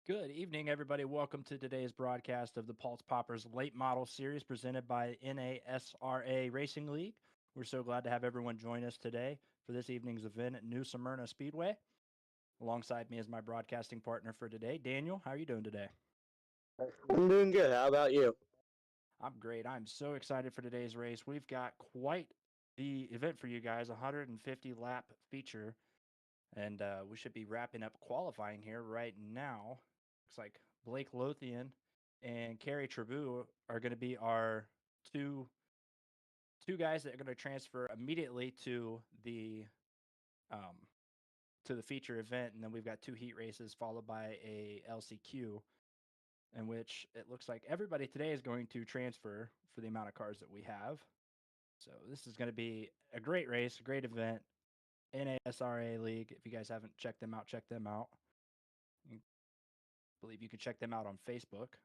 Good evening, everybody. Welcome to today's broadcast of the Pultz Poppers Late Model Series presented by NASRA Racing League. We're so glad to have everyone join us today for this evening's event at New Smyrna Speedway. Alongside me is my broadcasting partner for today, Daniel. How are you doing today? I'm doing good. How about you? I'm great. I'm so excited for today's race. We've got quite the event for you guys, a 150 lap feature, and we should be wrapping up qualifying here right now. Looks like Blake Lothian and Kerry Trabue are going to be our two guys that are going to transfer immediately to the feature event, and then we've got two heat races followed by a LCQ, in which it looks like everybody today is going to transfer for the amount of cars that we have. So this is going to be a great race, a great event. NASRA League. If you guys haven't checked them out, check them out. I believe you can check them out on Facebook.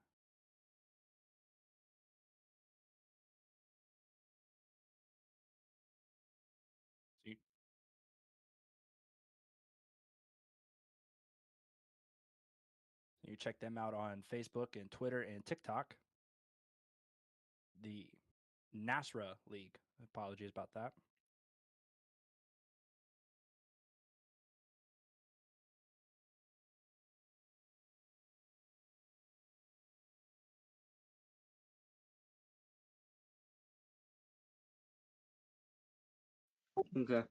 So you check them out on Facebook and Twitter and TikTok. The NASRA League. Apologies about that. Okay.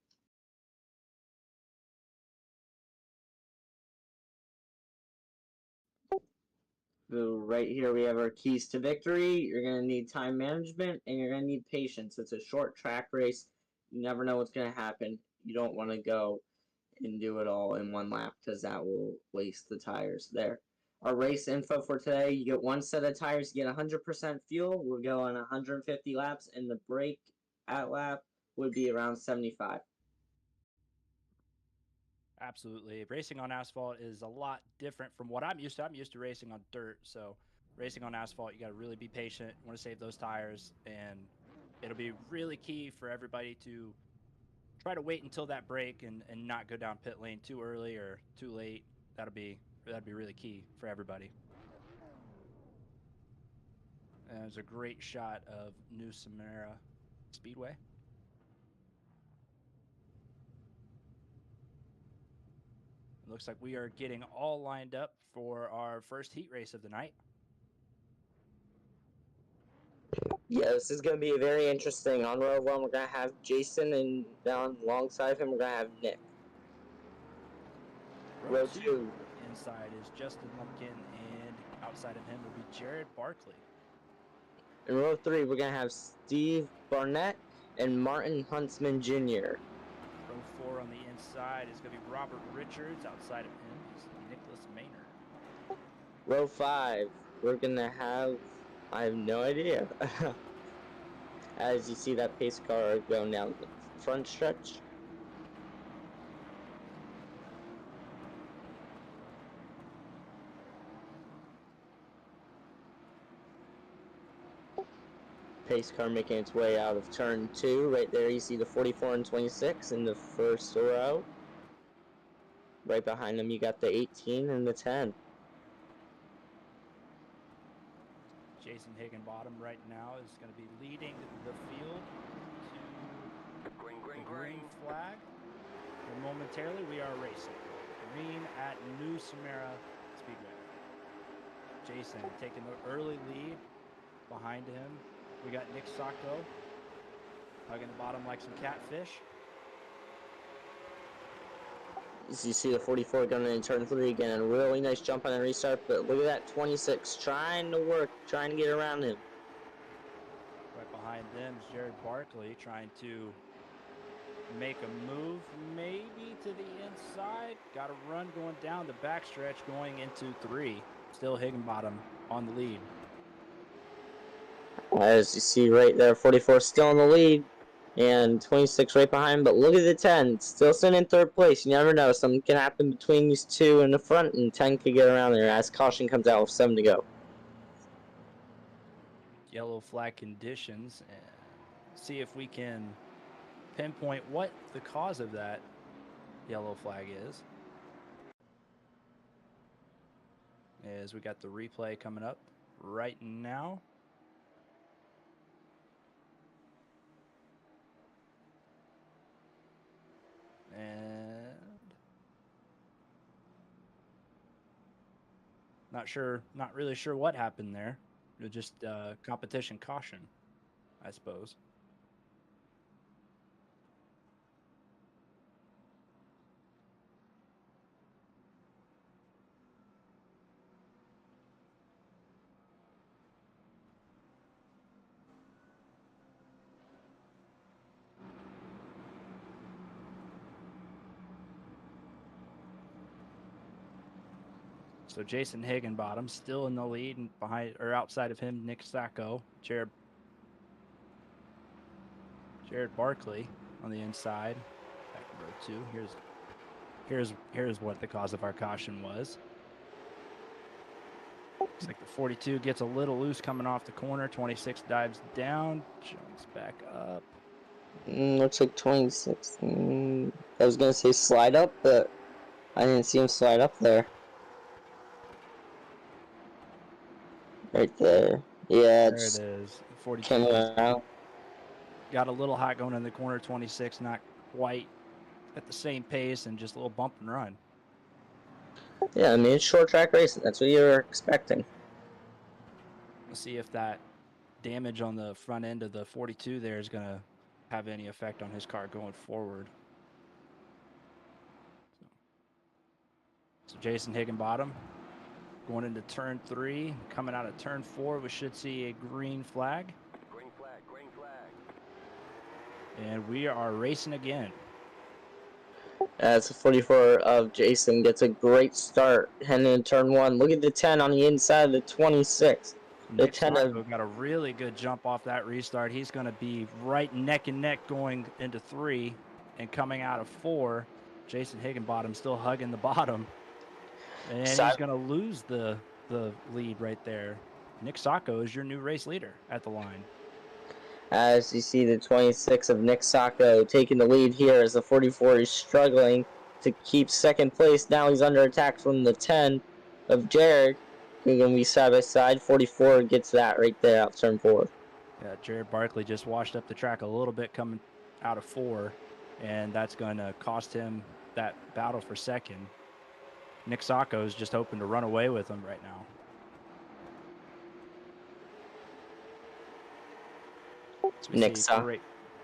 So right here we have our keys to victory. You're going to need time management and you're going to need patience. It's a short track race. You never know what's going to happen. You don't want to go and do it all in one lap because that will waste the tires there. Our race info for today, you get one set of tires, you get 100% fuel. We'll go on 150 laps, and the brake at lap would be around 75. Absolutely. Racing on asphalt is a lot different from what I'm used to. I'm used to racing on dirt. So racing on asphalt, you got to really be patient. You want to save those tires, and it'll be really key for everybody to try to wait until that break and not go down pit lane too early or too late. That'd be really key for everybody. And there's a great shot of New Smyrna Speedway. It looks like we are getting all lined up for our first heat race of the night. Yeah, this is going to be very interesting. On row one, we're going to have Jason, and down alongside him, we're going to have Nick. Row two. Inside is Justin Lumpkin, and outside of him will be Jared Barkley. In row three, we're going to have Steve Barnett and Martin Huntsman Jr. Row four on the inside is going to be Robert Richards. Outside of him is Nicholas Maynard. Row five, we're going to have, I have no idea. As you see that pace car going down the front stretch. Pace car making its way out of turn two. Right there you see the 44 and 26 in the first row. Right behind them you got the 18 and the 10. Jason Higginbottom right now is going to be leading the field to green flag. And momentarily we are racing. Green at New Smyrna Speedway. Jason taking the early lead. Behind him, we got Nick Sacco hugging the bottom like some catfish. As you see the 44 going in turn three again. A really nice jump on the restart, but look at that 26 trying to get around him. Right behind them is Jared Barkley trying to make a move maybe to the inside. Got a run going down the backstretch going into 3. Still Higginbottom on the lead. As you see right there, 44 still in the lead, and 26 right behind. But look at the 10, still sitting in 3rd place. You never know, something can happen between these two in the front, and 10 could get around there as caution comes out with 7 to go. Yellow flag conditions, and see if we can pinpoint what the cause of that yellow flag is. As we got the replay coming up right now. And not really sure what happened there. It was just competition caution, I suppose. So Jason Higginbottom still in the lead, and behind or outside of him, Nick Sacco, Jared Barkley on the inside. Back to row 2. Here's what the cause of our caution was. Looks like the 42 gets a little loose coming off the corner. 26 dives down, jumps back up. Looks like 26. I was gonna say slide up, but I didn't see him slide up there. Right there. Yeah, there it is. 42 came around. Got a little hot going in the corner. 26 not quite at the same pace, and just a little bump and run. Yeah, I mean, it's short track racing. That's what you're expecting. We'll see if that damage on the front end of the 42 there is going to have any effect on his car going forward. So Jason Higginbottom going into turn 3, coming out of turn 4, we should see a green flag. Green flag, green flag. And we are racing again. As the 44 of Jason gets a great start heading into turn 1. Look at the 10 on the inside of the 26. The Nick Sacco got a really good jump off that restart. He's going to be right neck and neck going into 3, and coming out of 4, Jason Higginbottom still hugging the bottom. And he's going to lose the lead right there. Nick Sacco is your new race leader at the line. As you see the 26 of Nick Sacco taking the lead here as the 44 is struggling to keep 2nd place. Now he's under attack from the 10 of Jared. They're going to be side by side. 44 gets that right there out turn 4. Yeah, Jared Barkley just washed up the track a little bit coming out of 4, and that's going to cost him that battle for 2nd. Nick Sacco is just hoping to run away with him right now. So Nick Sacco,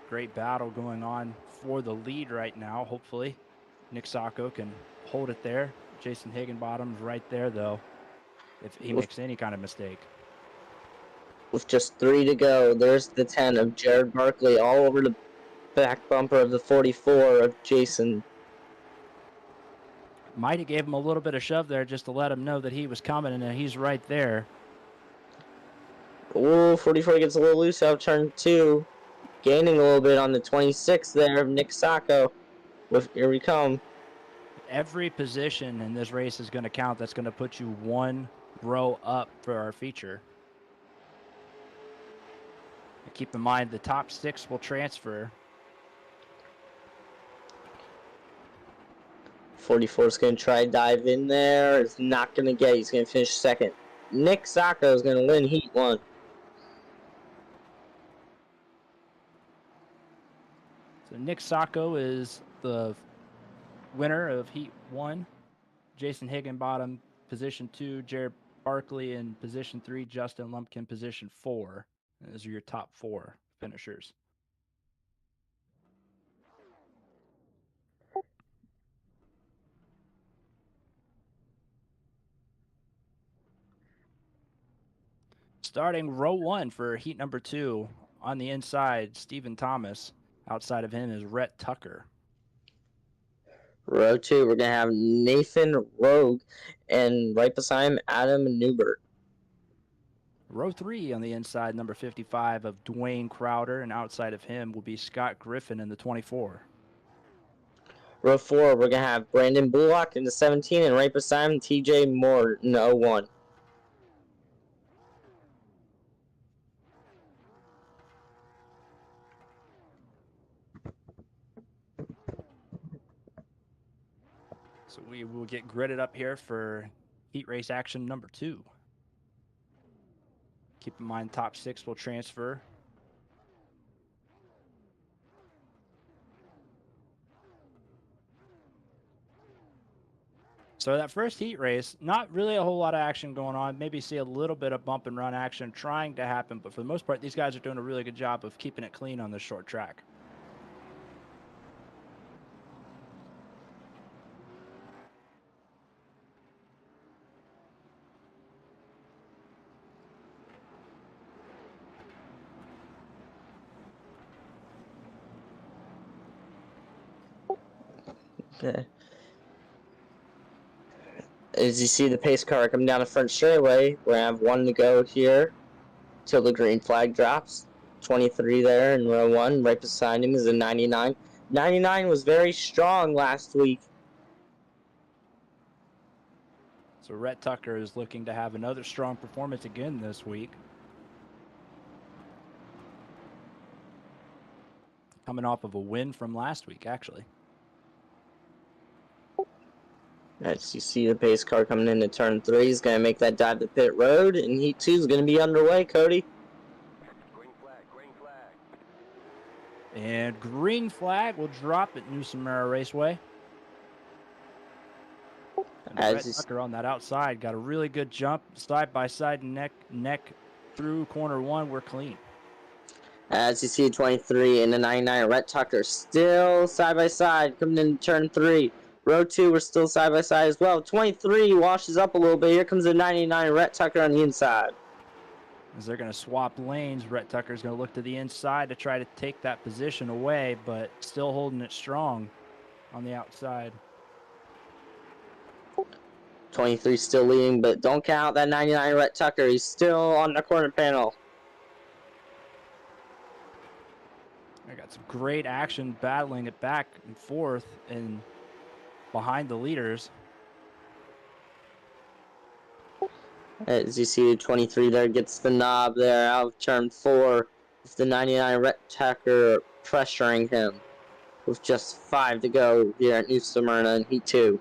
great battle going on for the lead right now. Hopefully, Nick Sacco can hold it there. Jason Higginbottom's right there, though, if he makes any kind of mistake. With just 3 to go, there's the 10 of Jared Barkley all over the back bumper of the 44 of Jason. Might have gave him a little bit of shove there just to let him know that he was coming, and he's right there. Oh, 44 gets a little loose out of turn 2. Gaining a little bit on the 26 there of Nick Sacco. Here we come. Every position in this race is going to count. That's going to put you 1 row up for our feature. And keep in mind, the top 6 will transfer. 44 is going to try to dive in there. It's not going to get it. He's going to finish 2nd. Nick Sacco is going to win Heat 1. So Nick Sacco is the winner of Heat 1. Jason Higginbottom, position 2. Jared Barkley in position 3. Justin Lumpkin, position 4. Those are your top 4 finishers. Starting row 1 for heat number 2. On the inside, Stephen Thomas Outside of him is Rhett Tucker. Row 2, we're going to have Nathan Rogue, and right beside him, Adam Newbert. Row 3 on the inside, number 55 of Dwayne Crowder, and outside of him will be Scott Griffin in the 24. Row 4, we're going to have Brandon Bullock in the 17, and right beside him, TJ Moore in the 01. So we will get gridded up here for heat race action number 2. Keep in mind, top 6 will transfer. So that first heat race, not really a whole lot of action going on. Maybe see a little bit of bump and run action trying to happen, but for the most part, these guys are doing a really good job of keeping it clean on this short track. Okay. As you see the pace car coming down the front straightaway, we're going to have 1 to go here till the green flag drops. 23 there in row 1. Right beside him is a 99. 99 was very strong last week. So Rhett Tucker is looking to have another strong performance again this week. Coming off of a win from last week, actually. As you see the pace car coming into turn 3, he's going to make that dive to pit road, and heat 2 is going to be underway, Cody. Green flag, green flag. And green flag will drop at New Smyrna Raceway. And Rhett Tucker on that outside got a really good jump, side by side, neck through corner 1. We're clean. As you see 23 and the 99, Rhett Tucker still side by side coming into turn 3. Row 2, we're still side by side as well. 23 washes up a little bit. Here comes the 99, Rhett Tucker on the inside. As they're going to swap lanes, Rhett Tucker's going to look to the inside to try to take that position away, but still holding it strong on the outside. 23 still leading, but don't count out that 99 Rhett Tucker. He's still on the corner panel. I got some great action battling it back and forth and behind the leaders. As you see, 23 there gets the knob there out of turn 4. With the 99 Rhett Tucker pressuring him with just 5 to go here at New Smyrna in Heat 2.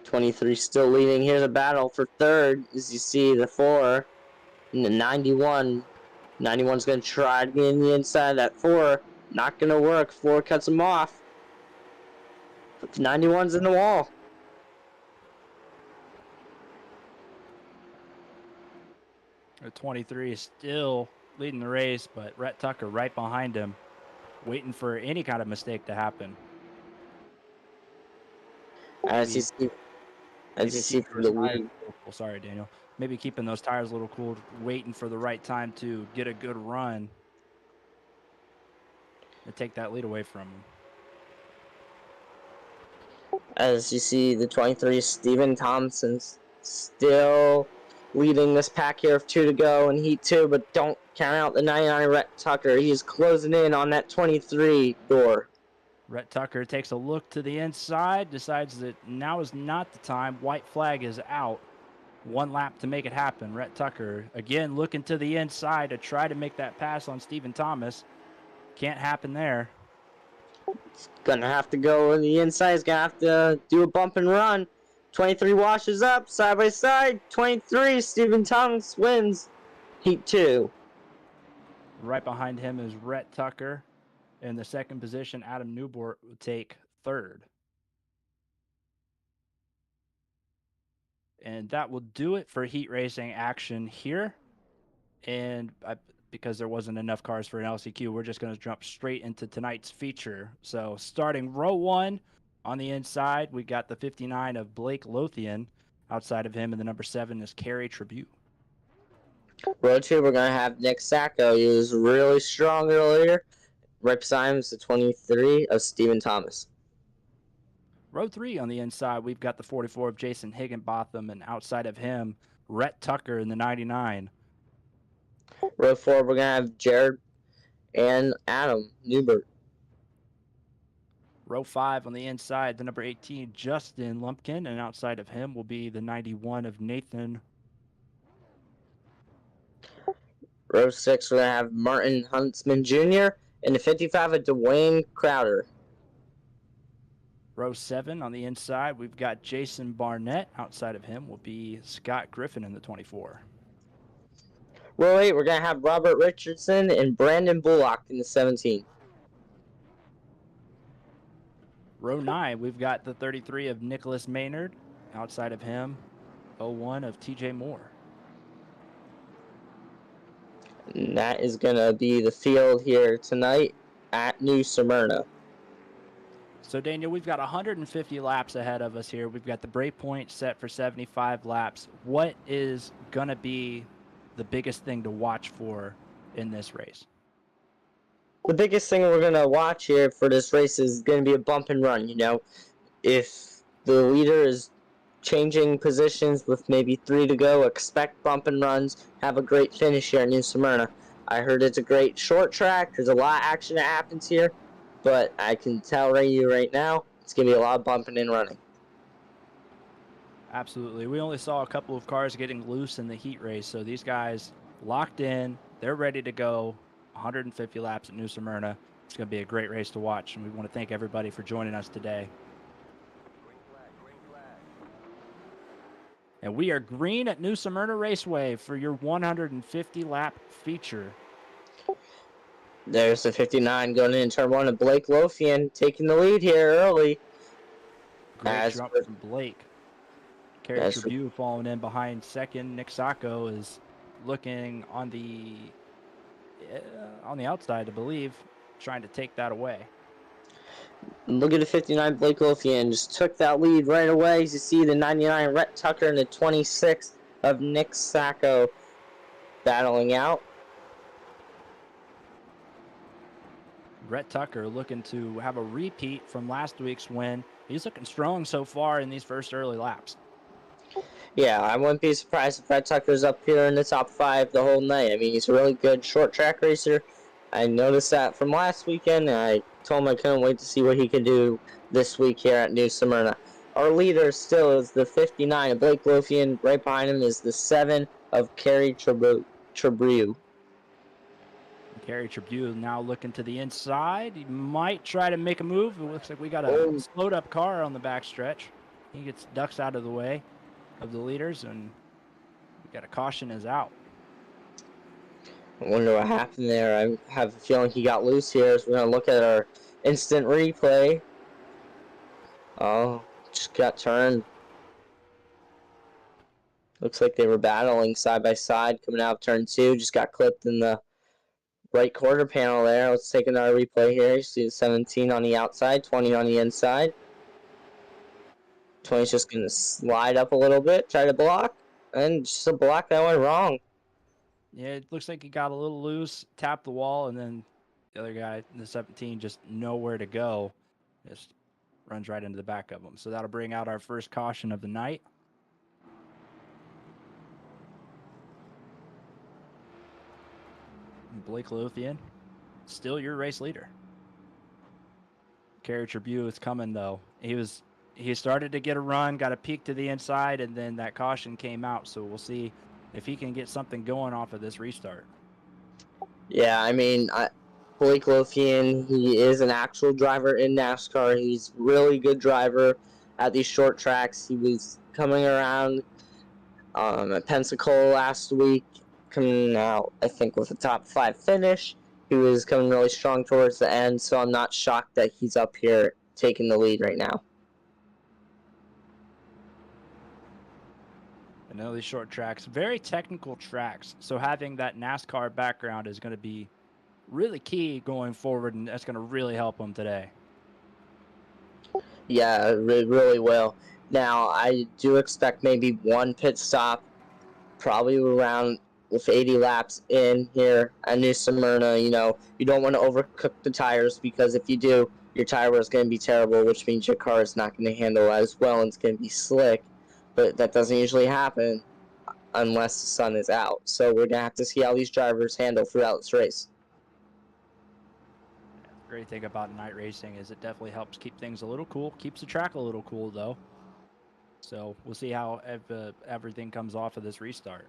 .23 still leading. Here's a battle for third as you see the 4 and the 91. 91's going to try to get in the inside of that 4. Not going to work. 4 cuts him off. But the 91's in the wall. The 23 is still leading the race, but Rhett Tucker right behind him, waiting for any kind of mistake to happen. As you see from the lead. Oh, sorry, Daniel. Maybe keeping those tires a little cool, waiting for the right time to get a good run and take that lead away from him. As you see, the 23, Steven Thompson's still leading this pack here of 2 to go in Heat 2, but don't count out the 99 Rhett Tucker. He is closing in on that 23 door. Rhett Tucker takes a look to the inside, decides that now is not the time. White flag is out. 1 lap to make it happen. Rhett Tucker, again, looking to the inside to try to make that pass on Stephen Thomas. Can't happen there. He's going to have to go on the inside. He's going to have to do a bump and run. 23 washes up, side by side. 23, Stephen Thomas wins Heat 2. Right behind him is Rhett Tucker. In the second position, Adam Newbort will take third. And that will do it for heat racing action here. And because there wasn't enough cars for an LCQ, we're just going to jump straight into tonight's feature. So starting row 1 on the inside, we got the 59 of Blake Lothian. Outside of him in the number 7 is Kerry Tribute. Row 2, we're going to have Nick Sacco. He was really strong earlier. Right beside him is the 23 of Stephen Thomas. Row 3 on the inside, we've got the 44 of Jason Higginbotham, and outside of him, Rhett Tucker in the 99. Row 4, we're going to have Jared and Adam Newbert. Row 5 on the inside, the number 18, Justin Lumpkin, and outside of him will be the 91 of Nathan. Row 6, we're going to have Martin Huntsman Jr. and the 55 of Dwayne Crowder. Row 7 on the inside, we've got Jason Barnett. Outside of him will be Scott Griffin in the 24. Row 8, we're going to have Robert Richardson and Brandon Bullock in the 17. Row 9, we've got the 33 of Nicholas Maynard. Outside of him, 01 of TJ Moore. And that is going to be the field here tonight at New Smyrna. So, Daniel, we've got 150 laps ahead of us here. We've got the break point set for 75 laps. What is going to be the biggest thing to watch for in this race? The biggest thing we're going to watch here for this race is going to be a bump and run, you know. If the leader is changing positions with maybe 3 to go, expect bump and runs, have a great finish here at New Smyrna. I heard it's a great short track. There's a lot of action that happens here, but I can tell right now, it's going to be a lot of bumping and running. Absolutely. We only saw a couple of cars getting loose in the heat race, so these guys locked in. They're ready to go. 150 laps at New Smyrna. It's going to be a great race to watch, and we want to thank everybody for joining us today. Green flag. And we are green at New Smyrna Raceway for your 150-lap feature. There's the 59 going in turn 1 of Blake Lothian taking the lead here early. Great drop from Blake. Kerry Tribute falling in behind second. Nick Sacco is looking on the outside, I believe, trying to take that away. Look at the 59 Blake Lothian just took that lead right away. As you see the 99 Rhett Tucker and the 26 of Nick Sacco battling out. Rhett Tucker looking to have a repeat from last week's win. He's looking strong so far in these first early laps. Yeah, I wouldn't be surprised if Rhett Tucker's up here in the top 5 the whole night. I mean, he's a really good short track racer. I noticed that from last weekend, and I told him I couldn't wait to see what he could do this week here at New Smyrna. Our leader still is the 59 of Blake Lothian. Right behind him is the 7 of Kerry Tribute. Kerry Tribute now looking to the inside. He might try to make a move. It looks like we got a slowed up car on the backstretch. He gets ducks out of the way of the leaders, and we got a caution is out. I wonder what happened there. I have a feeling he got loose here. So we're going to look at our instant replay. Oh, just got turned. Looks like they were battling side by side coming out of turn 2. Just got clipped in the right quarter panel there. Let's take another replay here. You see the 17 on the outside, 20 on the inside. 20's just going to slide up a little bit, try to block, and just a block that went wrong. Yeah, it looks like he got a little loose, tapped the wall, and then the other guy, the 17, just nowhere to go. Just runs right into the back of him. So that'll bring out our first caution of the night. Blake Lothian, still your race leader. Kerry Tribute is coming, though. He started to get a run, got a peek to the inside, and then that caution came out. So we'll see if he can get something going off of this restart. Yeah, I mean, Blake Lothian, he is an actual driver in NASCAR. He's a really good driver at these short tracks. He was coming around at Pensacola last week, coming out, I think, with a top 5 finish. He was coming really strong towards the end, so I'm not shocked that he's up here taking the lead right now. I know these short tracks, very technical tracks, so having that NASCAR background is going to be really key going forward, and that's going to really help him today. Yeah, it really will. Now, I do expect maybe one pit stop, probably around with 80 laps in here at New Smyrna. You know, you don't want to overcook the tires, because if you do, your tire wear is going to be terrible, which means your car is not going to handle as well and it's going to be slick. But that doesn't usually happen unless the sun is out. So we're going to have to see how these drivers handle throughout this race. The great thing about night racing is it definitely helps keep things a little cool, keeps the track a little cool though. So we'll see how everything comes off of this restart.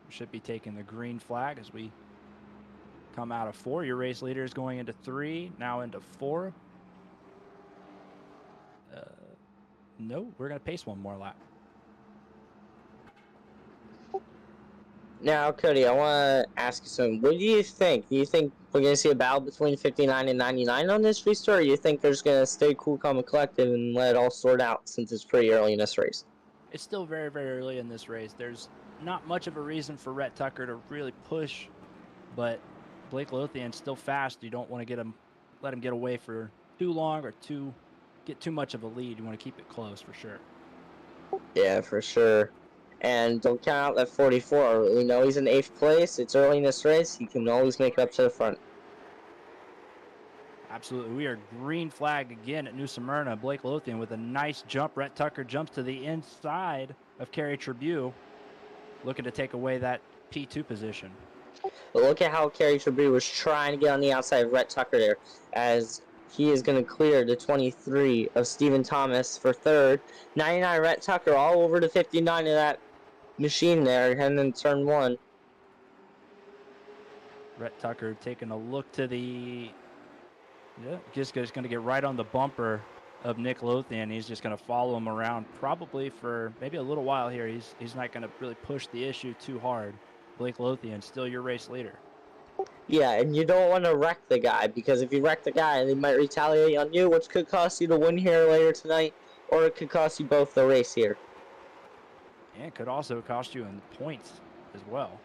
We should be taking the green flag as we come out of 4. Your race leader is going into 3, now into 4. No, we're going to pace one more lap. Now, Cody, I want to ask you something. What do you think? Do you think we're going to see a battle between 59 and 99 on this restart, or do you think they're just going to stay cool, calm, and collective and let it all sort out since it's pretty early in this race? It's still very, very early in this race. There's not much of a reason for Rhett Tucker to really push, but Blake Lothian's still fast. You don't want to let him get away for too long or get too much of a lead. You want to keep it close for sure. Yeah, for sure. And don't count out that 44. We know he's in 8th place. It's early in this race. He can always make it up to the front. Absolutely. We are green flag again at New Smyrna. Blake Lothian with a nice jump. Rhett Tucker jumps to the inside of Kerry Tribune, looking to take away that P2 position. But look at how Kerry Tribune was trying to get on the outside of Rhett Tucker there, as he is going to clear the 23 of Stephen Thomas for 3rd. 99 Rhett Tucker all over the 59 of that machine there, and then turn 1. Rhett Tucker taking a look to just going to get right on the bumper of Nick Lothian. He's just going to follow him around probably for maybe a little while here. He's not going to really push the issue too hard. Blake Lothian, still your race leader. Yeah, and you don't want to wreck the guy, because if you wreck the guy, they might retaliate on you, which could cost you the win here later tonight, or it could cost you both the race here. And it could also cost you in points as well.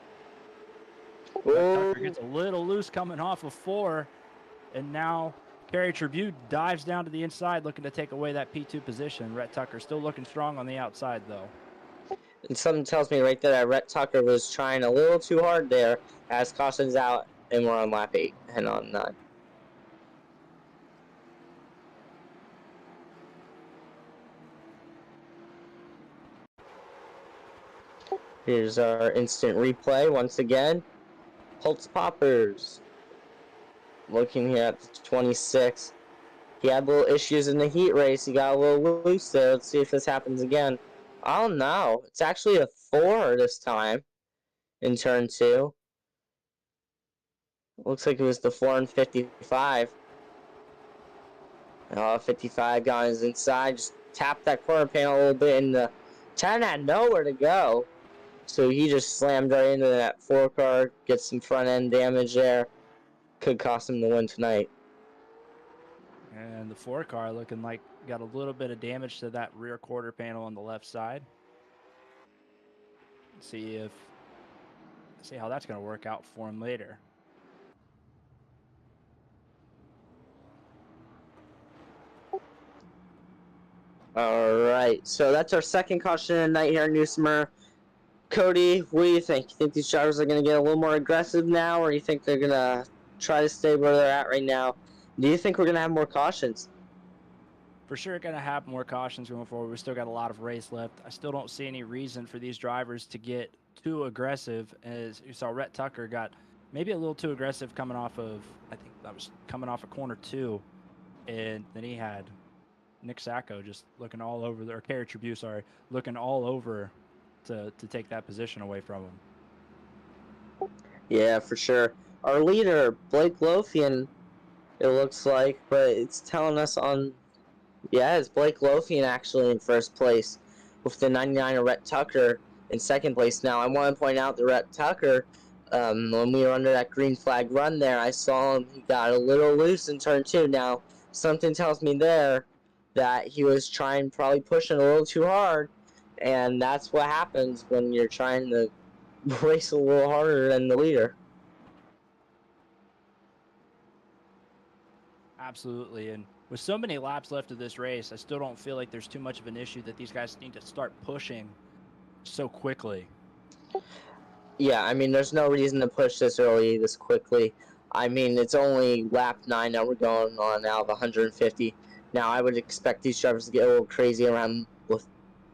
Tucker gets a little loose coming off of 4, and now Kerry Tribune dives down to the inside looking to take away that P2 position. Rhett Tucker still looking strong on the outside though. And something tells me right there that Rhett Tucker was trying a little too hard there, as caution's out, and we're on lap 8 and on 9. Here's our instant replay once again. Pultz Poppers. Looking here at the 26. He had little issues in the heat race. He got a little loose there. Let's see if this happens again. Oh no, it's actually a 4 this time in turn 2. Looks like it was the 4 and 55. 55 got his inside, just tapped that corner panel a little bit, and the 10 had nowhere to go. So he just slammed right into that 4 car, gets some front end damage there. Could cost him the win tonight. And the 4 car looking like got a little bit of damage to that rear quarter panel on the left side. See how that's going to work out for him later. Alright, so that's our second caution of the night here in New Smyrna. Cody, what do you think? You think these drivers are going to get a little more aggressive now, or do you think they're going to try to stay where they're at right now? Do you think we're going to have more cautions? For sure going to have more cautions going forward. We still got a lot of race left. I still don't see any reason for these drivers to get too aggressive. As you saw, Rhett Tucker got maybe a little too aggressive coming off of, I think that was coming off of corner 2. And then he had Nick Sacco just looking all over, or Kerry Tribune, sorry, looking all over to take that position away from him. Yeah, for sure. Our leader, Blake Lothian, it looks like, but it's telling us on... Yeah, it's Blake Lothian actually in first place, with the 99 of Rhett Tucker in second place. Now, I want to point out that Rhett Tucker, when we were under that green flag run there, I saw him, he got a little loose in turn 2. Now, something tells me there that he was probably pushing a little too hard, and that's what happens when you're trying to race a little harder than the leader. Absolutely. And with so many laps left of this race, I still don't feel like there's too much of an issue that these guys need to start pushing so quickly. Yeah, I mean, there's no reason to push this early, this quickly. I mean, it's only lap 9 that we're going on out of 150. Now, I would expect these drivers to get a little crazy around with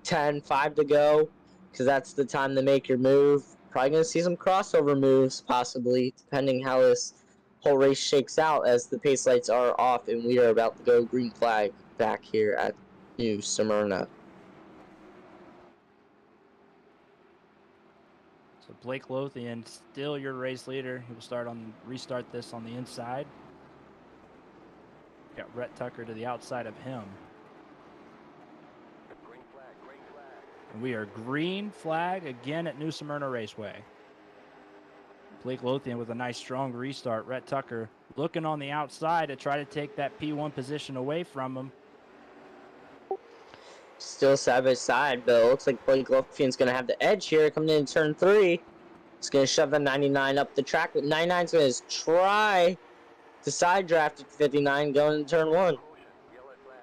10, 5 to go, because that's the time to make your move. Probably going to see some crossover moves, possibly, depending how this whole race shakes out as the pace lights are off and we are about to go green flag back here at New Smyrna. So Blake Lothian, still your race leader. He will restart this on the inside. Got Rhett Tucker to the outside of him. Green flag, green flag. And we are green flag again at New Smyrna Raceway. Blake Lothian with a nice strong restart. Rhett Tucker looking on the outside to try to take that P1 position away from him. Still side by side, but it looks like Blake Lothian's going to have the edge here coming in turn 3. He's going to shove the 99 up the track, but 99's going to try to side draft at 59 going into turn 1. Caution, yellow flag.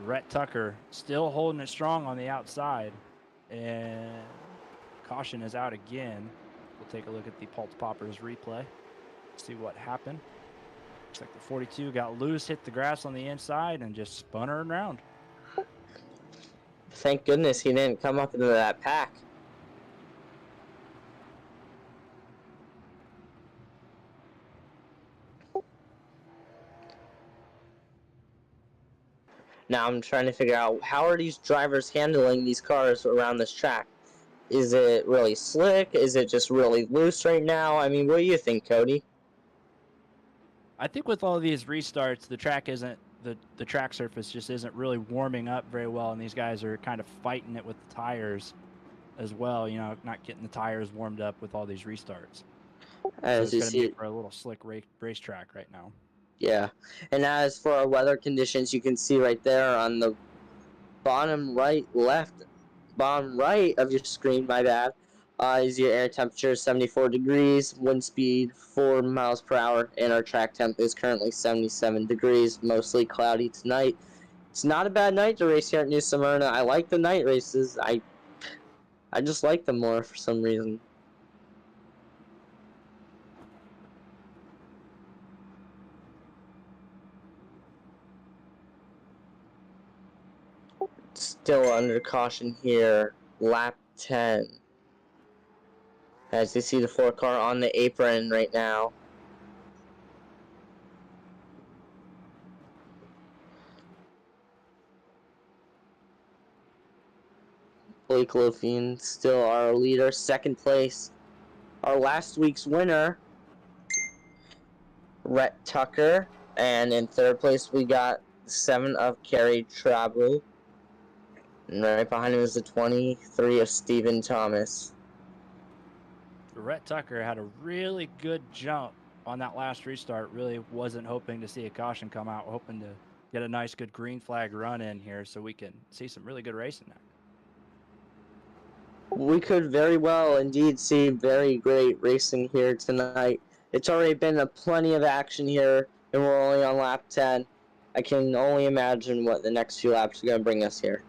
Rhett Tucker still holding it strong on the outside. And caution is out again. We'll take a look at the Pultz Poppers replay. See what happened. Looks like the 42 got loose, hit the grass on the inside, and just spun her around. Thank goodness he didn't come up into that pack. Now I'm trying to figure out, how are these drivers handling these cars around this track? Is it really slick? Is it just really loose right now? I mean, what do you think, Cody? I think with all these restarts, the track isn't the track surface just isn't really warming up very well, and these guys are kind of fighting it with the tires as well. You know, not getting the tires warmed up with all these restarts. As so you it's see, going to be for a little slick racetrack right now. yeah. And as for our weather conditions, you can see right there on the bottom right of your screen, my bad, is your air temperature 74 degrees, wind speed 4 miles per hour, and our track temp is currently 77 degrees, mostly cloudy tonight. It's not a bad night to race here at New Smyrna. I like the night races. I just like them more for some reason. Still under caution here, lap 10. As you see the 4 car on the apron right now. Blake Lothian still our leader, second place. Our last week's winner, Rhett Tucker. And in third place we got 7 of Kerry Trabu. And right behind him is the 23 of Stephen Thomas. Rhett Tucker had a really good jump on that last restart. Really wasn't hoping to see a caution come out. Hoping to get a nice, good green flag run in here so we can see some really good racing now. We could very well indeed see very great racing here tonight. It's already been plenty of action here, and we're only on lap 10. I can only imagine what the next few laps are going to bring us here.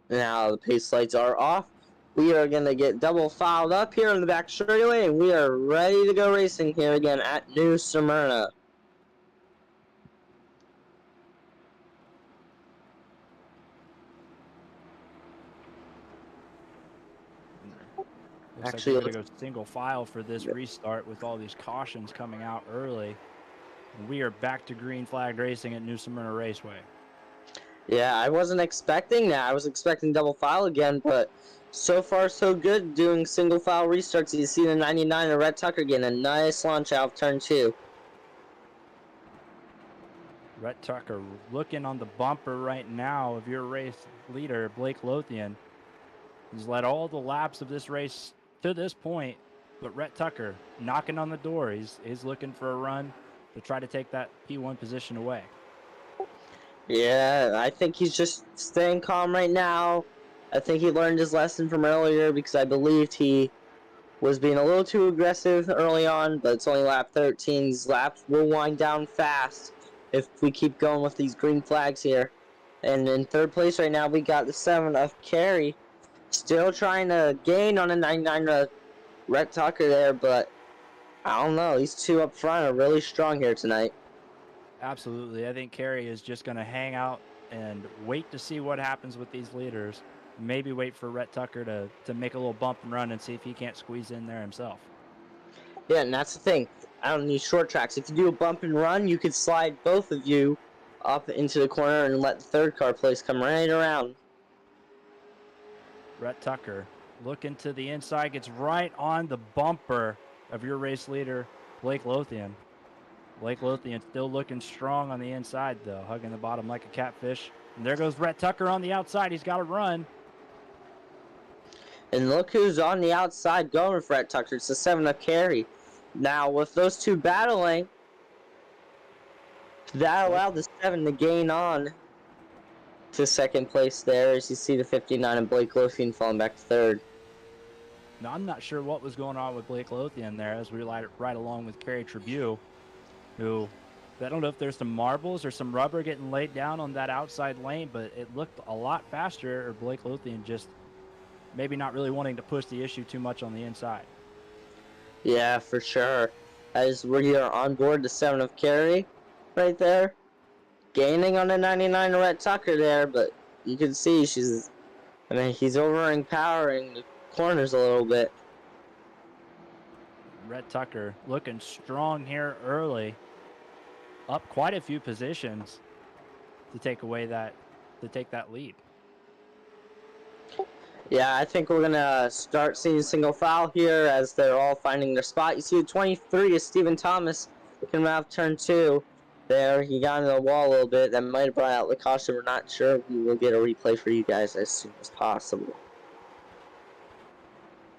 Now the pace lights are off. We are going to get double filed up here in the back straightaway, and we are ready to go racing here again at New Smyrna. Actually, we're going to go single file for this restart with all these cautions coming out early. And we are back to green flag racing at New Smyrna Raceway. Yeah, I wasn't expecting that. I was expecting double file again, but so far so good doing single file restarts. You see the 99 of Rhett Tucker getting a nice launch out of turn 2. Rhett Tucker looking on the bumper right now of your race leader, Blake Lothian. He's led all the laps of this race to this point, but Rhett Tucker knocking on the door. He's looking for a run to try to take that P1 position away. Yeah, I think he's just staying calm right now. I think he learned his lesson from earlier because I believed he was being a little too aggressive early on, but it's only lap 13. These laps will wind down fast if we keep going with these green flags here. And in third place right now, we got the 7 of Carey. Still trying to gain on a 99 Rhett Tucker there, but I don't know. These two up front are really strong here tonight. Absolutely. I think Carey is just going to hang out and wait to see what happens with these leaders. Maybe wait for Rhett Tucker to make a little bump and run and see if he can't squeeze in there himself. Yeah, and that's the thing. On these short tracks, if you do a bump and run, you could slide both of you up into the corner and let the third car place come right around. Rhett Tucker looking to the inside, gets right on the bumper of your race leader, Blake Lothian. Blake Lothian still looking strong on the inside, though, hugging the bottom like a catfish. And there goes Rhett Tucker on the outside. He's got to run. And look who's on the outside going for Rhett Tucker. It's the 7 of Carey. Now, with those two battling, that allowed the 7 to gain on to second place there, as you see the 59 and Blake Lothian falling back to third. Now, I'm not sure what was going on with Blake Lothian there as we ride along with Carey Tribune, who, I don't know if there's some marbles or some rubber getting laid down on that outside lane, but it looked a lot faster, or Blake Lothian just maybe not really wanting to push the issue too much on the inside. Yeah, for sure. As we are on board the 7 of Carey right there. Gaining on the 99 Rhett Tucker there, but you can see he's overpowering the corners a little bit. Rhett Tucker looking strong here early. Up quite a few positions to take that lead. Yeah, I think we're gonna start seeing single foul here as they're all finding their spot. You see the 23 is Stephen Thomas coming out of turn 2. There, he got into the wall a little bit. That might have brought out the caution. We're not sure. We will get a replay for you guys as soon as possible.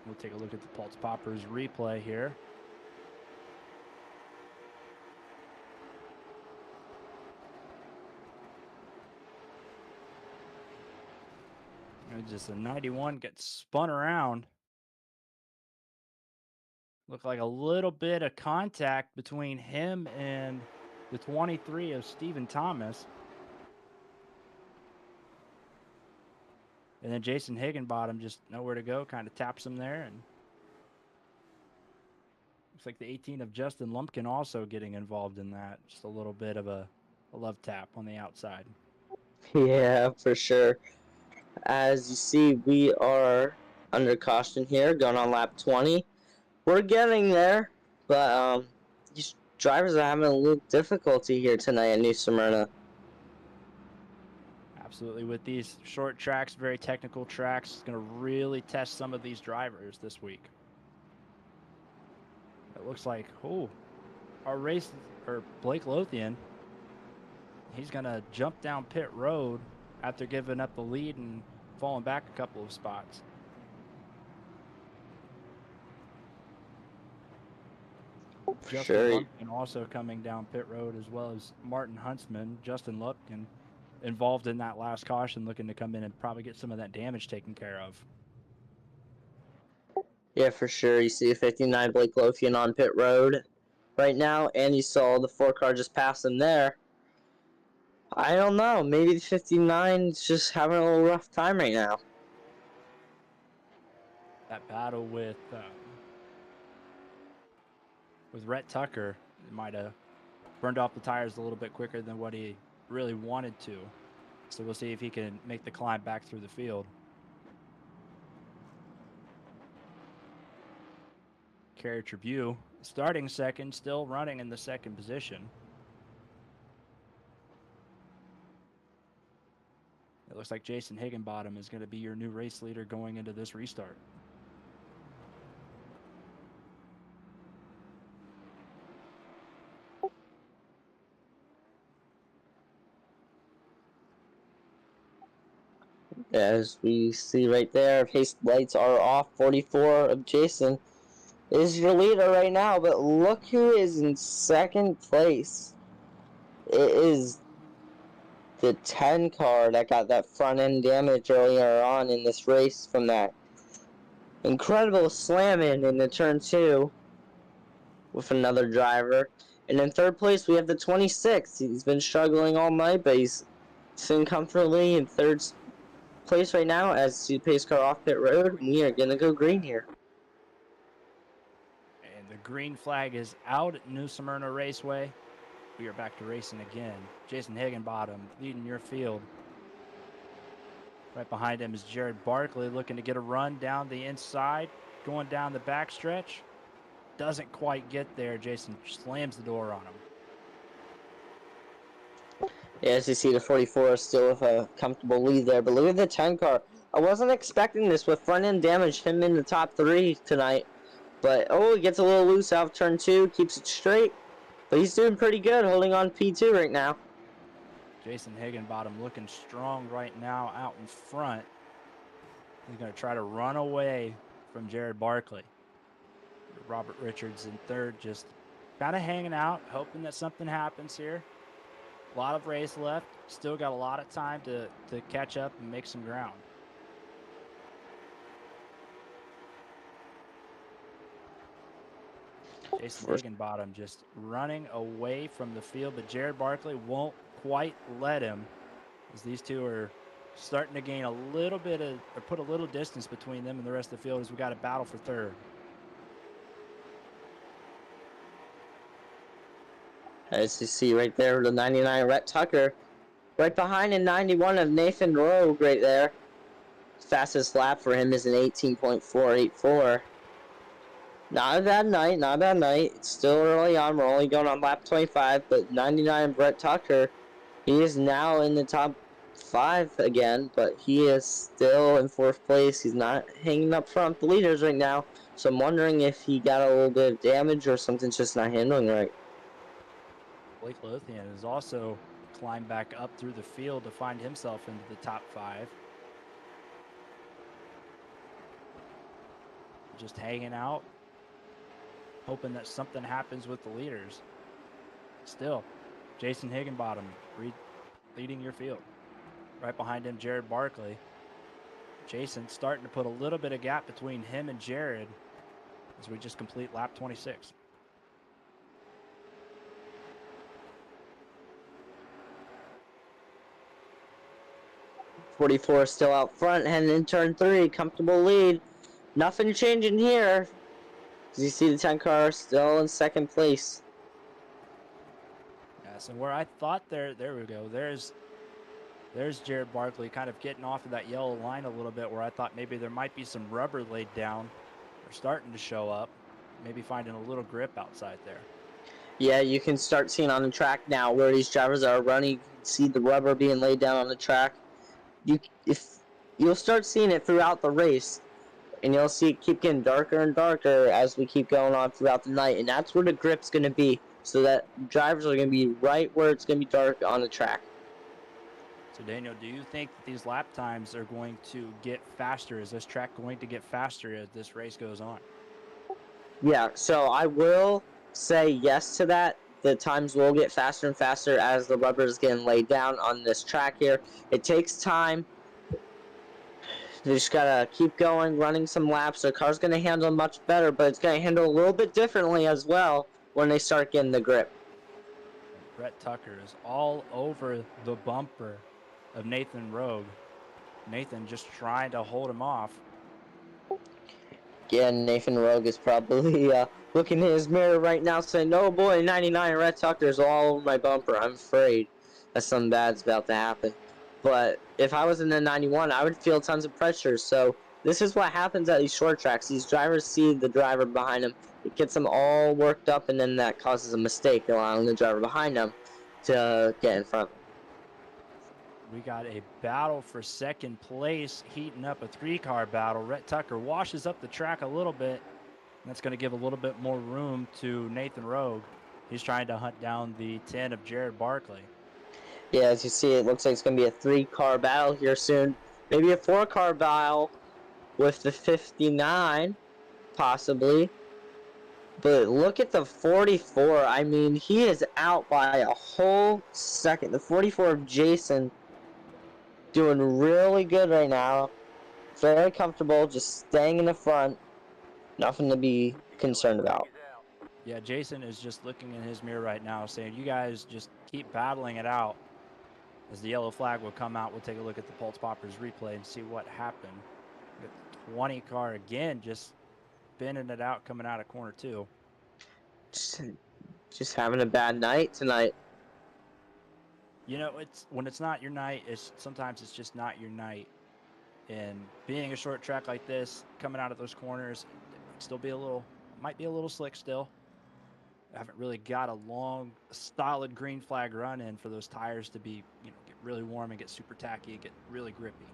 We'll take a look at the Pultz Poppers replay here. And just a 91 gets spun around. Looked like a little bit of contact between him and the 23 of Stephen Thomas. And then Jason Higginbottom just nowhere to go, kind of taps him there. And looks like the 18 of Justin Lumpkin also getting involved in that. Just a little bit of a love tap on the outside. Yeah, for sure. As you see, we are under caution here, going on lap 20. We're getting there, but these drivers are having a little difficulty here tonight at New Smyrna. Absolutely. With these short tracks, very technical tracks, it's going to really test some of these drivers this week. It looks like, Blake Lothian, he's going to jump down pit road after giving up the lead and falling back a couple of spots. Justin Lumpkin also coming down pit road, as well as Martin Huntsman. Justin Lumpkin involved in that last caution, looking to come in and probably get some of that damage taken care of. Yeah, for sure. You see 59 Blake Lothian on pit road right now, and you saw the 4 car just pass him there. I don't know. Maybe the 59 is just having a little rough time right now. That battle with Rhett Tucker might have burned off the tires a little bit quicker than what he really wanted to. So we'll see if he can make the climb back through the field. Carey Tribune starting second, still running in the second position. It looks like Jason Higginbottom is going to be your new race leader going into this restart. As we see right there, pace lights are off. 44 of Jason is your leader right now, but look who is in second place. It is the 10 car that got that front end damage earlier on in this race from that incredible slamming in the turn 2 with another driver. And in third place, we have the 26. He's been struggling all night, but he's sitting comfortably in third place right now as the pace car off pit road. We are going to go green here. And the green flag is out at New Smyrna Raceway. We are back to racing again. Jason Higginbottom leading your field. Right behind him is Jared Barkley looking to get a run down the inside, going down the backstretch. Doesn't quite get there. Jason slams the door on him. Yeah, as you see, the 44 is still with a comfortable lead there. But look at the 10 car. I wasn't expecting this with front end damage, him in the top 3 tonight. But, oh, he gets a little loose out of turn 2, keeps it straight. But he's doing pretty good, holding on P2 right now. Jason Higginbottom looking strong right now out in front. He's going to try to run away from Jared Barkley. Robert Richards in third, just kind of hanging out, hoping that something happens here. A lot of race left. Still got a lot of time to catch up and make some ground. Jason Higginbottom just running away from the field, but Jared Barkley won't quite let him, as these two are starting to gain a little bit of, or put a little distance between them and the rest of the field as we got a battle for third. As you see right there, the 99 Rhett Tucker. Right behind in 91 of Nathan Rogue right there. Fastest lap for him is an 18.484. Not a bad night, not a bad night. It's still early on. We're only going on lap 25, but 99 Brett Tucker, he is now in the top 5 again, but he is still in 4th place. He's not hanging up front the leaders right now, so I'm wondering if he got a little bit of damage or something's just not handling right. Blake Lothian has also climbed back up through the field to find himself into the top 5. Just hanging out, hoping that something happens with the leaders. Still, Jason Higginbottom leading your field. Right behind him, Jared Barkley. Jason starting to put a little bit of gap between him and Jared as we just complete lap 26. .44 still out front, heading in turn 3, comfortable lead. Nothing changing here. As you see the 10 car still in 2nd place. Yes, and where I thought there we go. There's Jared Barkley kind of getting off of that yellow line a little bit, where I thought maybe there might be some rubber laid down. They're starting to show up. Maybe finding a little grip outside there. Yeah, you can start seeing on the track now where these drivers are running. You can see the rubber being laid down on the track. You'll start seeing it throughout the race, and you'll see it keep getting darker and darker as we keep going on throughout the night, and that's where the grip's going to be, so that drivers are going to be right where it's going to be dark on the track. So Daniel, do you think that these lap times are going to get faster? Is this track going to get faster as this race goes on? Yeah, so I will say yes to that. The times will get faster and faster as the rubber is getting laid down on this track here. It takes time. You just gotta keep going, running some laps. The car's gonna handle much better, but it's gonna handle a little bit differently as well when they start getting the grip. Brett Tucker is all over the bumper of Nathan Rogue. Nathan just trying to hold him off. Again, Nathan Rogue is probably looking in his mirror right now saying, "Oh boy, 99 Red Tucker's all over my bumper. I'm afraid that something bad's about to happen." But if I was in the 91, I would feel tons of pressure. So this is what happens at these short tracks. These drivers see the driver behind them. It gets them all worked up, and then that causes a mistake, allowing the driver behind them to get in front of them. We got a battle for second place, heating up a 3-car battle. Rhett Tucker washes up the track a little bit. And that's going to give a little bit more room to Nathan Rogue. He's trying to hunt down the 10 of Jared Barkley. Yeah, as you see, it looks like it's going to be a 3-car battle here soon. Maybe a 4-car battle with the 59, possibly. But look at the 44. I mean, he is out by a whole second. The 44 of Jason doing really good right now. Very comfortable, just staying in the front. Nothing to be concerned about. Yeah, Jason is just looking in his mirror right now saying, you guys just keep battling it out. As the yellow flag will come out, we'll take a look at the Pultz Poppers replay and see what happened. Got the 20 car again, just spinning it out, coming out of corner 2. Just having a bad night tonight. You know, when it's not your night, sometimes it's just not your night. And being a short track like this, coming out of those corners, might be a little slick still. I haven't really got a long, solid green flag run in for those tires to be, get really warm and get super tacky and get really grippy.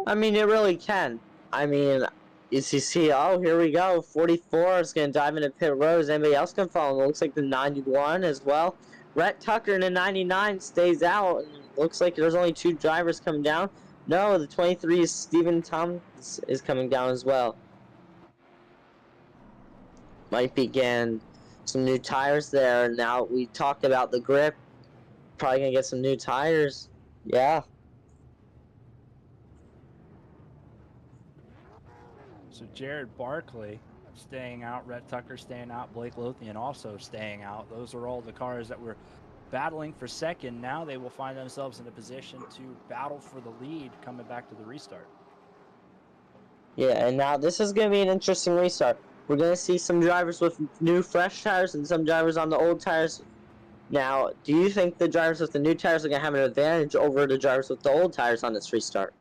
I mean, it really can. I mean, as you see, oh, here we go. 44 is going to dive into pit road. Is anybody else going to follow? It looks like the 91 as well. Rhett Tucker in the 99 stays out. And it looks like there's only 2 drivers coming down. No, the 23 is Stephen Thomas is coming down as well. Might begin some new tires there. Now, we talked about the grip. Probably going to get some new tires. Yeah. So Jared Barkley staying out, Rhett Tucker staying out, Blake Lothian also staying out. Those are all the cars that were battling for second. Now they will find themselves in a position to battle for the lead coming back to the restart. Yeah, and now this is going to be an interesting restart. We're going to see some drivers with new fresh tires and some drivers on the old tires. Now, do you think the drivers with the new tires are going to have an advantage over the drivers with the old tires on this restart?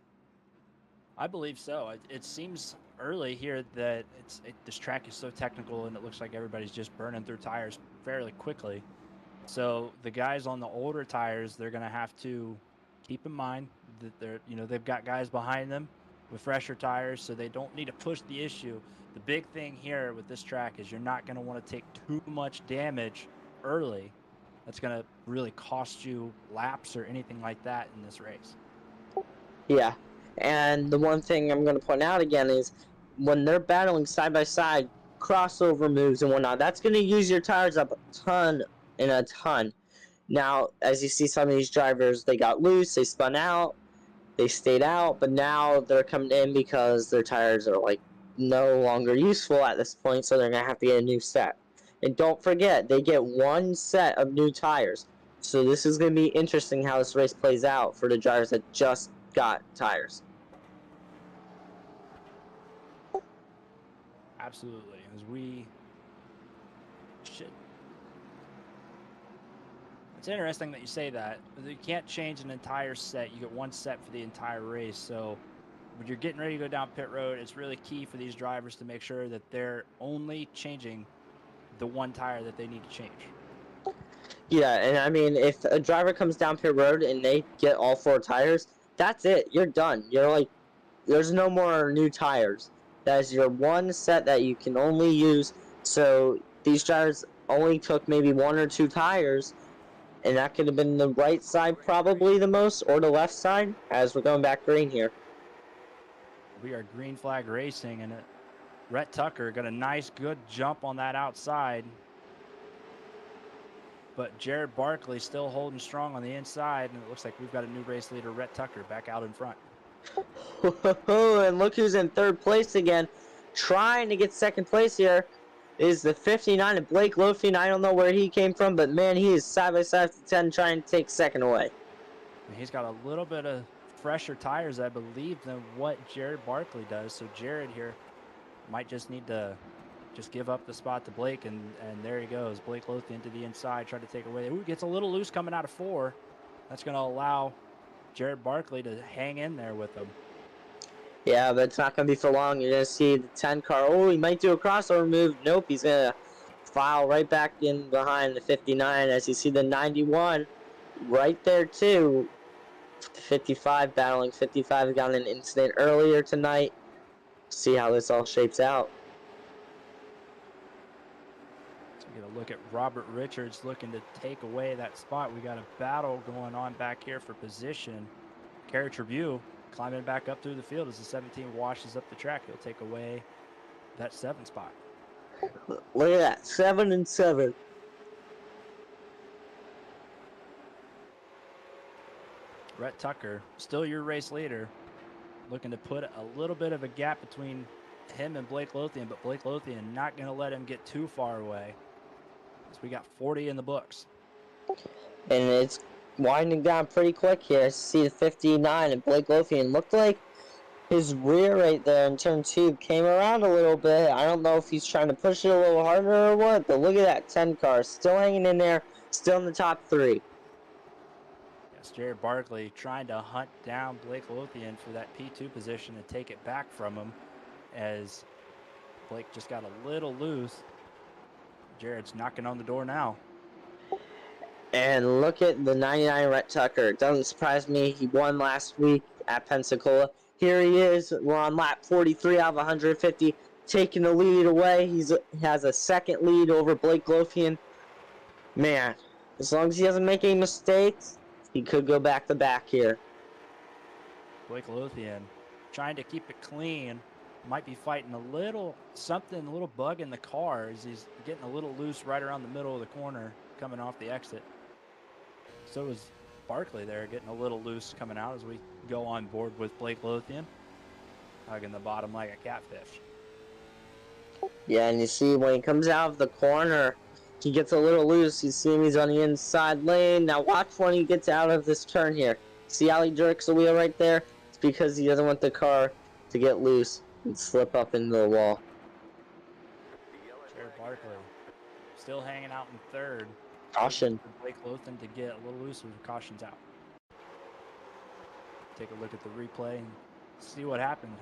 I believe so. It seems early here that this track is so technical and it looks like everybody's just burning through tires fairly quickly. So the guys on the older tires, they're going to have to keep in mind that they've got guys behind them with fresher tires, so they don't need to push the issue. The big thing here with this track is you're not going to want to take too much damage early. That's going to really cost you laps or anything like that in this race. Yeah, and the one thing I'm going to point out again is when they're battling side by side, crossover moves and whatnot, that's going to use your tires up a ton. Now, as you see, some of these drivers, they got loose, they spun out, they stayed out, but now they're coming in because their tires are like no longer useful at this point, so they're going to have to get a new set. And don't forget, they get 1 set of new tires. So this is going to be interesting how this race plays out for the drivers that just got tires. Absolutely. As we should. It's interesting that you say that. You can't change an entire set. You get 1 set for the entire race. So when you're getting ready to go down pit road, it's really key for these drivers to make sure that they're only changing the 1 tire that they need to change. Yeah, and I mean, if a driver comes down pit road and they get all 4 tires, that's it. You're done. You're like, there's no more new tires. That is your 1 set that you can only use. So these drivers only took maybe 1 or 2 tires, and that could have been the right side probably the most, or the left side, as we're going back green here. We are green flag racing, and Rhett Tucker got a nice, good jump on that outside. But Jared Barkley still holding strong on the inside, and it looks like we've got a new race leader, Rhett Tucker, back out in front. And look who's in 3rd place again, trying to get 2nd place here. Is the 59 of Blake Lothian. I don't know where he came from, but man, he is side by side with the 10 trying to take 2nd away. He's got a little bit of fresher tires, I believe, than what Jared Barkley does. So Jared here might just need to just give up the spot to Blake, and there he goes. Blake Lothian to the inside, trying to take away. Ooh, gets a little loose coming out of 4. That's going to allow Jared Barkley to hang in there with him. Yeah, but it's not going to be for long. You're going to see the 10 car. Oh, he might do a crossover move. Nope, he's going to file right back in behind the 59 as you see the 91 right there too. 55 battling. 55 got an incident earlier tonight. See how this all shapes out. So we get a look at Robert Richards looking to take away that spot. We got a battle going on back here for position. Carriage Tribune climbing back up through the field as the 17 washes up the track. He'll take away that 7 spot. Look at that, 7 and 7. Rhett Tucker, still your race leader, looking to put a little bit of a gap between him and Blake Lothian, but Blake Lothian not going to let him get too far away. So we got 40 in the books. And it's winding down pretty quick here. See the 59, and Blake Lothian looked like his rear right there in turn 2 came around a little bit. I don't know if he's trying to push it a little harder or what, but look at that 10 car. Still hanging in there, still in the top 3. Yes, Jared Barkley trying to hunt down Blake Lothian for that P2 position and take it back from him as Blake just got a little loose. Jared's knocking on the door now. And look at the 99 Rhett Tucker. It doesn't surprise me. He won last week at Pensacola. Here he is. We're on lap 43 out of 150, taking the lead away. He has a second lead over Blake Lothian. Man, as long as he doesn't make any mistakes, he could go back to back here. Blake Lothian trying to keep it clean. Might be fighting a little bug in the car as he's getting a little loose right around the middle of the corner coming off the exit. So is Barkley there getting a little loose coming out as we go on board with Blake Lothian, hugging the bottom like a catfish. Yeah, and you see when he comes out of the corner, he gets a little loose. You see him, he's on the inside lane. Now watch when he gets out of this turn here. See how he jerks the wheel right there? It's because he doesn't want the car to get loose and slip up into the wall. Jared Barkley still hanging out in third. Caution. Blake Lothian to get a little loose with cautions out. Take a look at the replay and see what happened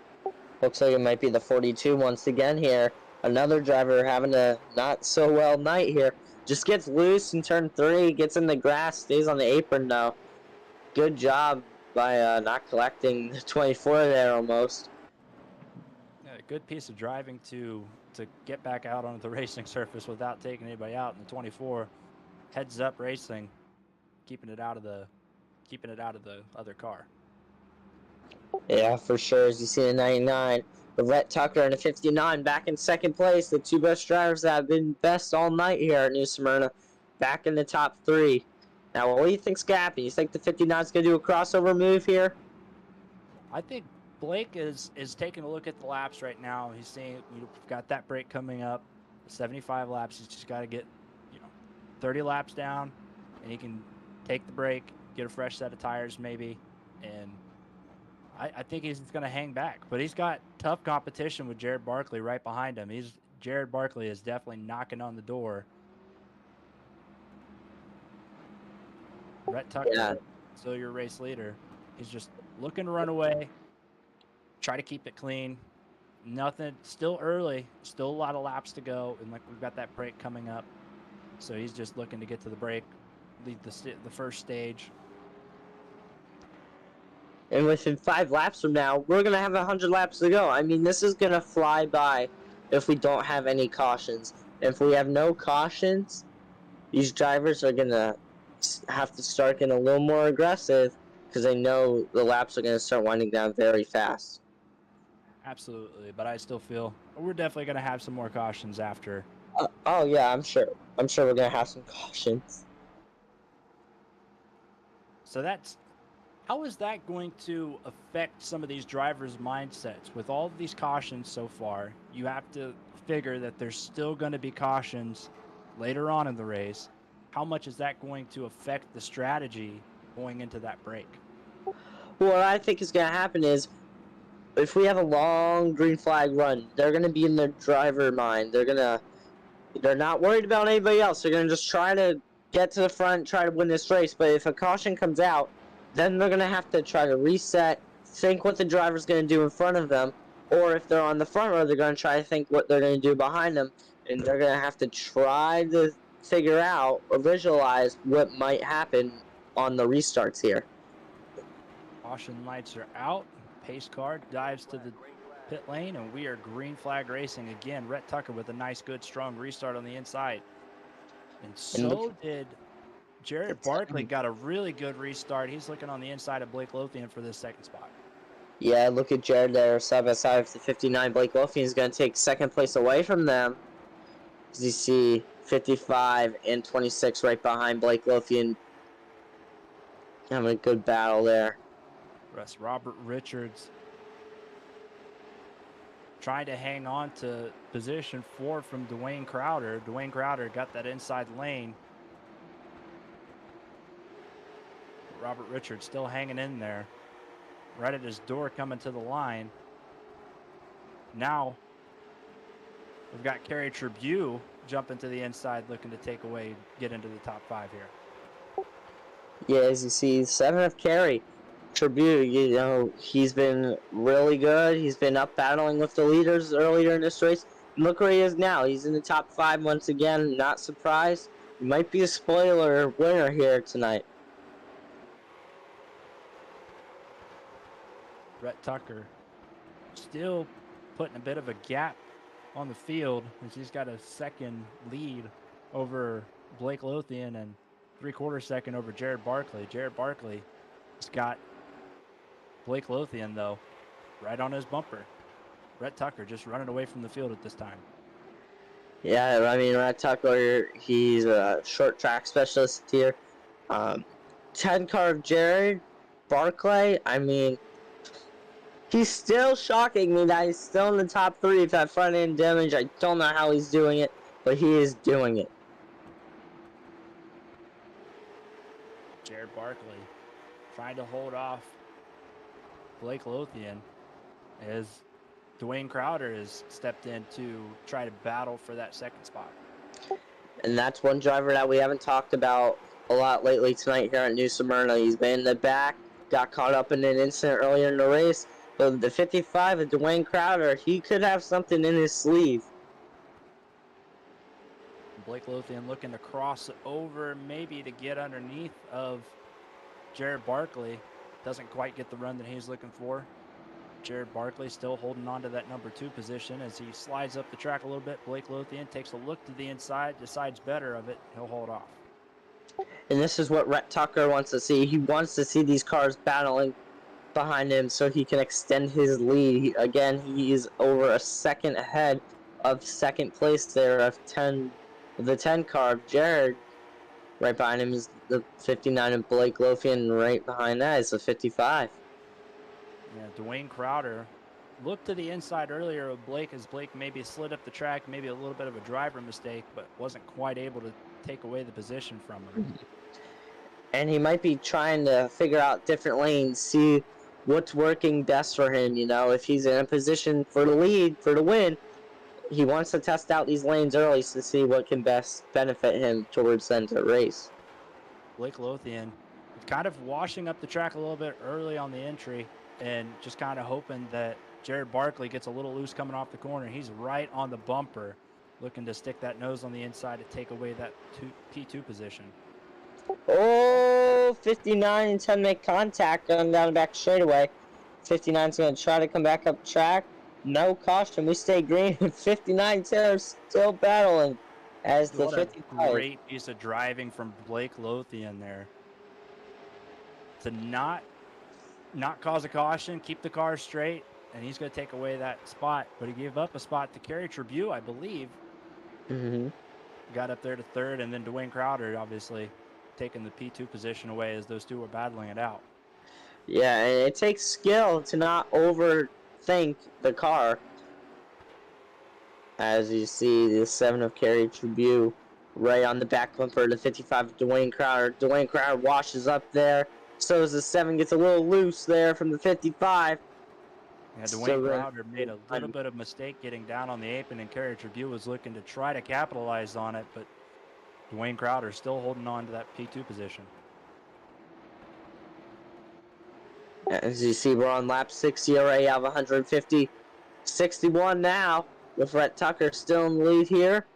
here. Looks like it might be the 42 once again here. Another driver having a not so well night here. Just gets loose in turn 3, gets in the grass, stays on the apron now. Good job by not collecting the 24 there almost. Yeah, a good piece of driving to get back out onto the racing surface without taking anybody out. In the 24, heads up racing, keeping it out of the other car. Yeah, for sure. As you see the 99, the Rhett Tucker and the 59 back in second place. The two best drivers that have been best all night here at New Smyrna, back in the top 3. Now, what do you think's going to happen? You think the 59's going to do a crossover move here? I think Blake is taking a look at the laps right now. He's saying we've got that break coming up, 75 laps. He's just got to get 30 laps down, and he can take the break, get a fresh set of tires maybe, and I think he's going to hang back. But he's got tough competition with Jared Barkley right behind him. Jared Barkley is definitely knocking on the door. Rhett Tucker, still your race leader. He's just looking to run away, try to keep it clean. Nothing, still early, still a lot of laps to go, and like we've got that break coming up. So he's just looking to get to the break, lead the first stage. And within 5 laps from now, we're going to have 100 laps to go. I mean, this is going to fly by if we don't have any cautions. If we have no cautions, these drivers are going to have to start getting a little more aggressive because they know the laps are going to start winding down very fast. Absolutely, but I still feel we're definitely going to have some more cautions after. Oh, yeah, I'm sure. I'm sure we're going to have some cautions. So how is that going to affect some of these drivers' mindsets? With all of these cautions so far, you have to figure that there's still going to be cautions later on in the race. How much is that going to affect the strategy going into that break? What I think is going to happen is if we have a long green flag run, they're going to be in their driver mind. They're not worried about anybody else. They're going to just try to get to the front, try to win this race. But if a caution comes out, then they're going to have to try to reset, think what the driver's going to do in front of them. Or if they're on the front row, they're going to try to think what they're going to do behind them. And they're going to have to try to figure out or visualize what might happen on the restarts here. Caution lights are out. Pace car dives to the pit lane, and we are green flag racing again. Rhett Tucker with a nice, good, strong restart on the inside. And so did Jared Barkley got a really good restart. He's looking on the inside of Blake Lothian for this second spot. Yeah, look at Jared there, side by side with the 59. Blake Lothian is going to take second place away from them. As you see, 55 and 26 right behind Blake Lothian. Having a good battle there. Robert Richards trying to hang on to position 4 from Dwayne Crowder. Dwayne Crowder got that inside lane. Robert Richards still hanging in there. Right at his door coming to the line. Now we've got Kerry Tribune jumping to the inside looking to take away, get into the top 5 here. Yeah, as you see, 7 of Kerry. Tribune, you know, he's been really good. He's been up battling with the leaders earlier in this race. And look where he is now. He's in the top 5 once again. Not surprised. He might be a spoiler winner here tonight. Rhett Tucker still putting a bit of a gap on the field as he's got a second lead over Blake Lothian and 3/4 second over Jared Barkley. Jared Barkley has got Blake Lothian, though, right on his bumper. Rhett Tucker just running away from the field at this time. Yeah, I mean, Rhett Tucker, he's a short track specialist here. 10 car of Jared Barkley, I mean, he's still shocking me that he's still in the top 3 with that front end damage. I don't know how he's doing it, but he is doing it. Jared Barkley trying to hold off Blake Lothian as Dwayne Crowder has stepped in to try to battle for that second spot. And that's one driver that we haven't talked about a lot lately tonight here at New Smyrna. He's been in the back, got caught up in an incident earlier in the race. But the 55 of Dwayne Crowder, he could have something in his sleeve. Blake Lothian looking to cross over, maybe to get underneath of Jared Barkley. Doesn't quite get the run that he's looking for. Jared Barkley still holding on to that number 2 position as he slides up the track a little bit. Blake Lothian takes a look to the inside, decides better of it. He'll hold off. And this is what Rhett Tucker wants to see. He wants to see these cars battling behind him so he can extend his lead. Again, he is over a second ahead of second place there of the 10 car. Jared, right behind him is the 59 and Blake Lothian. Right behind that is the 55. Yeah, Dwayne Crowder looked to the inside earlier of Blake as Blake maybe slid up the track, maybe a little bit of a driver mistake, but wasn't quite able to take away the position from him. And he might be trying to figure out different lanes, see what's working best for him. You know, if he's in a position for the lead, for the win, he wants to test out these lanes early to see what can best benefit him towards the end of the race. Blake Lothian kind of washing up the track a little bit early on the entry and just kind of hoping that Jared Barkley gets a little loose coming off the corner. He's right on the bumper, looking to stick that nose on the inside to take away that P2 position. Oh, 59 and 10 make contact going down the back straightaway. 59's going to try to come back up track. No caution. We stay green. 59 are still battling as the 55. Great piece of driving from Blake Lothian there to not cause a caution, keep the car straight, and he's going to take away that spot. But he gave up a spot to Kerry Tribune, I believe. Mm-hmm. Got up there to 3rd, and then Dwayne Crowder obviously taking the P2 position away as those two were battling it out. Yeah, and it takes skill to not overthink the car. As you see, the 7 of Kerry Tribune right on the back bumper, the 55 of Dwayne Crowder. Dwayne Crowder washes up there. So as the 7 gets a little loose there from the 55. Yeah, Dwayne Crowder made a little bit of mistake getting down on the apron, and Kerry Tribune was looking to try to capitalize on it, but Dwayne Crowder still holding on to that P2 position. As you see, we're on lap 6 CRA out of 150. 61 now, with Rhett Tucker still in the lead here.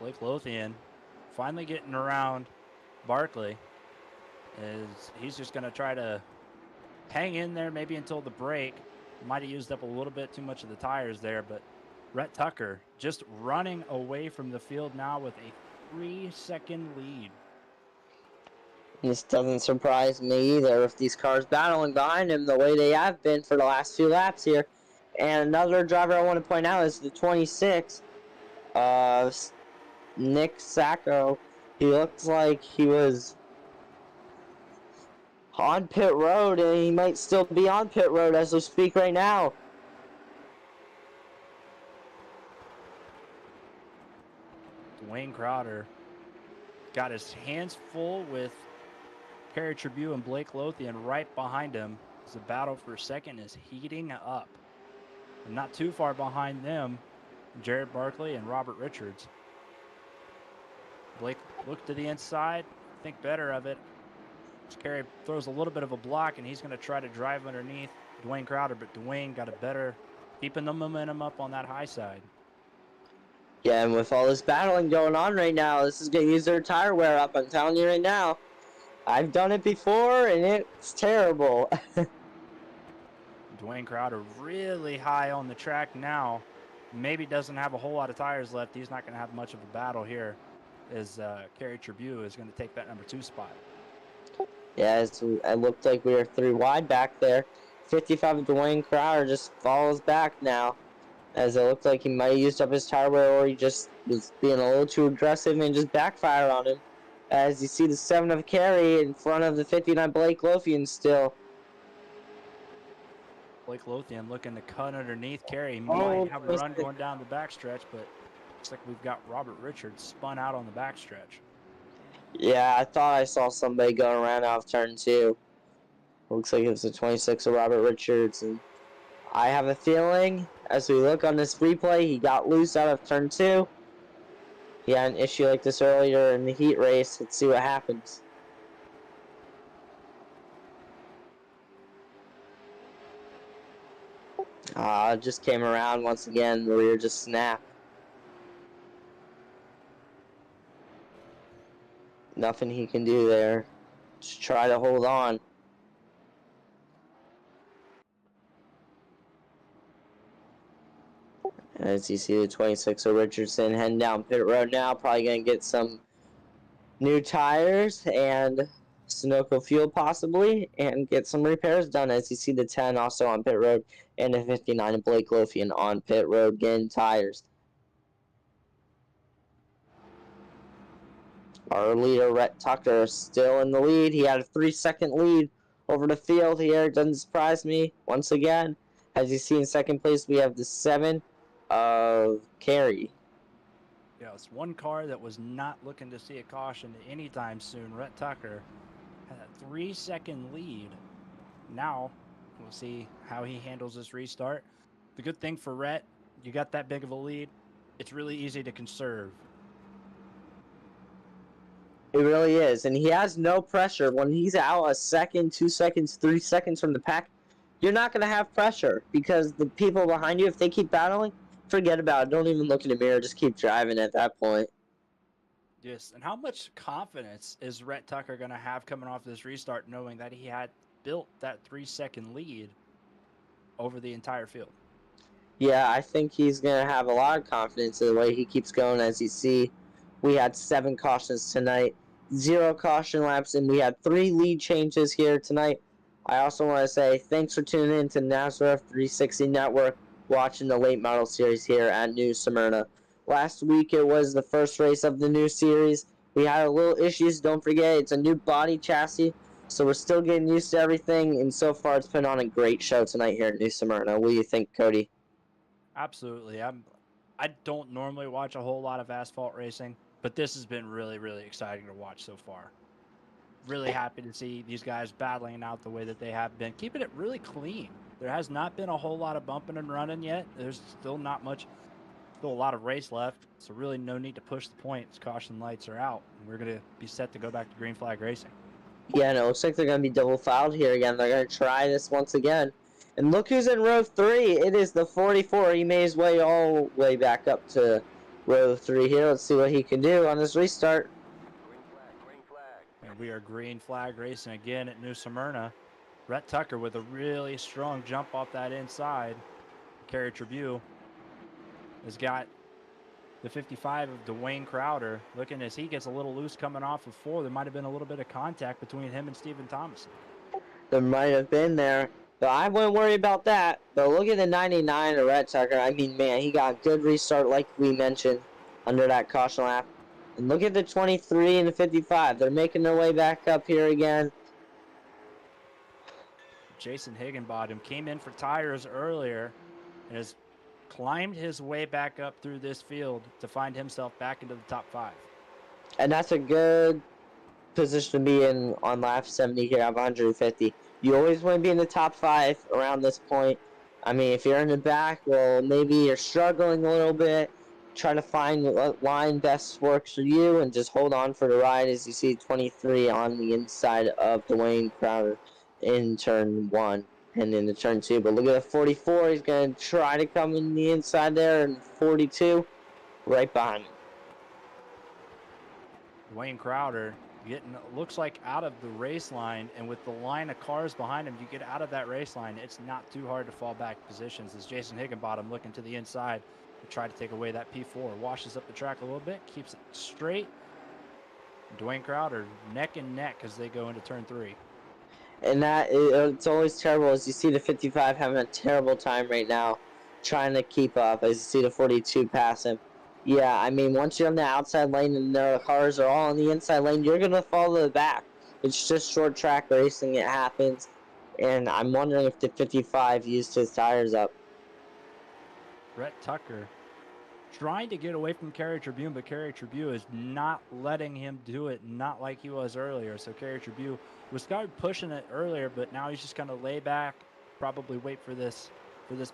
Blake Lothian finally getting around Barkley. He's just going to try to hang in there maybe until the break. Might have used up a little bit too much of the tires there, but Rhett Tucker just running away from the field now with a 3-second lead. This doesn't surprise me either with these cars battling behind him the way they have been for the last few laps here. And another driver I want to point out is the 26, Nick Sacco. He looked like he was on pit road, and he might still be on pit road as we speak right now. Dwayne Crowder got his hands full with Kerry Tribune and Blake Lothian right behind him as the battle for second is heating up. And not too far behind them, Jared Barkley and Robert Richards. Blake looked to the inside, think better of it. Kerry throws a little bit of a block, and he's going to try to drive underneath Dwayne Crowder, but Dwayne got a better, keeping the momentum up on that high side. Yeah, and with all this battling going on right now, this is going to use their tire wear up. I'm telling you right now. I've done it before, and it's terrible. Dwayne Crowder really high on the track now. Maybe doesn't have a whole lot of tires left. He's not going to have much of a battle here as Kerry Tribune is going to take that number 2 spot. Yeah, it looked like we were 3 wide back there. 55 Dwayne Crowder just falls back now, as it looked like he might have used up his tire wear, or he just was being a little too aggressive and just backfired on him. As you see the 7 of Kerry in front of the 59 Blake Lothian still. Blake Lothian looking to cut underneath Kerry. He might have a run going down the backstretch, but looks like we've got Robert Richards spun out on the backstretch. Yeah, I thought I saw somebody going around off turn 2. Looks like it was the 26 of Robert Richards. And I have a feeling, as we look on this replay, he got loose out of turn 2. He had an issue like this earlier in the heat race. Let's see what happens. Just came around once again. The rear just snapped. Nothing he can do there. Just try to hold on. As you see the 26 of Richardson heading down pit road now, probably going to get some new tires and Sunoco fuel possibly, and get some repairs done. As you see the 10 also on pit road, and the 59 of Blake Lothian on pit road getting tires. Our leader, Rhett Tucker, is still in the lead. He had a 3-second lead over the field here. Doesn't surprise me once again. As you see in second place, we have the 7 of Kerry. Yeah, it's one car that was not looking to see a caution anytime soon. Rhett Tucker had a 3-second lead. Now we'll see how he handles this restart. The good thing for Rhett, you got that big of a lead, it's really easy to conserve. It really is, and he has no pressure. When he's out a second, 2 seconds, 3 seconds from the pack, you're not going to have pressure, because the people behind you, if they keep battling, forget about it. Don't even look in the mirror. Just keep driving at that point. Yes, and how much confidence is Rhett Tucker going to have coming off this restart, knowing that he had built that 3-second lead over the entire field? Yeah, I think he's going to have a lot of confidence in the way he keeps going. As you see, we had 7 cautions tonight, 0 caution laps, and we had 3 lead changes here tonight. I also want to say thanks for tuning in to NASRA 360 Network, watching the late model series here at New Smyrna. Last week it was the first race of the new series. We had a little issues. Don't forget, it's a new body chassis, so we're still getting used to everything, and so far it's been on a great show tonight here at New Smyrna. What do you think, Cody? Absolutely. I don't normally watch a whole lot of asphalt racing, but this has been really, really exciting to watch so far. Really happy to see these guys battling out the way that they have been, keeping it really clean. There has not been a whole lot of bumping and running yet. There's still not much, still a lot of race left, so really no need to push the points. Caution lights are out, and we're going to be set to go back to green flag racing. Yeah, and it looks like they're going to be double fouled here again. They're going to try this once again. And look who's in row 3. It is the 44. He made his way all the way back up to row 3 here. Let's see what he can do on this restart. Green flag. And we are green flag racing again at New Smyrna. Rhett Tucker with a really strong jump off that inside. Kerry Tribune has got the 55 of Dwayne Crowder. Looking as he gets a little loose coming off of 4. There might have been a little bit of contact between him and Stephen Thomas. There might have been there, but I wouldn't worry about that. But look at the 99 of Rhett Tucker. I mean, man, he got a good restart like we mentioned under that caution lap. And look at the 23 and the 55. They're making their way back up here again. Jason Higginbottom came in for tires earlier and has climbed his way back up through this field to find himself back into the top 5. And that's a good position to be in on lap 70 here of 150. You always want to be in the top 5 around this point. I mean, if you're in the back, well, maybe you're struggling a little bit. Try to find what line best works for you and just hold on for the ride as you see 23 on the inside of Dwayne Crowder in turn 1 and into turn 2. But look at the 44. He's going to try to come in the inside there, and 42 right behind him. Dwayne Crowder getting, looks like, out of the race line, and with the line of cars behind him, you get out of that race line, it's not too hard to fall back positions as Jason Higginbottom looking to the inside to try to take away that P4. Washes up the track a little bit, keeps it straight. Dwayne Crowder neck and neck as they go into turn 3. And it's always terrible as you see the 55 having a terrible time right now trying to keep up as you see the 42 pass him. Yeah, I mean, once you're on the outside lane and the cars are all on the inside lane, you're going to fall to the back. It's just short track racing. It happens. And I'm wondering if the 55 used his tires up. Brett Tucker trying to get away from Kerry Tribune, but Kerry Tribune is not letting him do it, not like he was earlier. So Kerry Tribune was kind of pushing it earlier, but now he's just going to lay back, probably wait for this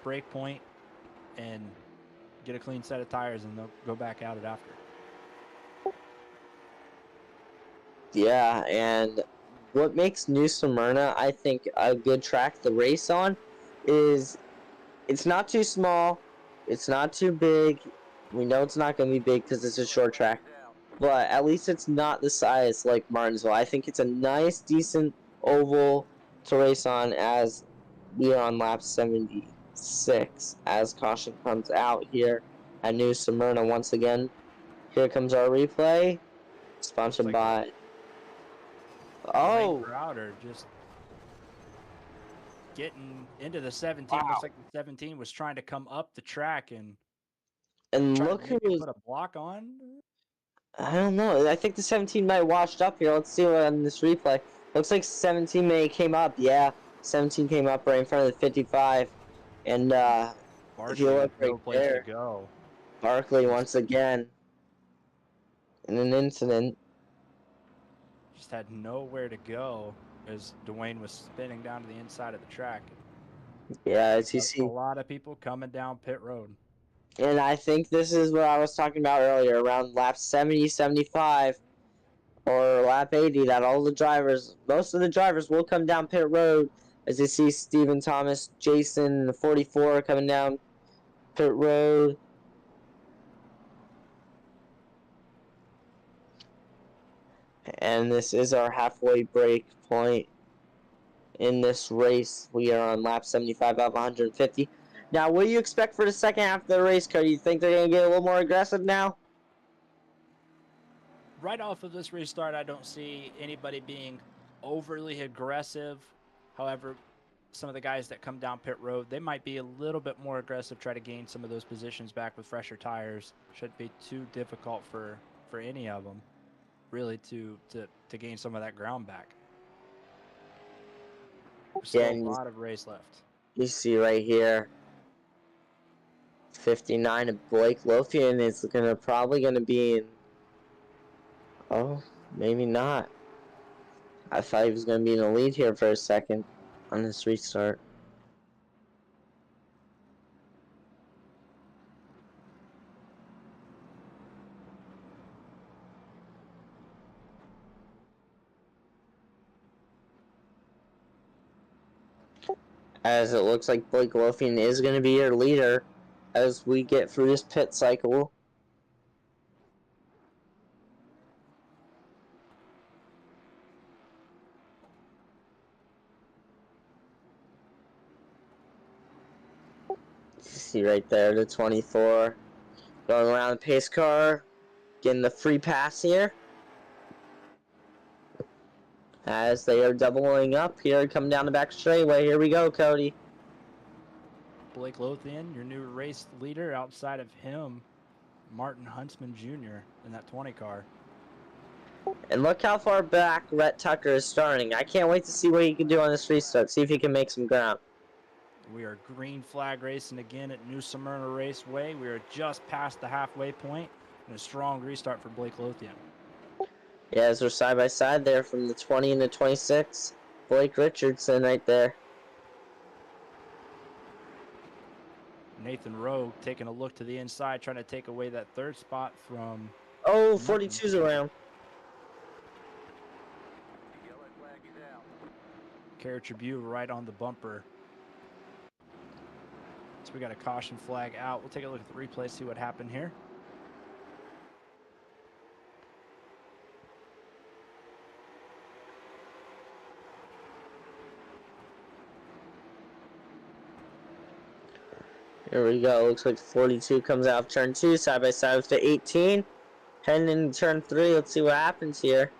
break point and get a clean set of tires, and they'll go back at it after. Yeah, and what makes New Smyrna, I think, a good track to race on is it's not too small, it's not too big. We know it's not going to be big because it's a short track, but at least it's not the size like Martinsville. I think it's a nice, decent oval to race on as we are on lap 76 as caution comes out here at New Smyrna once again. Here comes our replay, sponsored by... Dwayne Crowder just getting into the 17. Wow. Looks like the 17 was trying to come up the track and look who was put a block on. I don't know. I think the 17 might have washed up here. Let's see what on this replay. Looks like 17 may have came up. Yeah, 17 came up right in front of the 55. And if you look right there, to go. Barkley once again in an incident. Just had nowhere to go as Dwayne was spinning down to the inside of the track. Yeah, as you see, a lot of people coming down pit road. And I think this is what I was talking about earlier, around lap 70, 75, or lap 80, that most of the drivers will come down pit road as you see Stephen Thomas, Jason, the 44 coming down pit road. And this is our halfway break point in this race. We are on lap 75 of 150. Now, what do you expect for the second half of the race car? Do you think they're going to get a little more aggressive now? Right off of this restart, I don't see anybody being overly aggressive. However, some of the guys that come down pit road, they might be a little bit more aggressive, try to gain some of those positions back with fresher tires. Shouldn't be too difficult for any of them, really, to gain some of that ground back. Still a lot of race left. You see right here, 59 of Blake Lothian is probably going to be in... Oh, maybe not. I thought he was going to be in the lead here for a second on this restart. As it looks like Blake Lothian is going to be your leader as we get through this pit cycle. You see right there, the 24. Going around the pace car, getting the free pass here. As they are doubling up here, coming down the back straightaway. Here we go, Cody. Blake Lothian, your new race leader. Outside of him, Martin Huntsman Jr. in that 20 car. And look how far back Rhett Tucker is starting. I can't wait to see what he can do on this restart. See if he can make some ground. We are green flag racing again at New Smyrna Raceway. We are just past the halfway point, and a strong restart for Blake Lothian. Yeah, as we're side by side there from the 20 and the 26. Blake Richardson right there. Nathan Rowe taking a look to the inside, trying to take away that third spot from... Oh, 42's around. Yellow flag is out. Cara Tribute right on the bumper. So we got a caution flag out. We'll take a look at the replay, see what happened here. Here we go. Looks like 42 comes out of turn 2, side by side with the 18. Heading into turn 3. Let's see what happens here.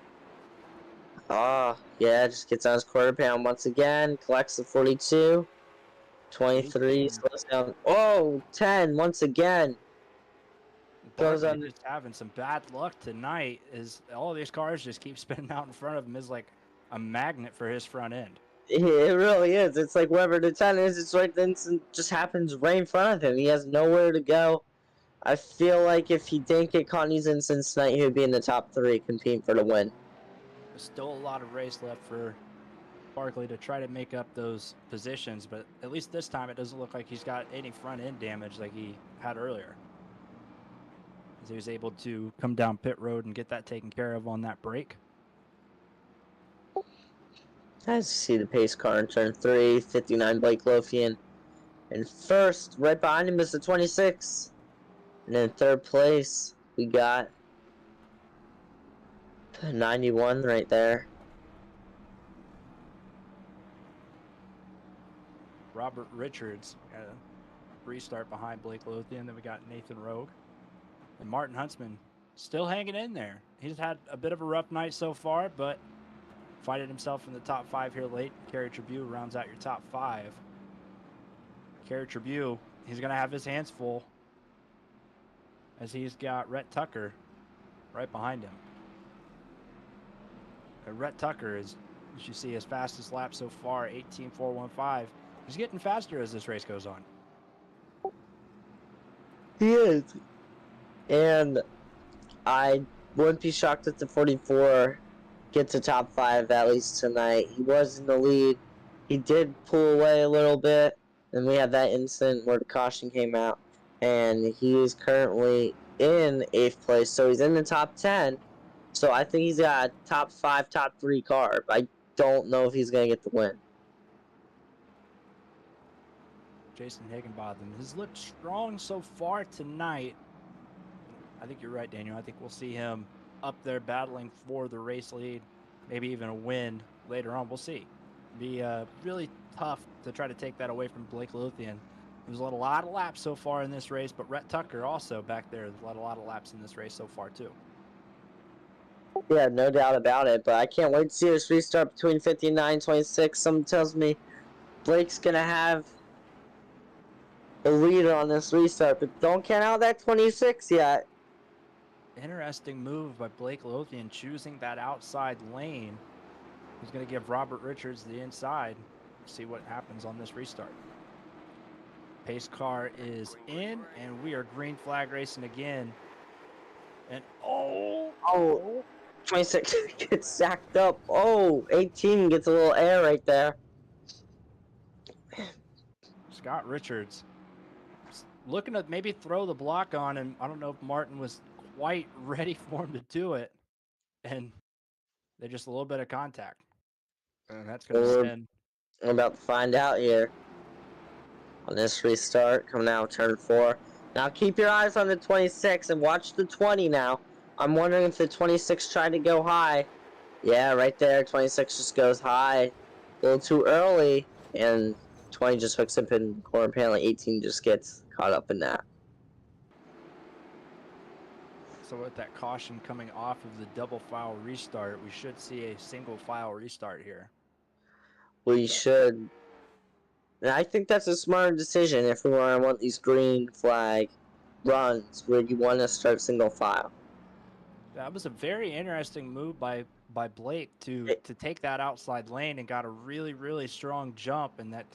Yeah, just gets on his quarter pound once again. Collects the 42. 23 slows down. Oh, 10 once again. Goes on. Just having some bad luck tonight. Is all of these cars just keep spinning out in front of him is like a magnet for his front end. It really is. It's like wherever the 10 is, it's right then just happens right in front of him. He has nowhere to go. I feel like if he didn't get caught in these incidents tonight, he would be in the top 3 competing for the win. There's still a lot of race left for Barkley to try to make up those positions, but at least this time it doesn't look like he's got any front end damage like he had earlier. As he was able to come down pit road and get that taken care of on that break. As you see the pace car in turn 3, 59 Blake Lothian. And first, right behind him is the 26. And in third place, we got the 91 right there. Robert Richards got a restart behind Blake Lothian. Then we got Nathan Rogue. And Martin Huntsman still hanging in there. He's had a bit of a rough night so far, but finding himself in the top 5 here late. Cara Tribute rounds out your top 5. Cara Tribute, he's going to have his hands full as he's got Rhett Tucker right behind him. And Rhett Tucker is, as you see, his fastest lap so far, 18.415. He's getting faster as this race goes on. He is. And I wouldn't be shocked if the 44 gets a top 5 at least tonight. He was in the lead. He did pull away a little bit. And we had that incident where the caution came out. And he is currently in 8th place. So he's in the top 10. So I think he's got a top 5, top 3 car. I don't know if he's going to get the win. Jason Higginbotham has looked strong so far tonight. I think you're right, Daniel. I think we'll see him up there battling for the race lead, maybe even a win later on. We'll see. Be really tough to try to take that away from Blake Lothian. He's led a lot of laps so far in this race, but Rhett Tucker also back there has led a lot of laps in this race so far too. Yeah, no doubt about it, but I can't wait to see this restart between 59 and 26. Someone tells me Blake's going to have a leader on this restart, but don't count out that 26 yet. Interesting move by Blake Lothian choosing that outside lane. He's going to give Robert Richards the inside. See what happens on this restart. Pace car is in, and we are green flag racing again. And oh, 26 gets sacked up. 18 gets a little air right there. Scott Richards looking to maybe throw the block on him. I don't know if Martin was quite ready for him to do it. And they're just a little bit of contact. And that's going to send. I'm about to find out here on this restart coming out of turn 4. Now keep your eyes on the 26 and watch the 20 now. I'm wondering if the 26 tried to go high. Yeah, right there. 26 just goes high. A little too early. And 20 just hooks up in corner panel. 18 just gets caught up in that. So with that caution coming off of the double file restart, we should see a single file restart here. We should. And I think that's a smart decision if we want these green flag runs where you want to start single file. That was a very interesting move by Blake to take that outside lane and got a really, really strong jump, and that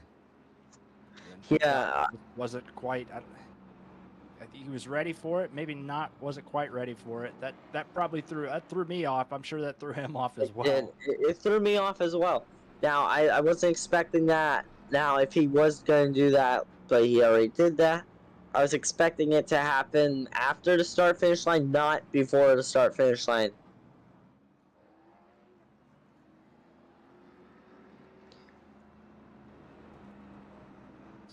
wasn't quite. I think he was ready for it, maybe not. Wasn't quite ready for it. That probably threw me off. I'm sure that threw him off as well. It threw me off as well. Now I wasn't expecting that. Now if he was going to do that, but he already did that. I was expecting it to happen after the start-finish line, not before the start-finish line.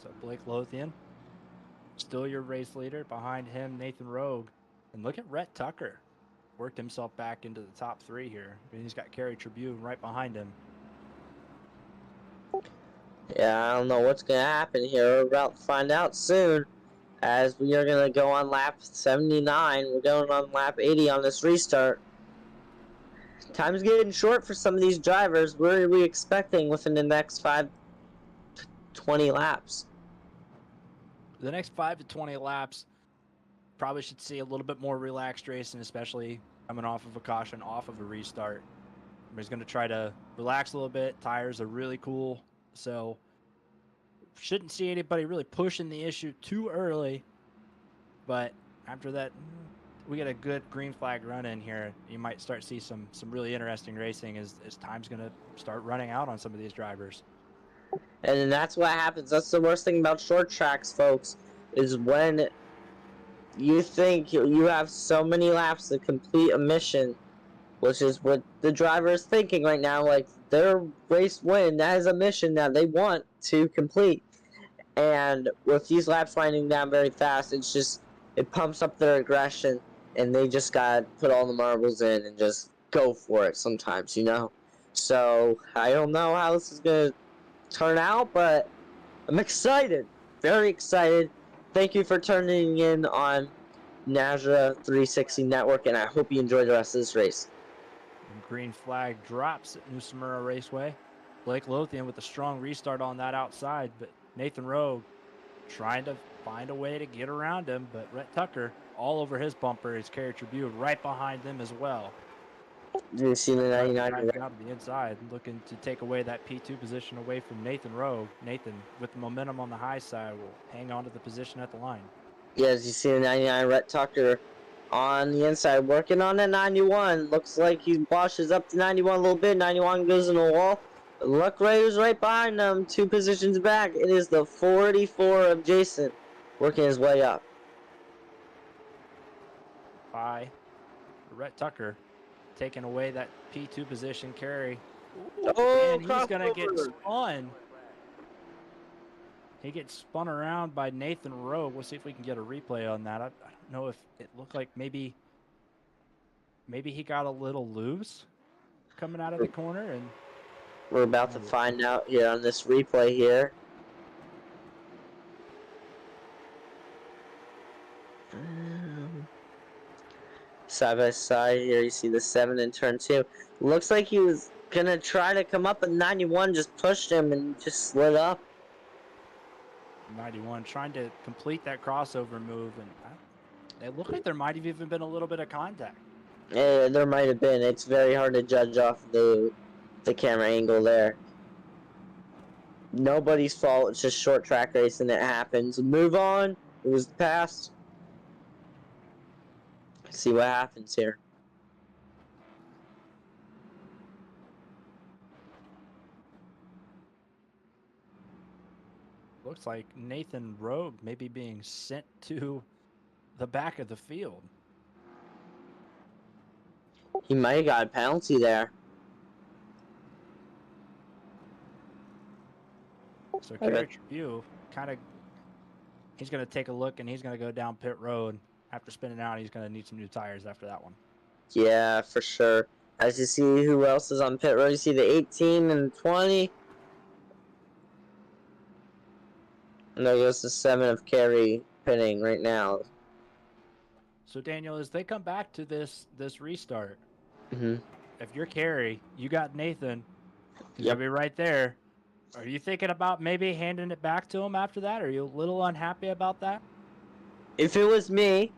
So Blake Lothian, still your race leader. Behind him, Nathan Rogue. And look at Rhett Tucker. Worked himself back into the top 3 here. And he's got Kerry Tribune right behind him. Yeah, I don't know what's going to happen here. We're about to find out soon. As we are going to go on lap 79. We're going on lap 80 on this restart. Time's getting short for some of these drivers. What are we expecting within the next 5 to 20 laps? The next 5 to 20 laps, probably should see a little bit more relaxed racing, especially coming off of a caution, off of a restart. Everybody's going to try to relax a little bit. Tires are really cool, so shouldn't see anybody really pushing the issue too early. But after that, we get a good green flag run in here. You might start to see some really interesting racing as time's going to start running out on some of these drivers. And that's what happens. That's the worst thing about short tracks, folks, is when you think you have so many laps to complete a mission, which is what the driver is thinking right now. Like, their race win, that is a mission that they want to complete. And with these laps winding down very fast, it pumps up their aggression, and they just gotta put all the marbles in and just go for it sometimes, you know? So, I don't know how this is gonna turn out, but I'm excited. Very excited. Thank you for turning in on Nazra 360 Network, and I hope you enjoy the rest of this race. And green flag drops at New Smyrna Raceway. Blake Lothian with a strong restart on that outside, but Nathan Rogue trying to find a way to get around him, but Rhett Tucker all over his bumper is Kerry Tribune right behind them as well. You see the 99 out to the inside, looking to take away that P2 position away from Nathan Rogue. Nathan, with the momentum on the high side, will hang on to the position at the line. Yes, you see the 99 Rhett Tucker on the inside, working on that 91. Looks like he washes up to 91 a little bit. 91 goes in the wall. Luck Raiders right behind them, 2 positions back. It is the 44 of Jason, working his way up. By Rhett Tucker, taking away that P2 position carry. Oh, and he's going to get spun. He gets spun around by Nathan Rowe. We'll see if we can get a replay on that. I don't know if it looked like maybe he got a little loose coming out of the corner. And we're about to find out here on this replay here. Side by side here, you see the 7 in turn 2. Looks like he was gonna try to come up, but 91 just pushed him and just slid up. 91 trying to complete that crossover move, and it looked like there might have even been a little bit of contact. Yeah, there might have been. It's very hard to judge off the camera angle there. Nobody's fault. It's just short track racing. It happens. Move on. It was past. See what happens here. Looks like Nathan Rogue may be being sent to the back of the field. He might have got a penalty there. So Kerry Tribune he's going to take a look, and he's going to go down pit road. After spinning out, he's going to need some new tires after that one. Yeah, for sure. As you see who else is on pit road, you see the 18 and 20. And there goes the 7 of Kerry pitting right now. So Daniel, as they come back to this restart, Mm-hmm. if you're Kerry, you got Nathan, he's Yep. gonna be right there. Are you thinking about maybe handing it back to him after that? Are you a little unhappy about that? If it was me,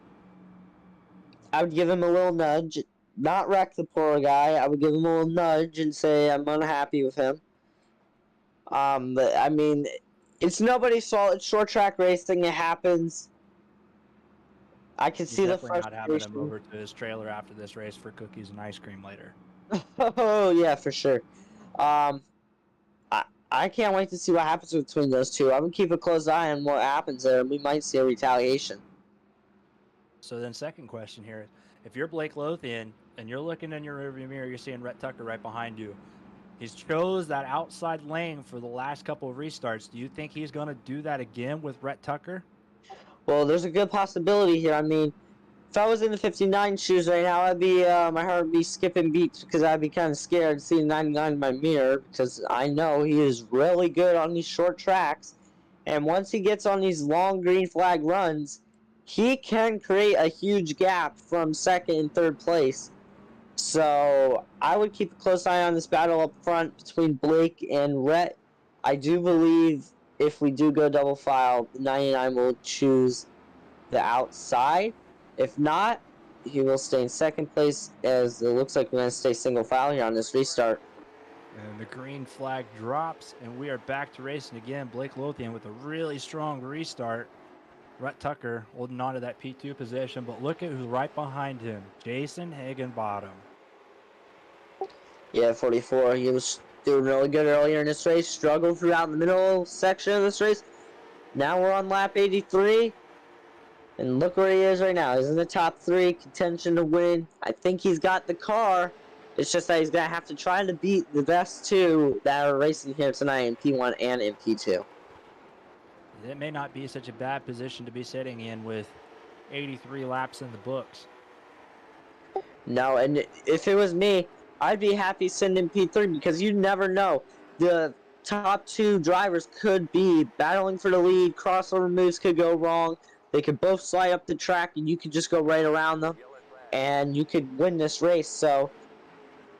I would give him a little nudge. Not wreck the poor guy. I would give him a little nudge and say I'm unhappy with him. But, I mean, it's nobody's fault. It's short track racing. It happens. I can You're see the definitely not having him frustration. over to his trailer after this race for cookies and ice cream later. Oh yeah, for sure. Um, I can't wait to see what happens between those two. I'm gonna keep a close eye on what happens there, and we might see a retaliation. So then, second question here: if you're Blake Lothian and you're looking in your rearview mirror, you're seeing Rhett Tucker right behind you. He's chose that outside lane for the last couple of restarts. Do you think he's going to do that again with Rhett Tucker? Well, there's a good possibility here. I mean, if I was in the 59 shoes right now, I'd be my heart would be skipping beats because I'd be kind of scared seeing 99 in my mirror because I know he is really good on these short tracks, and once he gets on these long green flag runs, he can create a huge gap from second and third place. So I would keep a close eye on this battle up front between Blake and Rhett. I do believe if we do go double file, the 99 will choose the outside. If not, he will stay in second place as it looks like we're going to stay single file here on this restart. And the green flag drops, and we are back to racing again. Blake Lothian with a really strong restart. Rhett Tucker holding on to that P2 position, but look at who's right behind him, Jason Higginbottom. Yeah, 44. He was doing really good earlier in this race. Struggled throughout the middle section of this race. Now we're on lap 83. And look where he is right now. He's in the top 3, contention to win. I think he's got the car. It's just that he's going to have to try to beat the best two that are racing here tonight in P1 and in P2. It may not be such a bad position to be sitting in with 83 laps in the books. No, and if it was me, I'd be happy sending P3 because you never know. The top 2 drivers could be battling for the lead. Crossover moves could go wrong. They could both slide up the track, and you could just go right around them, and you could win this race. So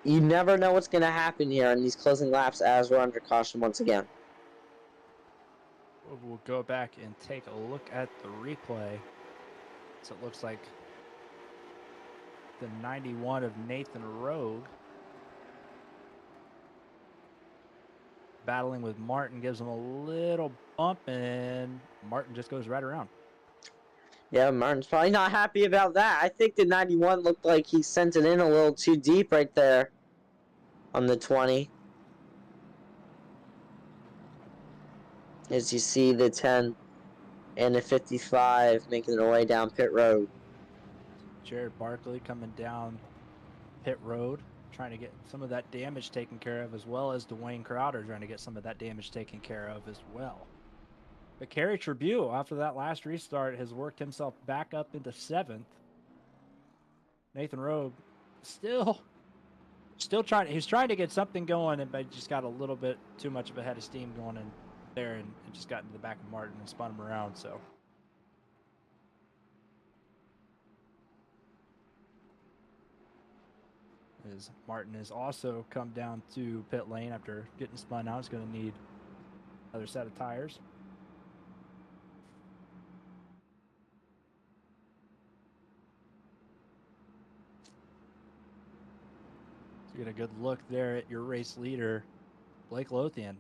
you never know what's going to happen here in these closing laps as we're under caution once again. We'll go back and take a look at the replay. So it looks like the 91 of Nathan Rogue battling with Martin gives him a little bump, and Martin just goes right around. Yeah, Martin's probably not happy about that. I think the 91 looked like he sent it in a little too deep right there on the 20. As you see the 10 and the 55 making their way down pit road. Jared Barkley coming down pit road, trying to get some of that damage taken care of, as well as Dwayne Crowder trying to get some of that damage taken care of as well. But Kerry Tribune, after that last restart, has worked himself back up into 7th. Nathan Rogue still trying. He's trying to get something going, but just got a little bit too much of a head of steam going in there, and just got into the back of Martin and spun him around. So as Martin has also come down to pit lane after getting spun out, he's going to need another set of tires. So get a good look there at your race leader, Blake Lothian.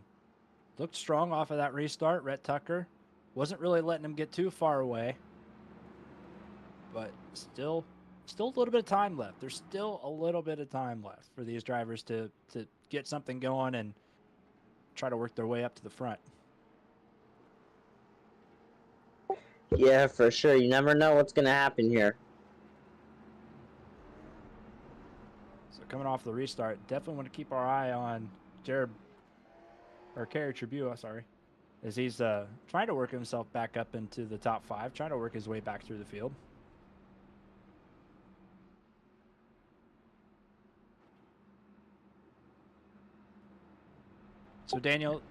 Looked strong off of that restart. Rhett Tucker wasn't really letting him get too far away, but still a little bit of time left. There's still a little bit of time left for these drivers to get something going and try to work their way up to the front. Yeah, for sure. You never know what's going to happen here. So coming off the restart, definitely want to keep our eye on Kerry Tribune, sorry, as he's trying to work himself back up into the top 5, trying to work his way back through the field. So Daniel,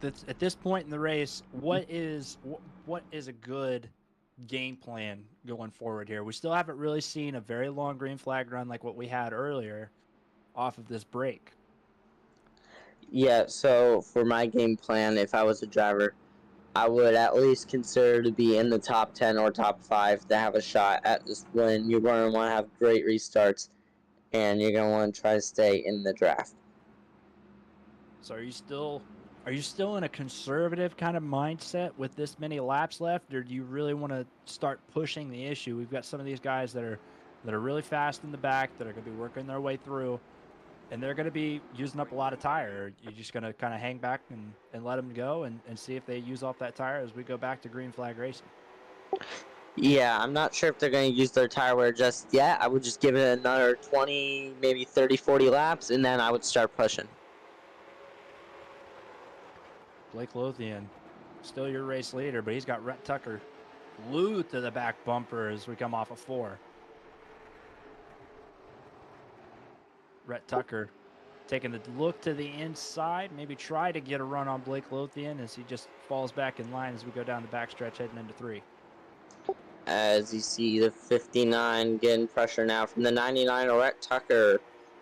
at this point in the race, what is a good game plan going forward here? We still haven't really seen a very long green flag run like what we had earlier off of this break. Yeah, so for my game plan, if I was a driver, I would at least consider to be in the top 10 or top 5 to have a shot at this win. You're going to want to have great restarts, and you're going to want to try to stay in the draft. So are you still in a conservative kind of mindset with this many laps left, or do you really want to start pushing the issue? We've got some of these guys that are really fast in the back that are going to be working their way through, and they're going to be using up a lot of tire. You're just going to kind of hang back and let them go and see if they use off that tire as we go back to green flag racing. Yeah, I'm not sure if they're going to use their tire wear just yet. I would just give it another 20, maybe 30, 40 laps, and then I would start pushing. Blake Lothian, still your race leader, but he's got Rhett Tucker glued to the back bumper as we come off of 4. Rhett Tucker taking a look to the inside, maybe try to get a run on Blake Lothian as he just falls back in line as we go down the backstretch heading into 3. As you see the 59 getting pressure now from the 99 of Rhett Tucker.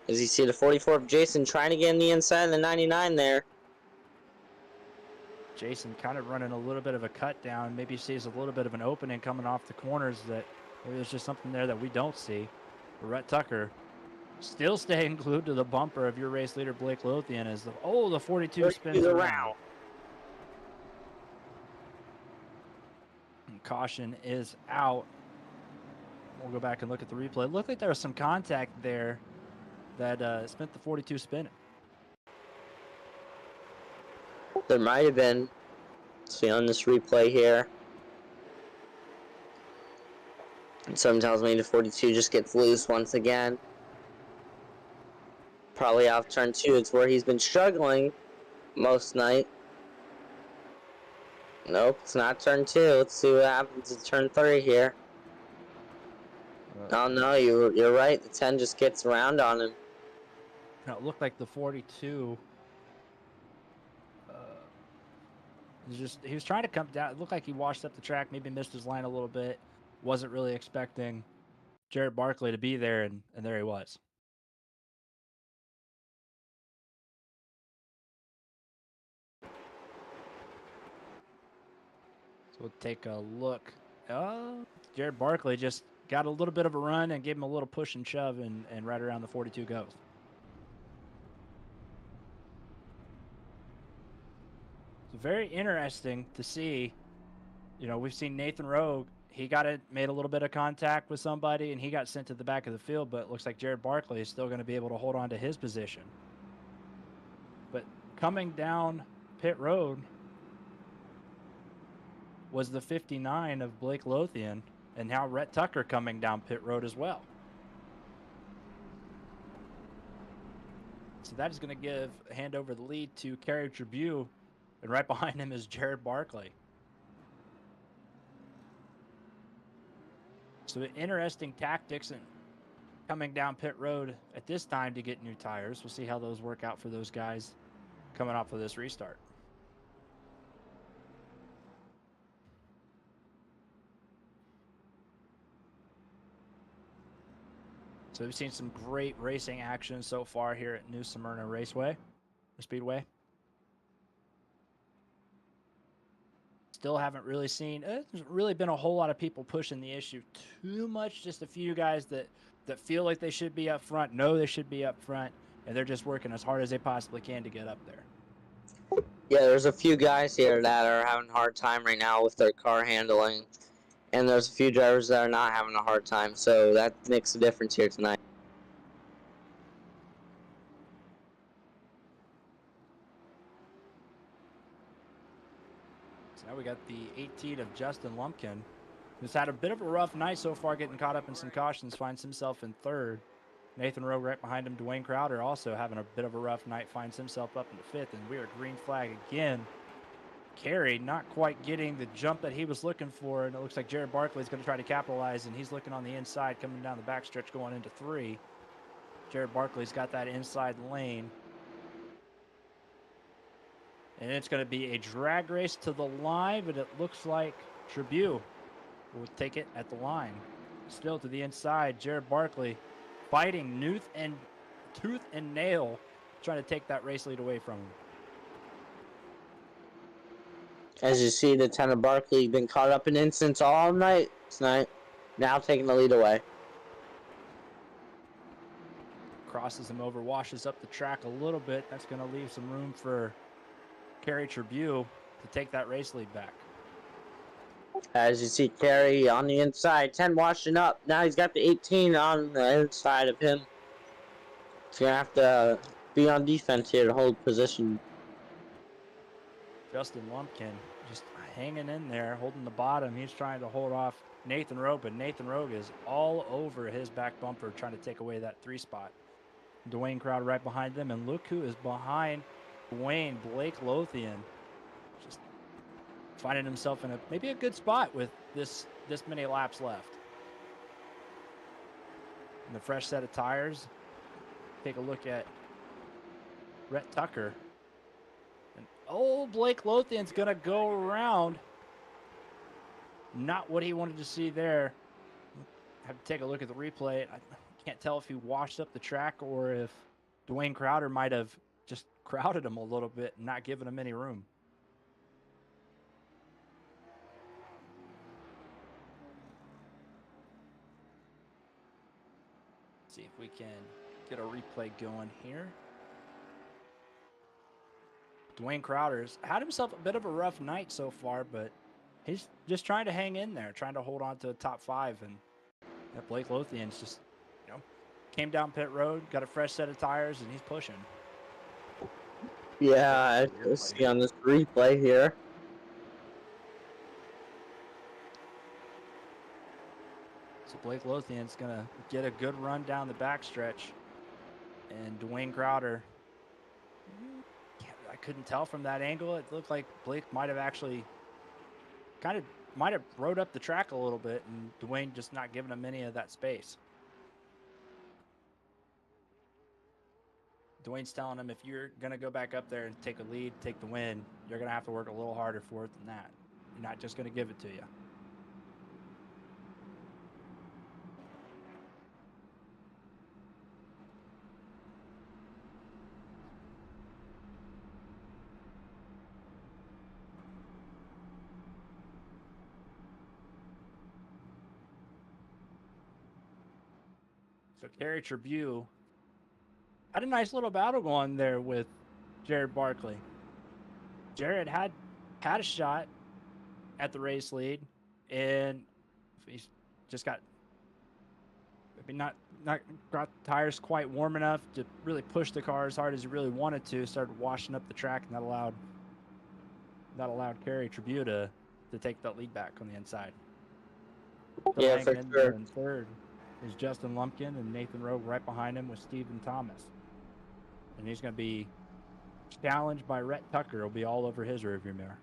As you see the 44 of Jason trying to get in the inside of the 99 there. Jason kind of running a little bit of a cut down. Maybe sees a little bit of an opening coming off the corners that maybe there's just something there that we don't see. But Rhett Tucker still staying glued to the bumper of your race leader, Blake Lothian, as the 42 spins around. And caution is out. We'll go back and look at the replay. It looked like there was some contact there that spent the 42 spinning. There might have been. See on this replay here. And something tells me the 42 just gets loose once again. Probably off turn 2. It's where he's been struggling most night. Nope, it's not turn 2. Let's see what happens in turn 3 here. Oh no, you're right. The 10 just gets around on him. Now, it looked like the 42. He was trying to come down. It looked like he washed up the track, maybe missed his line a little bit. Wasn't really expecting Jared Barkley to be there, and there he was. So we'll take a look. Jared Barkley just got a little bit of a run and gave him a little push and shove, and right around the 42 goes. It's very interesting to see. You know, we've seen Nathan Rowe. He made a little bit of contact with somebody, and he got sent to the back of the field, but it looks like Jared Barkley is still going to be able to hold on to his position. But coming down pit road was the 59 of Blake Lothian, and now Rhett Tucker coming down pit road as well. So that is going to hand over the lead to Kerry Tribune, and right behind him is Jared Barkley. So interesting tactics and coming down pit road at this time to get new tires. We'll see how those work out for those guys coming off of this restart. So we've seen some great racing action so far here at New Smyrna Speedway. Still haven't really seen, there's really been a whole lot of people pushing the issue too much. Just a few guys that feel like they should be up front, know they should be up front, and they're just working as hard as they possibly can to get up there. Yeah, there's a few guys here that are having a hard time right now with their car handling, and there's a few drivers that are not having a hard time, so that makes a difference here tonight. So now we got the 18 of Justin Lumpkin, who's had a bit of a rough night so far, getting caught up in some cautions, finds himself in 3rd. Nathan Rowe right behind him. Dwayne Crowder also having a bit of a rough night, finds himself up into 5th, and we are green flag again. Kerry not quite getting the jump that he was looking for, and it looks like Jared Barkley is going to try to capitalize, and he's looking on the inside, coming down the backstretch, going into 3. Jared Barkley's got that inside lane. And it's going to be a drag race to the line, but it looks like Tribune will take it at the line. Still to the inside, Jared Barkley fighting tooth and nail, trying to take that race lead away from him. As you see, Lieutenant Barkley been caught up in incidents all night tonight. Now taking the lead away. Crosses him over, washes up the track a little bit. That's going to leave some room for Kerry Tribune to take that race lead back. As you see, Kerry on the inside, 10 washing up. Now he's got the 18 on the inside of him. He's going to have to be on defense here to hold position. Justin Lumpkin just hanging in there, holding the bottom. He's trying to hold off Nathan Rogue, but Nathan Rogue is all over his back bumper trying to take away that 3 spot. Dwayne Crowder right behind them, and look who is behind Dwayne, Blake Lothian. Just finding himself in maybe a good spot with this many laps left. And the fresh set of tires. Take a look at Rhett Tucker. And Blake Lothian's gonna go around. Not what he wanted to see there. Have to take a look at the replay. I can't tell if he washed up the track or if Dwayne Crowder might have just crowded him a little bit and not given him any room. See if we can get a replay going here. Dwayne Crowder's had himself a bit of a rough night so far, but he's just trying to hang in there, trying to hold on to the top 5. And Blake Lothian's just, came down pit road, got a fresh set of tires, and he's pushing. Yeah, I see on this replay here. So Blake Lothian's going to get a good run down the backstretch. And Dwayne Crowder, I couldn't tell from that angle. It looked like Blake might have actually might have rode up the track a little bit, and Dwayne just not giving him any of that space. Dwayne's telling him, if you're going to go back up there and take a lead, take the win, you're going to have to work a little harder for it than that. You're not just going to give it to you. So Kerry Tribune had a nice little battle going there with Jared Barkley. Jared had a shot at the race lead, and he's just got maybe not got the tires quite warm enough to really push the car as hard as he really wanted to. Started washing up the track, and that allowed Kerry Tribune to take that lead back on the inside. Yeah, for sure. In third is Justin Lumpkin, and Nathan Rogue right behind him with Stephen Thomas. And he's going to be challenged by Rhett Tucker. He'll be all over his rearview mirror.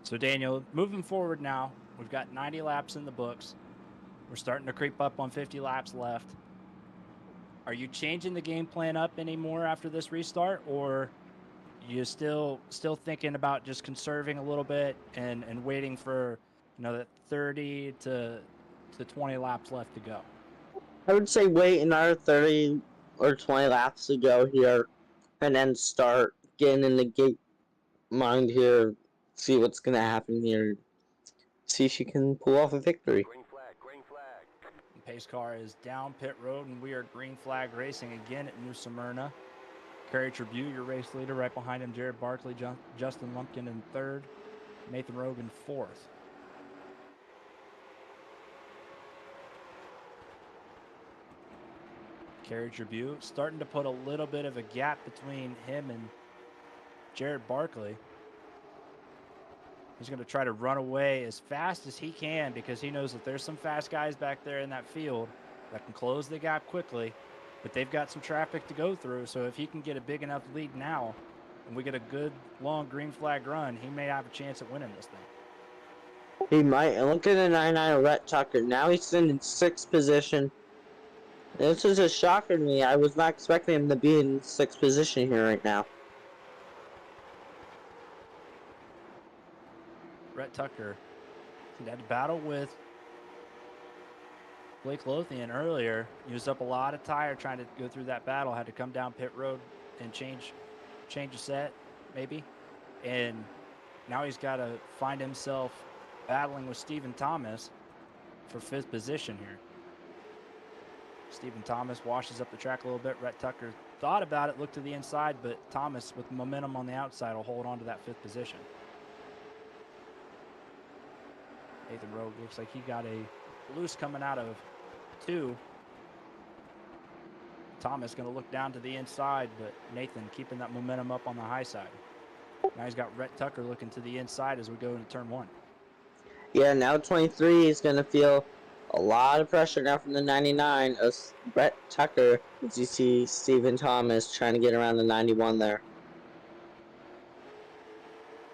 So, Daniel, moving forward now, we've got 90 laps in the books. We're starting to creep up on 50 laps left. Are you changing the game plan up anymore after this restart, or you still thinking about just conserving a little bit and waiting for, that 30 to 20 laps left to go? I would say wait another 30 or 20 laps to go here, and then start getting in the gate mind here. See what's going to happen here. See if you can pull off a victory. Green flag, green flag. The pace car is down pit road, and we are green flag racing again at New Smyrna. Kerry Tribune, your race leader, right behind him, Jared Barkley, Justin Lumpkin in third, Nathan Rogue in fourth. Kerry Tribune starting to put a little bit of a gap between him and Jared Barkley. He's going to try to run away as fast as he can because he knows that there's some fast guys back there in that field that can close the gap quickly, but they've got some traffic to go through. So if he can get a big enough lead now and we get a good long green flag run, he may have a chance at winning this thing. He might. And look at the 99 Rhett Tucker. Now he's in 6th position. This is a shocker to me. I was not expecting him to be in 6th position here right now. Rhett Tucker had to battle with Blake Lothian earlier. Used up a lot of tire trying to go through that battle. Had to come down pit road and change a set, maybe. And now he's got to find himself battling with Stephen Thomas for 5th position here. Stephen Thomas washes up the track a little bit. Rhett Tucker thought about it, looked to the inside, but Thomas, with momentum on the outside, will hold on to that 5th position. Nathan Rogue looks like he got a loose coming out of 2. Thomas going to look down to the inside, but Nathan keeping that momentum up on the high side. Now he's got Rhett Tucker looking to the inside as we go into turn 1. Yeah, now 23 is going to feel a lot of pressure now from the 99 of Rhett Tucker as you see Stephen Thomas trying to get around the 91 there.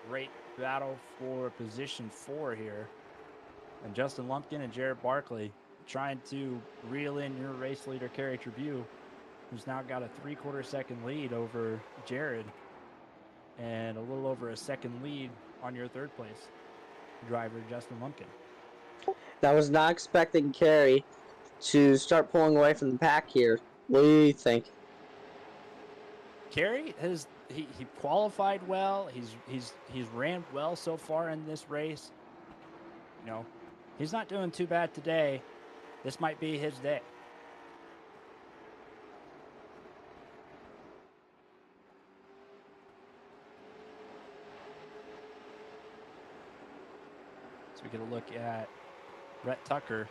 Great battle for position 4 here. And Justin Lumpkin and Jared Barkley trying to reel in your race leader, Kerry Tribune, who's now got a 3/4 second lead over Jared and a little over a second lead on your 3rd place driver, Justin Lumpkin. I was not expecting Kerry to start pulling away from the pack here. What do you think? Kerry has he qualified well. He's ran well so far in this race. You know, he's not doing too bad today. This might be his day. So we get a look at Rhett Tucker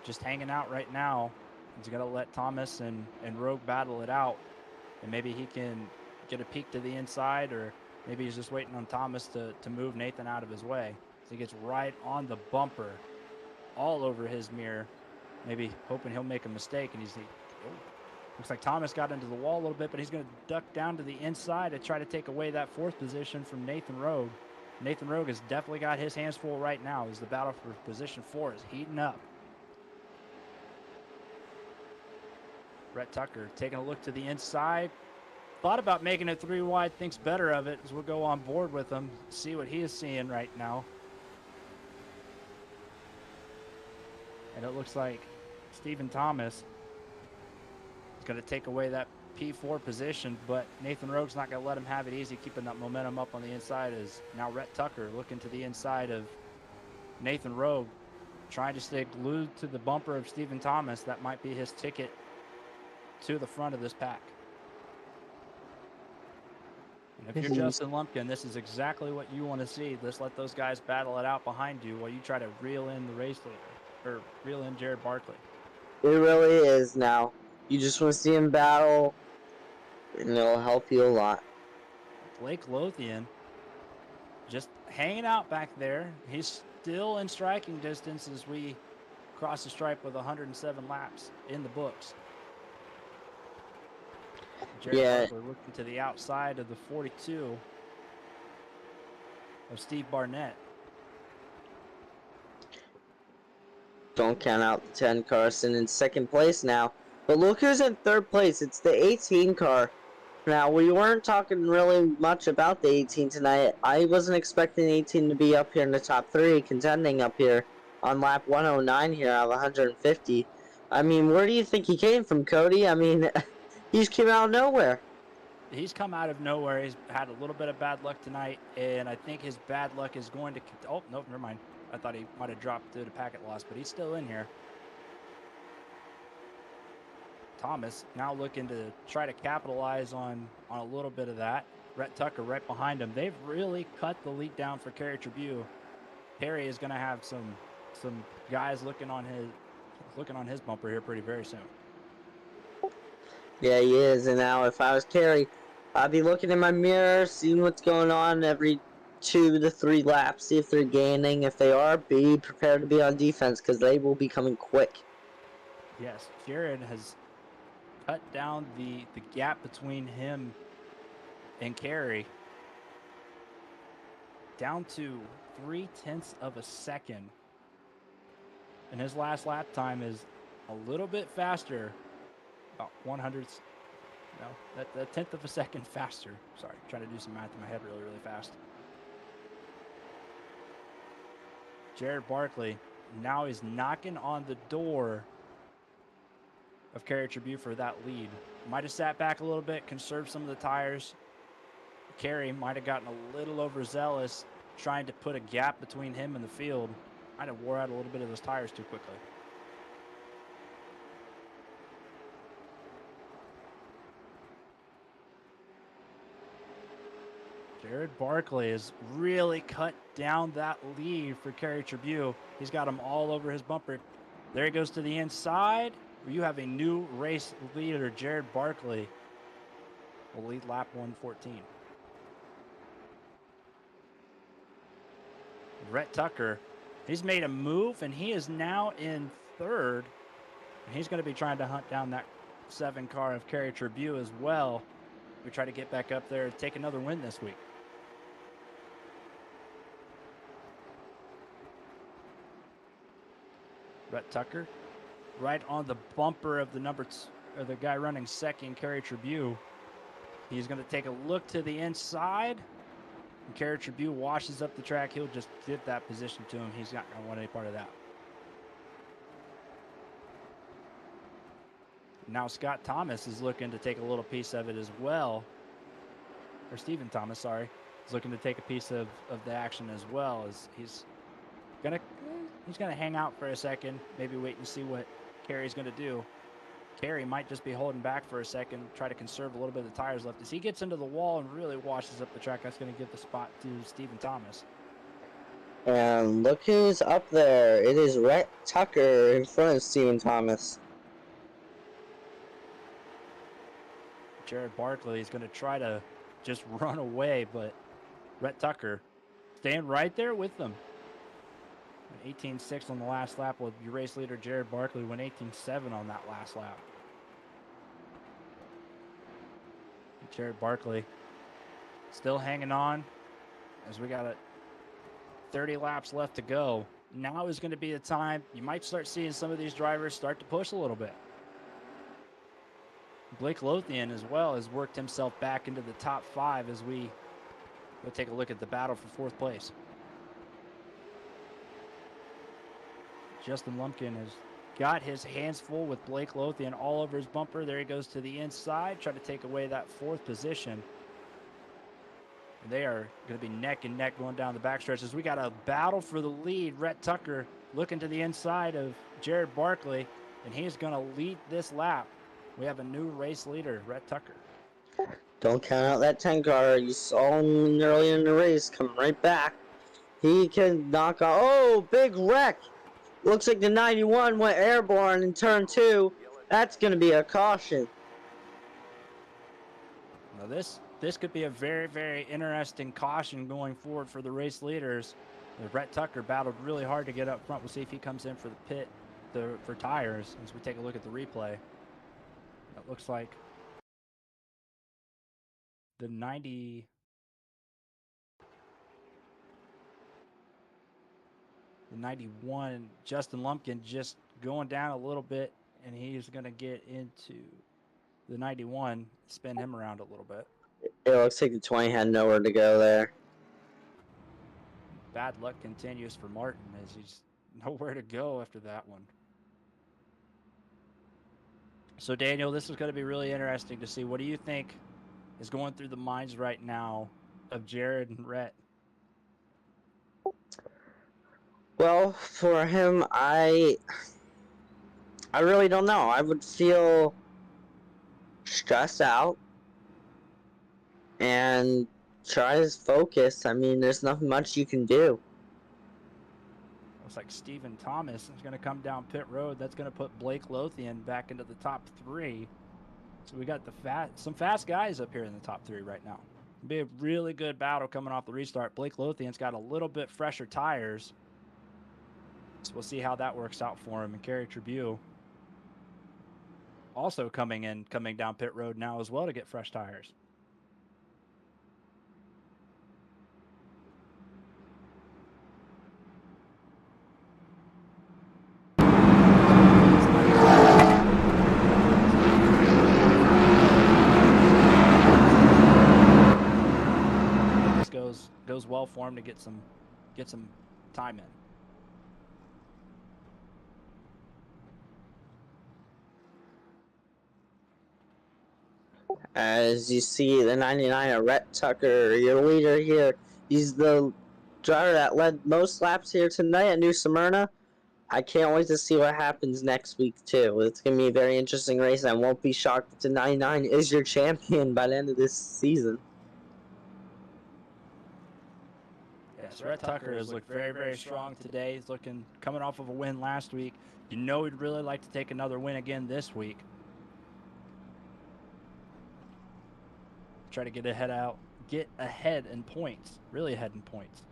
just hanging out right now. He's got to let Thomas and Rogue battle it out. And maybe he can get a peek to the inside, or maybe he's just waiting on Thomas to move Nathan out of his way. So he gets right on the bumper, all over his mirror, maybe hoping he'll make a mistake. And looks like Thomas got into the wall a little bit, but he's going to duck down to the inside to try to take away that 4th position from Nathan Rogue. Nathan Rogue has definitely got his hands full right now as the battle for position 4 is heating up. Rhett Tucker taking a look to the inside. Thought about making it 3 wide, thinks better of it as we'll go on board with him, see what he is seeing right now. And it looks like Stephen Thomas is going to take away that P4 position, but Nathan Rogue's not going to let him have it easy, keeping that momentum up on the inside as now Rhett Tucker looking to the inside of Nathan Rogue, trying to stay glued to the bumper of Stephen Thomas. That might be his ticket to the front of this pack. And if you're Justin Lumpkin, this is exactly what you want to see. Just let those guys battle it out behind you while you try to reel in the race leader, or reel in Jared Barkley. It really is now. You just want to see him battle, and it'll help you a lot. Blake Lothian just hanging out back there. He's still in striking distance as we cross the stripe with 107 laps in the books. Jared Barkley looking to the outside of the 42 of Steve Barnett. Don't count out the 10 Carson in 2nd place now. But look who's in 3rd place. It's the 18 car. Now, we weren't talking really much about the 18 tonight. I wasn't expecting 18 to be up here in the top 3, contending up here on lap 109 here out of 150. I mean, where do you think he came from, Cody? I mean, he's came out of nowhere. He's come out of nowhere. He's had a little bit of bad luck tonight, and I think his bad luck is going to... Oh, no, never mind. I thought he might have dropped through the packet loss, but he's still in here. Thomas now looking to try to capitalize on a little bit of that. Rhett Tucker right behind him. They've really cut the lead down for Kerry Tribune. Perry is going to have some guys looking on his bumper here very soon. Yeah, he is. And now if I was Kerry, I'd be looking in my mirror, seeing what's going on every 2 to 3 laps, see if they're gaining. If they are, be prepared to be on defense because they will be coming quick. Yes, Jared has cut down the gap between him and Kerry down to 0.3 of a second. And his last lap time is a little bit faster, about 100ths. No, that 1/10 of a second faster. Sorry, trying to do some math in my head really, really fast. Jared Barkley now is knocking on the door of Kerry Tribute for that lead. Might have sat back a little bit, conserved some of the tires. Kerry might have gotten a little overzealous trying to put a gap between him and the field. Might have wore out a little bit of those tires too quickly. Jared Barkley has really cut down that lead for Kerry Tribute. He's got him all over his bumper. There he goes to the inside. You have a new race leader. Jared Barkley will lead lap 114. Rhett Tucker, he's made a move, and he is now in third. And he's going to be trying to hunt down that 7 car of Kerry Tribute as well. We try to get back up there and take another win this week. Rhett Tucker, right on the bumper of the guy running second, Kerry Tribute. He's going to take a look to the inside. And Kerry Tribute washes up the track. He'll just give that position to him. He's not going to want any part of that. Now Scott Thomas is looking to take a little piece of it as well. Or Stephen Thomas, sorry, is looking to take a piece of the action as well. As he's gonna hang out for a second, maybe wait and see what Kerry's gonna do. Kerry might just be holding back for a second, try to conserve a little bit of the tires left. As he gets into the wall and really washes up the track, that's gonna give the spot to Stephen Thomas. And look who's up there. It is Rhett Tucker in front of Stephen Thomas. Jared Barkley is gonna try to just run away, but Rhett Tucker staying right there with them. 18.6 on the last lap, with your race leader Jared Barkley went 18.7 on that last lap. Jared Barkley still hanging on as we got 30 laps left to go. Now is going to be the time you might start seeing some of these drivers start to push a little bit. Blake Lothian as well has worked himself back into the top 5 as we go take a look at the battle for 4th place. Justin Lumpkin has got his hands full with Blake Lothian all over his bumper. There he goes to the inside, try to take away that 4th position. And they are going to be neck and neck going down the backstretch as we got a battle for the lead. Rhett Tucker looking to the inside of Jared Barkley, and he's going to lead this lap. We have a new race leader, Rhett Tucker. Don't count out that 10 car. You saw him early in the race come right back. He can knock out. Oh, big wreck. Looks like the 91 went airborne in turn 2. That's going to be a caution. Now this could be a very, very interesting caution going forward for the race leaders. Rhett Tucker battled really hard to get up front. We'll see if he comes in for the pit for tires as we take a look at the replay. It looks like the 91, Justin Lumpkin, just going down a little bit, and he's going to get into the 91, spin him around a little bit. It looks like the 20 had nowhere to go there. Bad luck continues for Martin as he's nowhere to go after that one. So, Daniel, this is going to be really interesting to see. What do you think is going through the minds right now of Jared and Rhett? Well, for him, I really don't know. I would feel stressed out and try to focus. I mean, there's nothing much you can do. Looks like Stephen Thomas is going to come down pit road. That's going to put Blake Lothian back into the top 3. So we got some fast guys up here in the top 3 right now. Be a really good battle coming off the restart. Blake Lothian's got a little bit fresher tires, so we'll see how that works out for him. And Kerry Tribune also coming down pit road now as well to get fresh tires. Goes well for him to get some time in. As you see, the 99 Rhett Tucker, your leader here. He's the driver that led most laps here tonight at New Smyrna. I can't wait to see what happens next week, too. It's going to be a very interesting race, and I won't be shocked if the 99 is your champion by the end of this season. Yes, Rhett Tucker has looked very, very strong today. He's coming off of a win last week. You know he'd really like to take another win again this week. Try to get ahead in points, really ahead in points.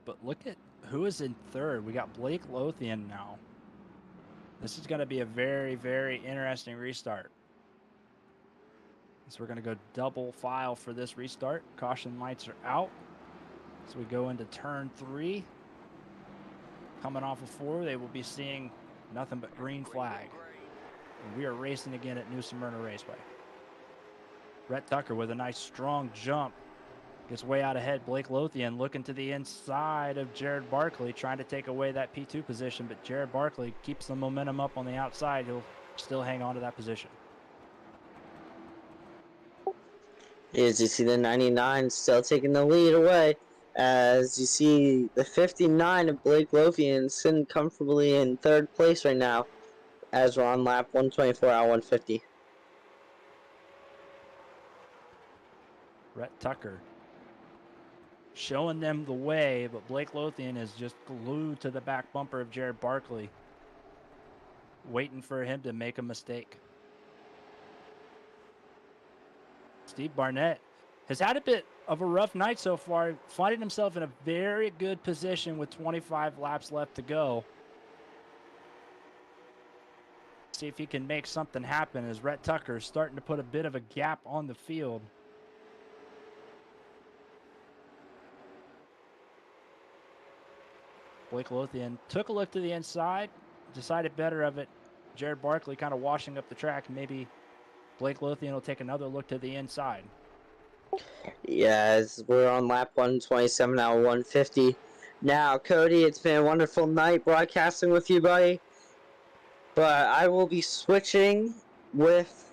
But look at who is in third. We got Blake Lothian now. This is going to be a very, very interesting restart. So we're going to go double file for this restart. Caution lights are out. So we go into turn 3. Coming off of 4, they will be seeing nothing but green flag. And we are racing again at New Smyrna Raceway. Rhett Tucker with a nice strong jump. Gets way out ahead. Blake Lothian looking to the inside of Jared Barkley, trying to take away that P2 position. But Jared Barkley keeps the momentum up on the outside. He'll still hang on to that position. As you see the 99 still taking the lead away. As you see the 59 of Blake Lothian sitting comfortably in third place right now. As we're on lap 124 out 150. Rhett Tucker showing them the way, but Blake Lothian is just glued to the back bumper of Jared Barkley, waiting for him to make a mistake. Steve Barnett has had a bit of a rough night so far, finding himself in a very good position with 25 laps left to go. See if he can make something happen as Rhett Tucker is starting to put a bit of a gap on the field. Blake Lothian took a look to the inside, decided better of it. Jared Barkley kind of washing up the track. Maybe Blake Lothian will take another look to the inside. Yes, we're on lap 127 out 150. Now, Cody, it's been a wonderful night broadcasting with you, buddy. But I will be switching with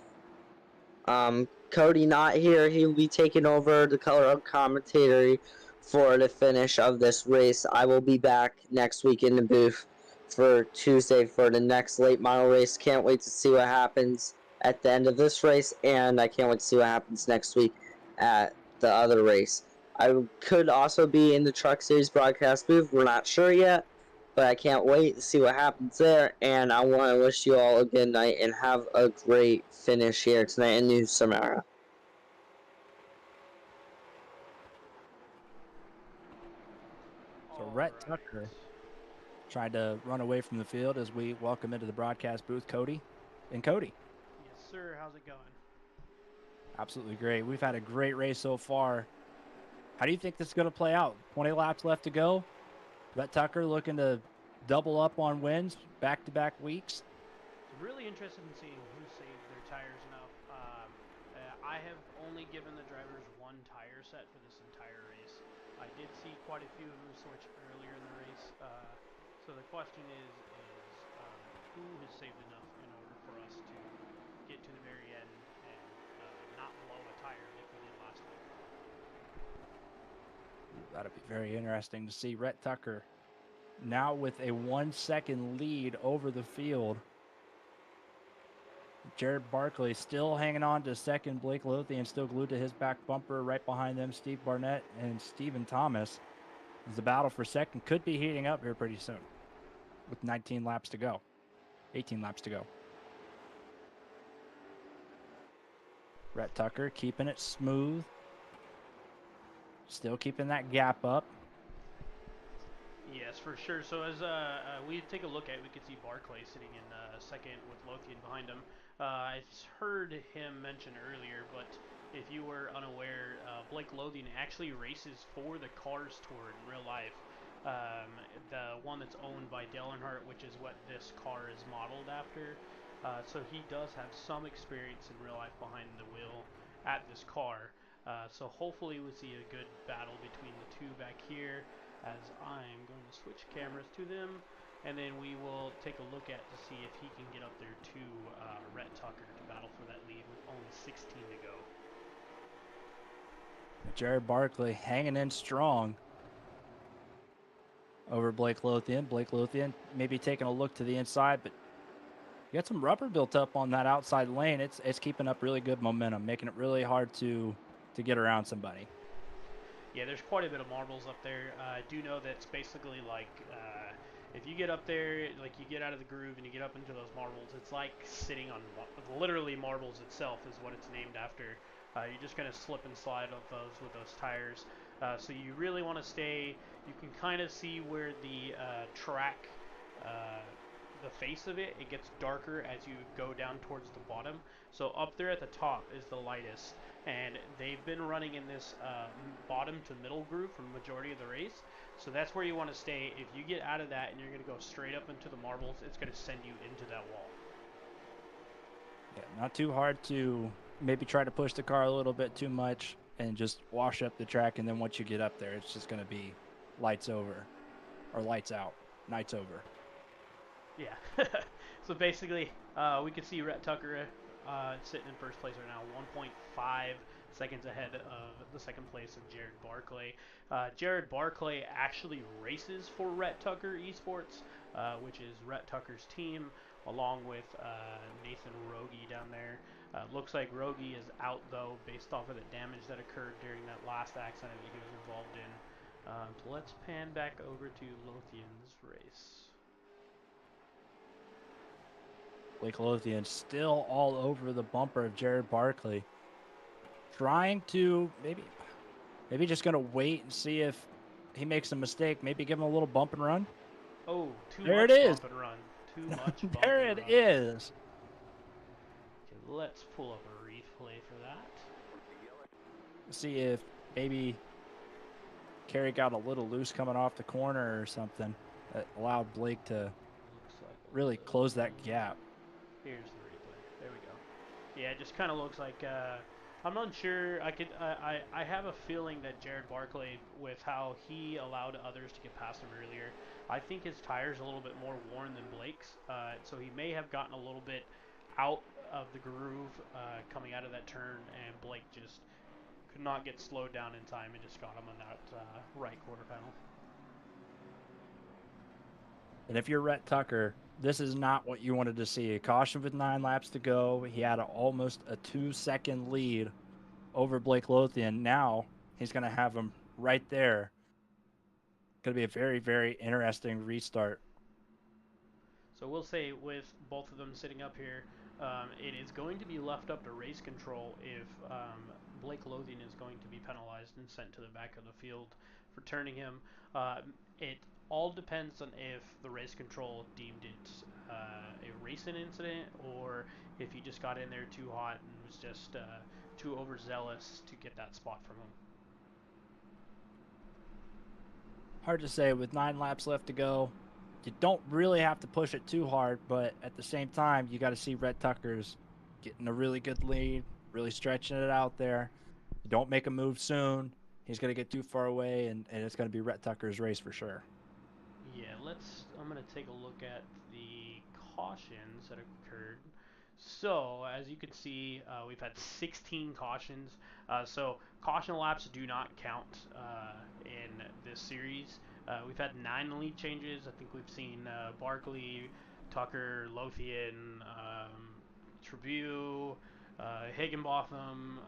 Cody not here. He'll be taking over the color of commentary for the finish of this race. I will be back next week in the booth for Tuesday for the next late model race. Can't wait to see what happens at the end of this race, and I can't wait to see what happens next week at the other race. I could also be in the Truck Series broadcast booth. We're not sure yet, but I can't wait to see what happens there, and I want to wish you all a good night and have a great finish here tonight in New Smyrna. So Rhett Tucker tried to run away from the field as we welcome into the broadcast booth Cody. And Cody. Yes, sir. How's it going? Absolutely great. We've had a great race so far. How do you think this is going to play out? 20 laps left to go. Rhett Tucker looking to double up on wins back-to-back weeks. I'm really interested in seeing who saved their tires enough. I have only given the drivers one tire set for this entire race. I did see quite a few of them switch earlier in the race. So the question is who has saved enough in order for us to get to the very end and not blow a tire like we did last week? That'll be very interesting to see. Rhett Tucker now with a 1 second lead over the field. Jared Barkley still hanging on to second. Blake Lothian still glued to his back bumper. Right behind them, Steve Barnett and Stephen Thomas. As the battle for second could be heating up here pretty soon with 19 laps to go. 18 laps to go. Rhett Tucker keeping it smooth. Still keeping that gap up. Yes, for sure. So as we take a look at it, we could see Barclay sitting in second with Lothian behind him. I heard him mention earlier, but if you were unaware, Blake Lothian actually races for the Cars Tour in real life. The one that's owned by Dale Earnhardt, which is what this car is modeled after. So he does have some experience in real life behind the wheel at this car. So hopefully we see a good battle between the two back here, as I'm going to switch cameras to them, and then we will take a look at to see if he can get up there to Rhett Tucker to battle for that lead with only 16 to go. Jared Barkley hanging in strong over Blake Lothian. Blake Lothian maybe taking a look to the inside, but you got some rubber built up on that outside lane. It's keeping up really good momentum, making it really hard to get around somebody. Yeah, there's quite a bit of marbles up there. I do know that's basically like if you get up there, like you get out of the groove and you get up into those marbles, it's like sitting on literally marbles itself is what it's named after. You're just going to slip and slide off those with those tires. So you really want to stay, you can kind of see where the track, the face of it gets darker as you go down towards the bottom. So up there at the top is the lightest, and they've been running in this bottom to middle groove for the majority of the race. So that's where you want to stay. If you get out of that and you're going to go straight up into the marbles, it's going to send you into that wall. Yeah, not too hard to maybe try to push the car a little bit too much and just wash up the track, and then once you get up there, it's just going to be lights over, or lights out, night's over. Yeah. So basically, we can see Rhett Tucker sitting in first place right now, 1.5 seconds ahead of the second place of Jared Barclay. Jared Barclay actually races for Rhett Tucker Esports, which is Rhett Tucker's team, along with Nathan Rogie down there. Looks like Rogie is out, though, based off of the damage that occurred during that last accident that he was involved in. So let's pan back over to Lothian's race. Blake Lothian still all over the bumper of Jared Barkley. Trying to maybe just going to wait and see if he makes a mistake. Maybe give him a little bump and run. Oh, too there much it is. bump and run. Too much bump there and it run. is. Okay, let's pull up a replay for that. See if maybe Kerry got a little loose coming off the corner or something that allowed Blake to really close that gap. Here's the replay. There we go. Yeah, it just kind of looks like I'm not sure. I have a feeling that Jared Barclay, with how he allowed others to get past him earlier, I think his tire's a little bit more worn than Blake's. So he may have gotten a little bit out of the groove coming out of that turn, and Blake just could not get slowed down in time and just got him on that right quarter panel. And if you're Rhett Tucker, this is not what you wanted to see. A caution with 9 laps to go. He had almost a 2-second lead over Blake Lothian. Now he's going to have him right there. Going to be a very, very interesting restart. So we'll say with both of them sitting up here, it is going to be left up to race control if Blake Lothian is going to be penalized and sent to the back of the field for turning him. It all depends on if the race control deemed it a racing incident, or if he just got in there too hot and was just too overzealous to get that spot from him. Hard to say. With 9 laps left to go, you don't really have to push it too hard, but at the same time, you got to see Rhett Tucker's getting a really good lead, really stretching it out there. You don't make a move soon, he's going to get too far away, and it's going to be Rhett Tucker's race for sure. Yeah, I'm going to take a look at the cautions that occurred. So, as you can see, we've had 16 cautions. So, caution laps do not count in this series. We've had 9 lead changes. I think we've seen Barkley, Tucker, Lothian, Tribune, Higginbotham.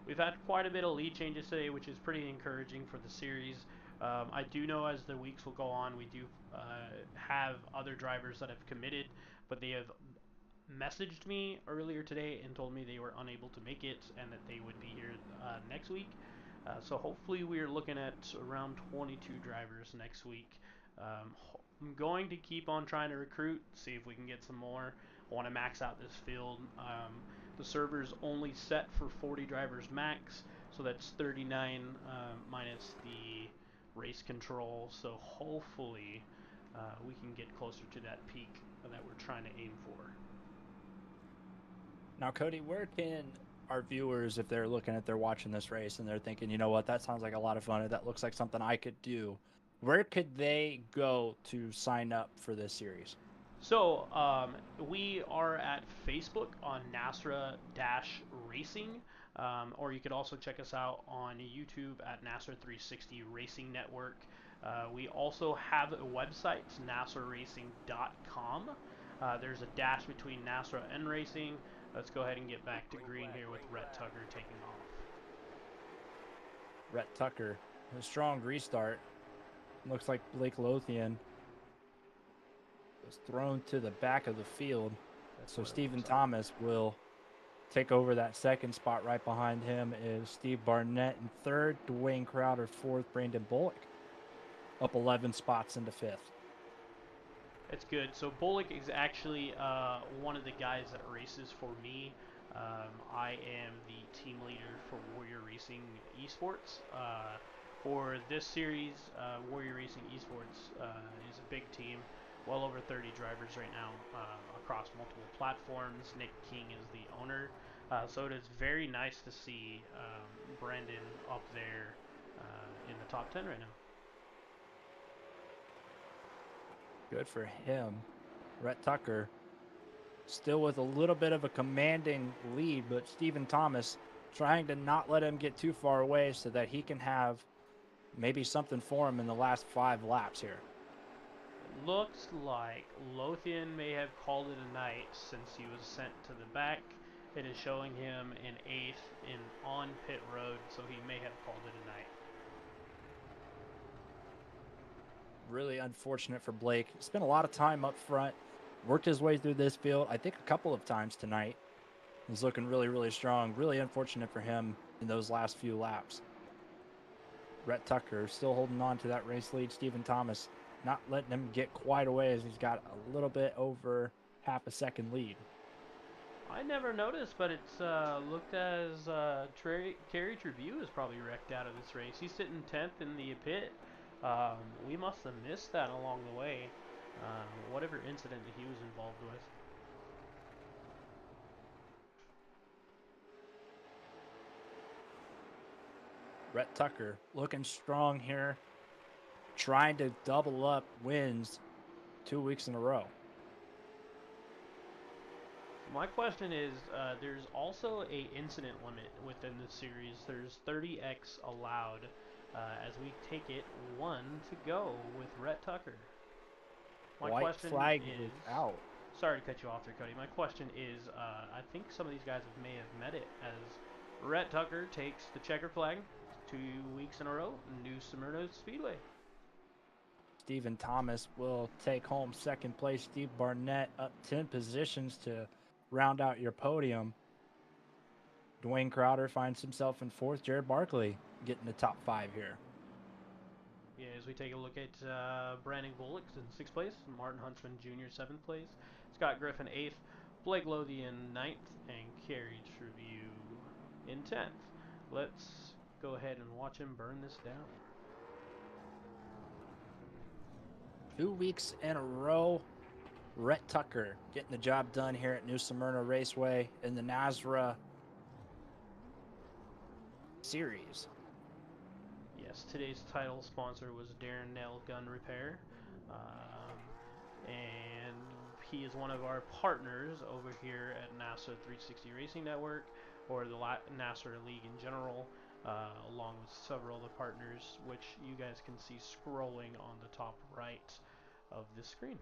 We've had quite a bit of lead changes today, which is pretty encouraging for the series. I do know as the weeks will go on, we do have other drivers that have committed, but they have messaged me earlier today and told me they were unable to make it and that they would be here next week. So hopefully we are looking at around 22 drivers next week. I'm going to keep on trying to recruit, see if we can get some more. I want to max out this field. The server's only set for 40 drivers max, so that's 39 minus the race control. So hopefully we can get closer to that peak that we're trying to aim for. Now, Cody, where can our viewers, if they're watching this race and they're thinking, you know what, that sounds like a lot of fun, that looks like something I could do, where could they go to sign up for this series? So we are at Facebook on NASRA-Racing, or you could also check us out on YouTube at NASRA 360 Racing Network. We also have a website, nasraracing.com. There's a dash between NASRA and racing. Let's go ahead and get back to green here with Rhett Tucker taking off. Rhett Tucker, a strong restart. Looks like Blake Lothian was thrown to the back of the field. So Stephen Thomas will take over that second spot. Right behind him is Steve Barnett in third, Dwayne Crowder fourth, Brandon Bullock up 11 spots into fifth. That's good. So Bullock is actually one of the guys that races for me. I am the team leader for Warrior Racing Esports. For this series, Warrior Racing Esports is a big team. Well over 30 drivers right now across multiple platforms. Nick King is the owner. So it is very nice to see Brandon up there in the top 10 right now. Good for him. Rhett Tucker still with a little bit of a commanding lead, but Stephen Thomas trying to not let him get too far away so that he can have maybe something for him in the last 5 laps here. It looks like Lothian may have called it a night since he was sent to the back. It is showing him in 8th on pit road, so he may have called it a night. Really unfortunate for Blake. Spent a lot of time up front, worked his way through this field, I think a couple of times tonight. He's looking really, really strong. Really unfortunate for him in those last few laps. Rhett Tucker still holding on to that race lead. Stephen Thomas not letting him get quite away as he's got a little bit over half a second lead. I never noticed, but it's looked as Kerry Trevue is probably wrecked out of this race. He's sitting 10th in the pit. We must have missed that along the way, whatever incident that he was involved with. Rhett Tucker looking strong here, trying to double up wins 2 weeks in a row. My question is, there's also a incident limit within this series. There's 30x allowed. As we take it 1 to go with Rhett Tucker. My White question flag is out. Sorry to cut you off there, Cody. My question is, I think some of these guys may have met it as Rhett Tucker takes the checker flag 2 weeks in a row, New Smyrna Speedway. Stephen Thomas will take home second place. Steve Barnett up 10 positions to round out your podium. Dwayne Crowder finds himself in fourth. Jared Barkley getting the top 5 here. Yeah, as we take a look at Brandon Bullock in 6th place, Martin Huntsman Jr. 7th place, Scott Griffin 8th, Blake Lothian 9th, and Kerry Trevue in 10th. Let's go ahead and watch him burn this down. 2 weeks in a row, Rhett Tucker getting the job done here at New Smyrna Raceway in the NASRA series. Yes, today's title sponsor was Darren Nail Gun Repair, and he is one of our partners over here at NASRA 360 Racing Network, or the NASRA League in general, along with several other partners, which you guys can see scrolling on the top right of the screen.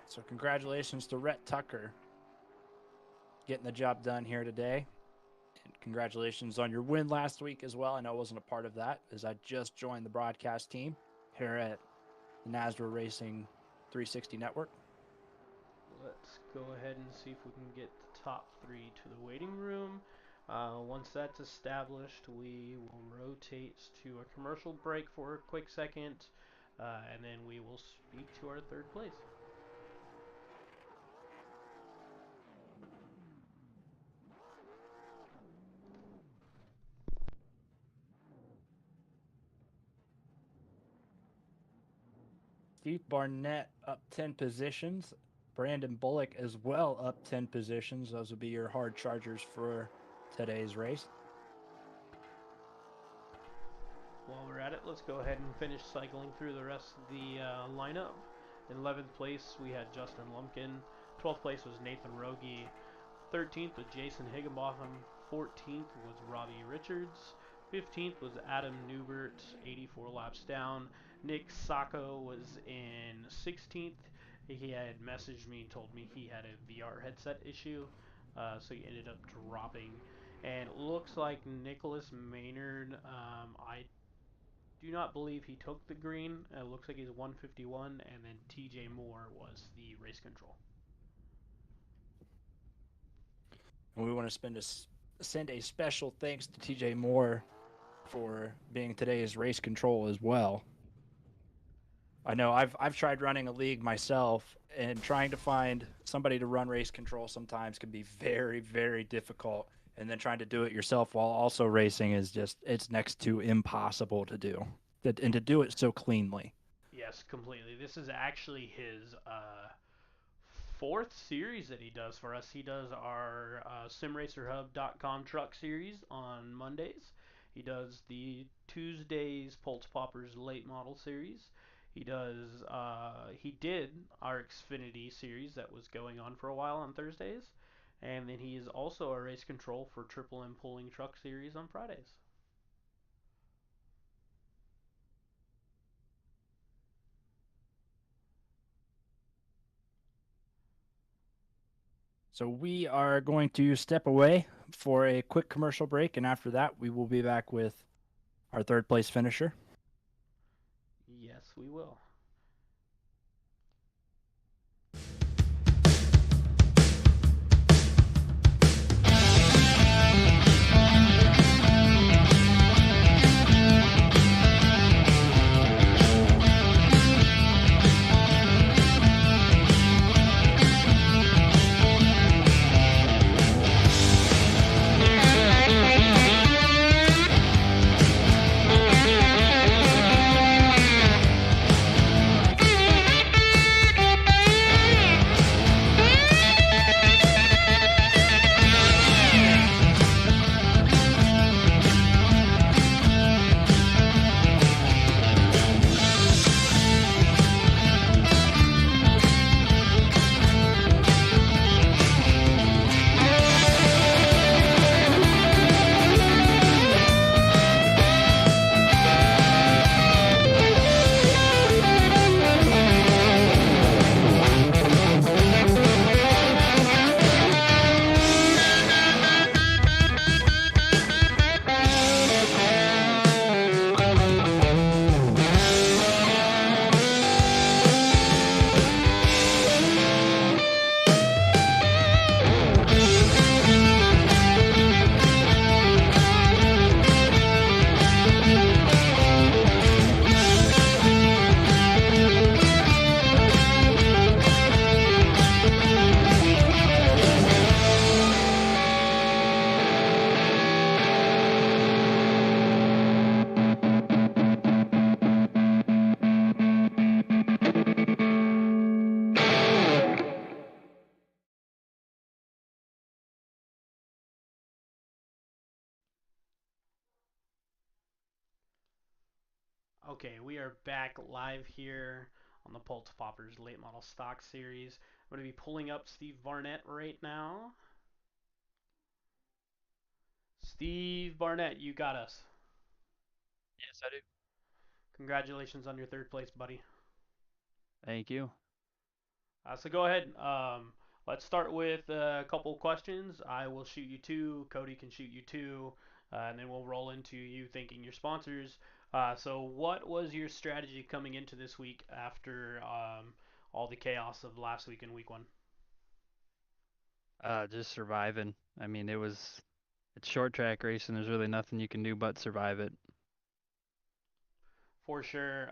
So congratulations to Rhett Tucker getting the job done here today. And congratulations on your win last week as well. I know I wasn't a part of that as I just joined the broadcast team here at the NASDA Racing 360 network. Let's go ahead and see if we can get the top 3 to the waiting room. Once that's established, we will rotate to a commercial break for a quick second, and then we will speak to our third place. Steve Barnett up 10 positions. Brandon Bullock as well up 10 positions. Those will be your hard chargers for today's race. While we're at it, let's go ahead and finish cycling through the rest of the lineup. In 11th place, we had Justin Lumpkin. 12th place was Nathan Rogie. 13th was Jason Higginbotham. 14th was Robbie Richards. 15th was Adam Newbert, 84 laps down. Nick Sacco was in 16th. He had messaged me and told me he had a VR headset issue, so he ended up dropping. And it looks like Nicholas Maynard, I do not believe he took the green. It looks like he's 151, and then TJ Moore was the race control. And we want to send a special thanks to TJ Moore for being today's race control as well. I know I've tried running a league myself, and trying to find somebody to run race control sometimes can be very, very difficult. And then trying to do it yourself while also racing is it's next to impossible to do. And to do it so cleanly. Yes, completely. This is actually his 4th series that he does for us. He does our simracerhub.com truck series on Mondays. He does the Tuesdays Pultz Poppers late model series. He did our Xfinity series that was going on for a while on Thursdays. And then he is also a race control for Triple M Pulling Truck series on Fridays. So we are going to step away for a quick commercial break, and after that, we will be back with our third place finisher. Yes, we will. Okay, we are back live here on the Pultz Poppers Late Model Stock Series. I'm going to be pulling up Steve Barnett right now. Steve Barnett, you got us. Yes, I do. Congratulations on your third place, buddy. Thank you. So go ahead. Let's start with a couple questions. I will shoot you 2. Cody can shoot you 2. And then we'll roll into you thanking your sponsors. So what was your strategy coming into this week after all the chaos of last week in week 1? Just surviving. I mean, it's short track racing. There's really nothing you can do but survive it. For sure.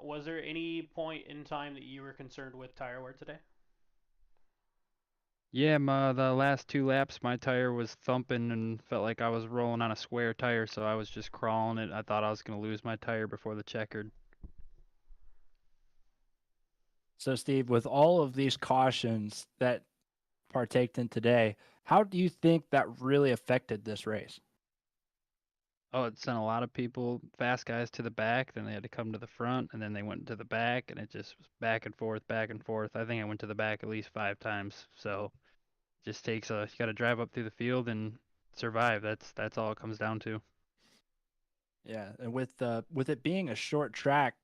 Was there any point in time that you were concerned with tire wear today? Yeah, the last 2 laps, my tire was thumping and felt like I was rolling on a square tire, so I was just crawling it. I thought I was going to lose my tire before the checkered. So, Steve, with all of these cautions that partaked in today, how do you think that really affected this race? Oh, it sent a lot of people, fast guys, to the back. Then they had to come to the front, and then they went to the back, and it just was back and forth, back and forth. I think I went to the back at least 5 times. So it just takes you got to drive up through the field and survive. That's all it comes down to. Yeah, and with it being a short track,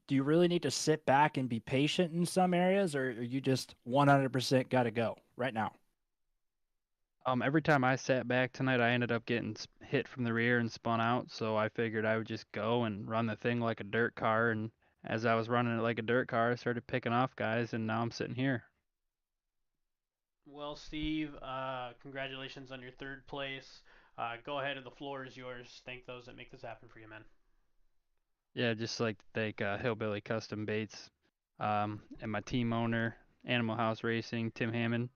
do you really need to sit back and be patient in some areas, or are you just 100% got to go right now? Every time I sat back tonight, I ended up getting hit from the rear and spun out. So I figured I would just go and run the thing like a dirt car. And as I was running it like a dirt car, I started picking off guys, and now I'm sitting here. Well, Steve, congratulations on your 3rd place. Go ahead, and the floor is yours. Thank those that make this happen for you, man. Yeah, just like to thank Hillbilly Custom Baits, and my team owner, Animal House Racing, Tim Hammond.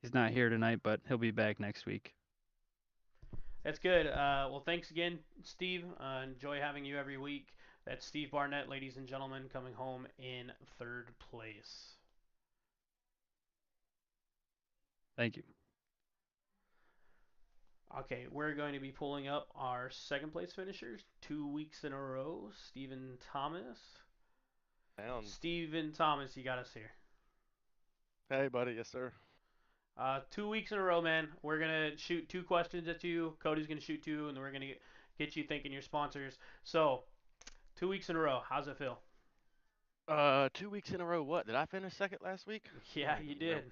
He's not here tonight, but he'll be back next week. That's good. Well, thanks again, Steve. Enjoy having you every week. That's Steve Barnett, ladies and gentlemen, coming home in 3rd place. Thank you. Okay, we're going to be pulling up our 2nd place finishers 2 weeks in a row. Stephen Thomas. Down. Stephen Thomas, you got us here. Hey, buddy. Yes, sir. 2 weeks in a row, man. We're gonna shoot 2 questions at you. Cody's gonna shoot 2, and then we're gonna get you thinking your sponsors. So, 2 weeks in a row. How's it feel? 2 weeks in a row. What? Did I finish second last week? Yeah, you did.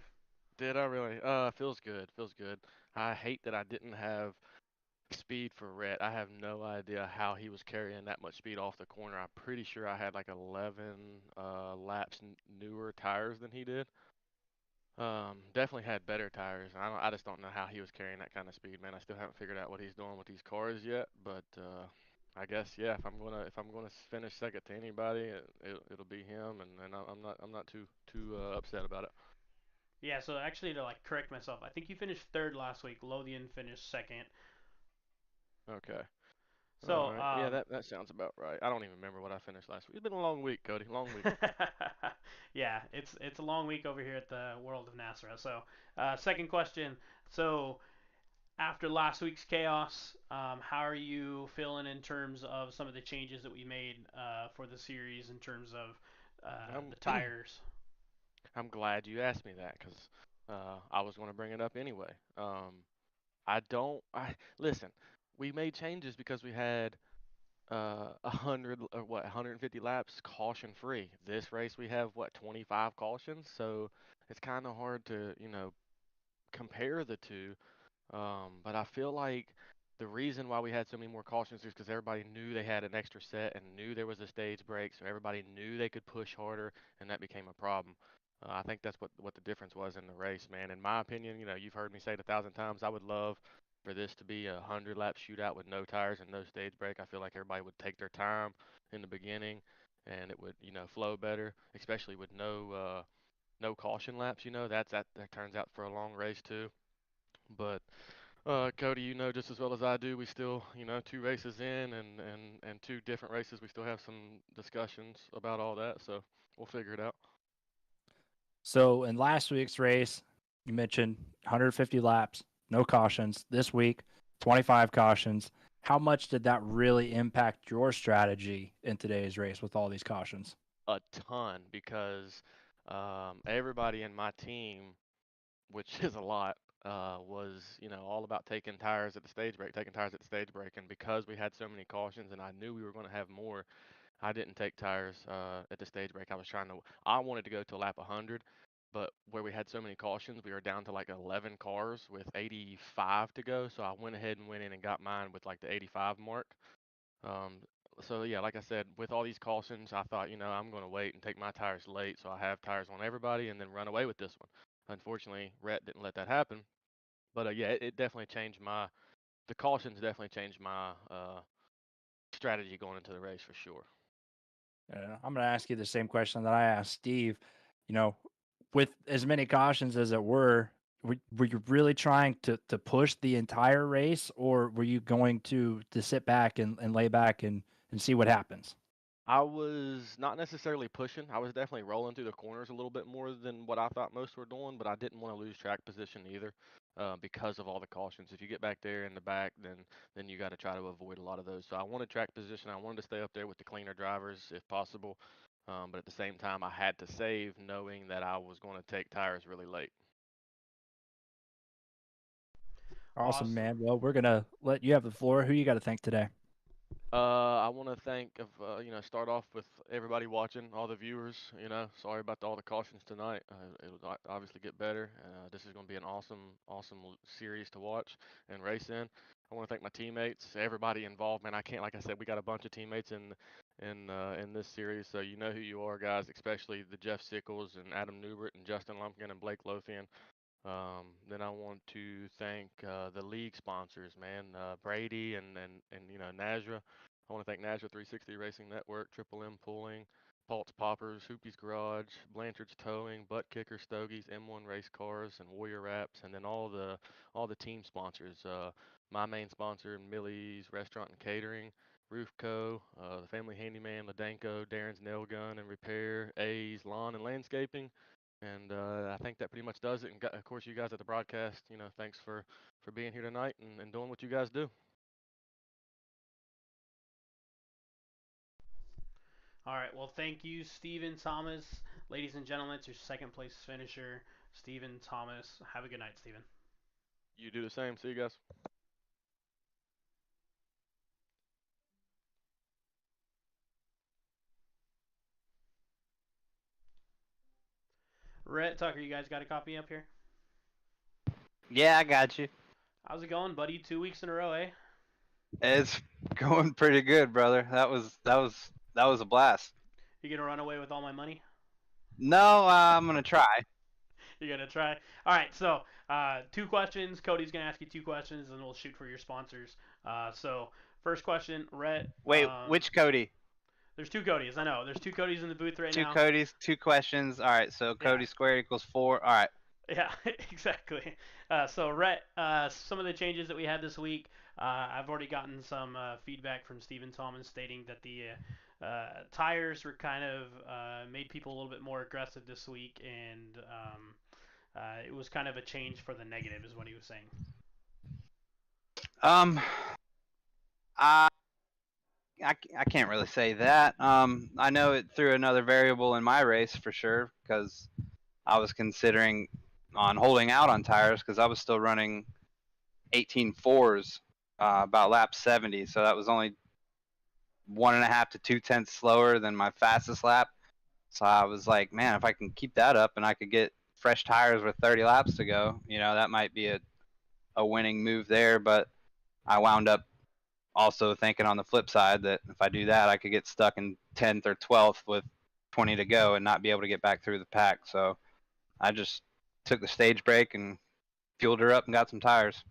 Did I really? Feels good. Feels good. I hate that I didn't have speed for Rhett. I have no idea how he was carrying that much speed off the corner. I'm pretty sure I had like 11 laps newer tires than he did. Definitely had better tires. I just don't know how he was carrying that kind of speed, man. I still haven't figured out what he's doing with these cars yet, but I guess yeah. If I'm gonna finish second to anybody, it'll be him, and I'm not too upset about it. Yeah, so actually to like correct myself, I think you finished 3rd last week. Lothian finished 2nd. Okay. So, All right. Yeah, that sounds about right. I don't even remember what I finished last week. It's been a long week, Cody. Long week. yeah, it's a long week over here at the World of NASRA. So, 2nd question. So, after last week's chaos, how are you feeling in terms of some of the changes that we made for the series in terms of the tires? I'm glad you asked me that because I was going to bring it up anyway. I don't. I listen. We made changes because we had 150 laps caution free. This race we have what 25 cautions, so it's kind of hard to compare the two. But I feel like the reason why we had so many more cautions is because everybody knew they had an extra set and knew there was a stage break, so everybody knew they could push harder, and that became a problem. I think that's what the difference was in the race, man. In my opinion, you've heard me say it 1,000 times. I would love for this to be a 100-lap shootout with no tires and no stage break. I feel like everybody would take their time in the beginning, and it would flow better, especially with no caution laps. That turns out for a long race too. But Cody, just as well as I do, we still, 2 races in and 2 different races, we still have some discussions about all that, so we'll figure it out. So in last week's race, you mentioned 150 laps, no cautions. This week, 25 cautions. How much did that really impact your strategy in today's race with all these cautions? A ton, because everybody in my team, which is a lot, was all about taking tires at the stage break, and because we had so many cautions, and I knew we were going to have more, I didn't take tires at the stage break. I wanted to go to lap 100, but where we had so many cautions, we were down to like 11 cars with 85 to go. So I went ahead and went in and got mine with like the 85 mark. Um, So yeah, like I said, with all these cautions, I thought, I'm going to wait and take my tires late so I have tires on everybody and then run away with this one. Unfortunately, Rhett didn't let that happen. But yeah, it definitely changed the cautions definitely changed my strategy going into the race for sure. I'm going to ask you the same question that I asked Steve. You know, with as many cautions as it were you really trying to push the entire race, or were you going to sit back and lay back and see what happens? I was not necessarily pushing. I was definitely rolling through the corners a little bit more than what I thought most were doing, but I didn't want to lose track position either, because of all the cautions. If you get back there in the back, then you got to try to avoid a lot of those. So I wanted track position. I wanted to stay up there with the cleaner drivers if possible, but at the same time, I had to save, knowing that I was going to take tires really late. Awesome, man. Well, we're going to let you have the floor. Who you got to thank today? I want to start off with everybody watching, all the viewers. Sorry about all the cautions tonight. It'll obviously get better. This is going to be an awesome series to watch and race in. I want to thank my teammates, everybody involved. Man, I can't, like I said, we got a bunch of teammates in this series, so you know who you are, guys. Especially the Jeff Sickles and Adam Newbert and Justin Lumpkin and Blake Lothian. Then I want to thank the league sponsors, man, Brady and Nazra. I want to thank Nazra 360 Racing Network, Triple M Pulling, Pultz Poppers, Hoopy's Garage, Blanchard's Towing, Butt Kicker Stogies, M1 Race Cars, and Warrior Wraps, and then all the team sponsors. My main sponsor, Millie's Restaurant and Catering, Roofco, the Family Handyman, Ladanko, Darren's Nail Gun and Repair, A's Lawn and Landscaping. And I think that pretty much does it. And of course, you guys at the broadcast, thanks for being here tonight and doing what you guys do. All right. Well, thank you, Stephen Thomas. Ladies and gentlemen, it's your second place finisher, Stephen Thomas. Have a good night, Stephen. You do the same. See you guys. Rhett, Tucker, you guys got a copy up here? Yeah, I got you. How's it going, buddy? 2 weeks in a row, eh? It's going pretty good, brother. That was a blast. You gonna run away with all my money? No, I'm gonna try. You're gonna try. All right. So, 2 questions. Cody's gonna ask you 2 questions, and we'll shoot for your sponsors. So, first question, Rhett. Wait, which Cody? There's 2 Codys. I know. There's 2 Codys in the booth right now. 2 Codys, 2 questions. All right. So Cody squared equals 4. All right. Yeah, exactly. So, Rhett, some of the changes that we had this week, I've already gotten some feedback from Stephen Thomas stating that the tires were kind of made people a little bit more aggressive this week, and it was kind of a change for the negative, is what he was saying. I can't really say that. I know it threw another variable in my race for sure because I was considering on holding out on tires because I was still running 18.4s about lap 70, so that was only 1.5 to 2 tenths slower than my fastest lap. So I was like, man, if I can keep that up and I could get fresh tires with 30 laps to go, that might be a winning move there. But I wound up also thinking on the flip side that if I do that, I could get stuck in 10th or 12th with 20 to go and not be able to get back through the pack. So I just took the stage break and fueled her up and got some tires.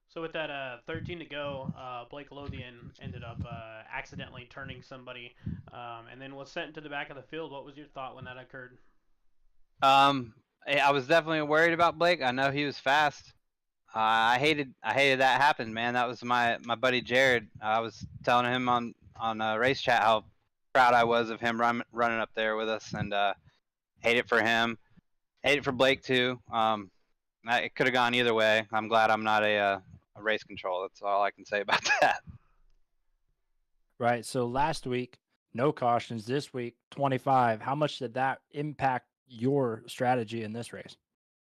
So with that 13 to go, Blake Lothian ended up accidentally turning somebody, and then was sent to the back of the field. What was your thought when that occurred? I was definitely worried about Blake. I know he was fast. I hated that happened, man. That was my buddy Jared. I was telling him on race chat how proud I was of him running up there with us, and hate it for him. Hate it for Blake too. It could have gone either way. I'm glad I'm not a race control. That's all I can say about that. Right. So last week, no cautions. This week, 25. How much did that impact your strategy in this race?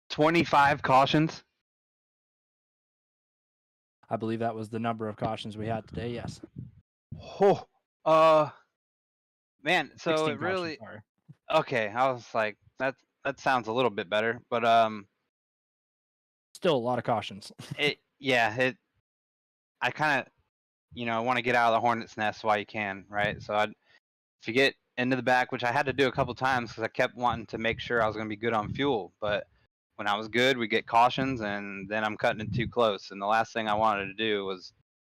25 cautions. I believe that was the number of cautions we had today. Yes. Oh, man. So it really. Okay. I was like, that sounds a little bit better, but still a lot of cautions. I kind of want to get out of the hornet's nest while you can, right? So if you get into the back, which I had to do a couple times because I kept wanting to make sure I was going to be good on fuel, but when I was good, we get cautions, and then I'm cutting it too close. And the last thing I wanted to do was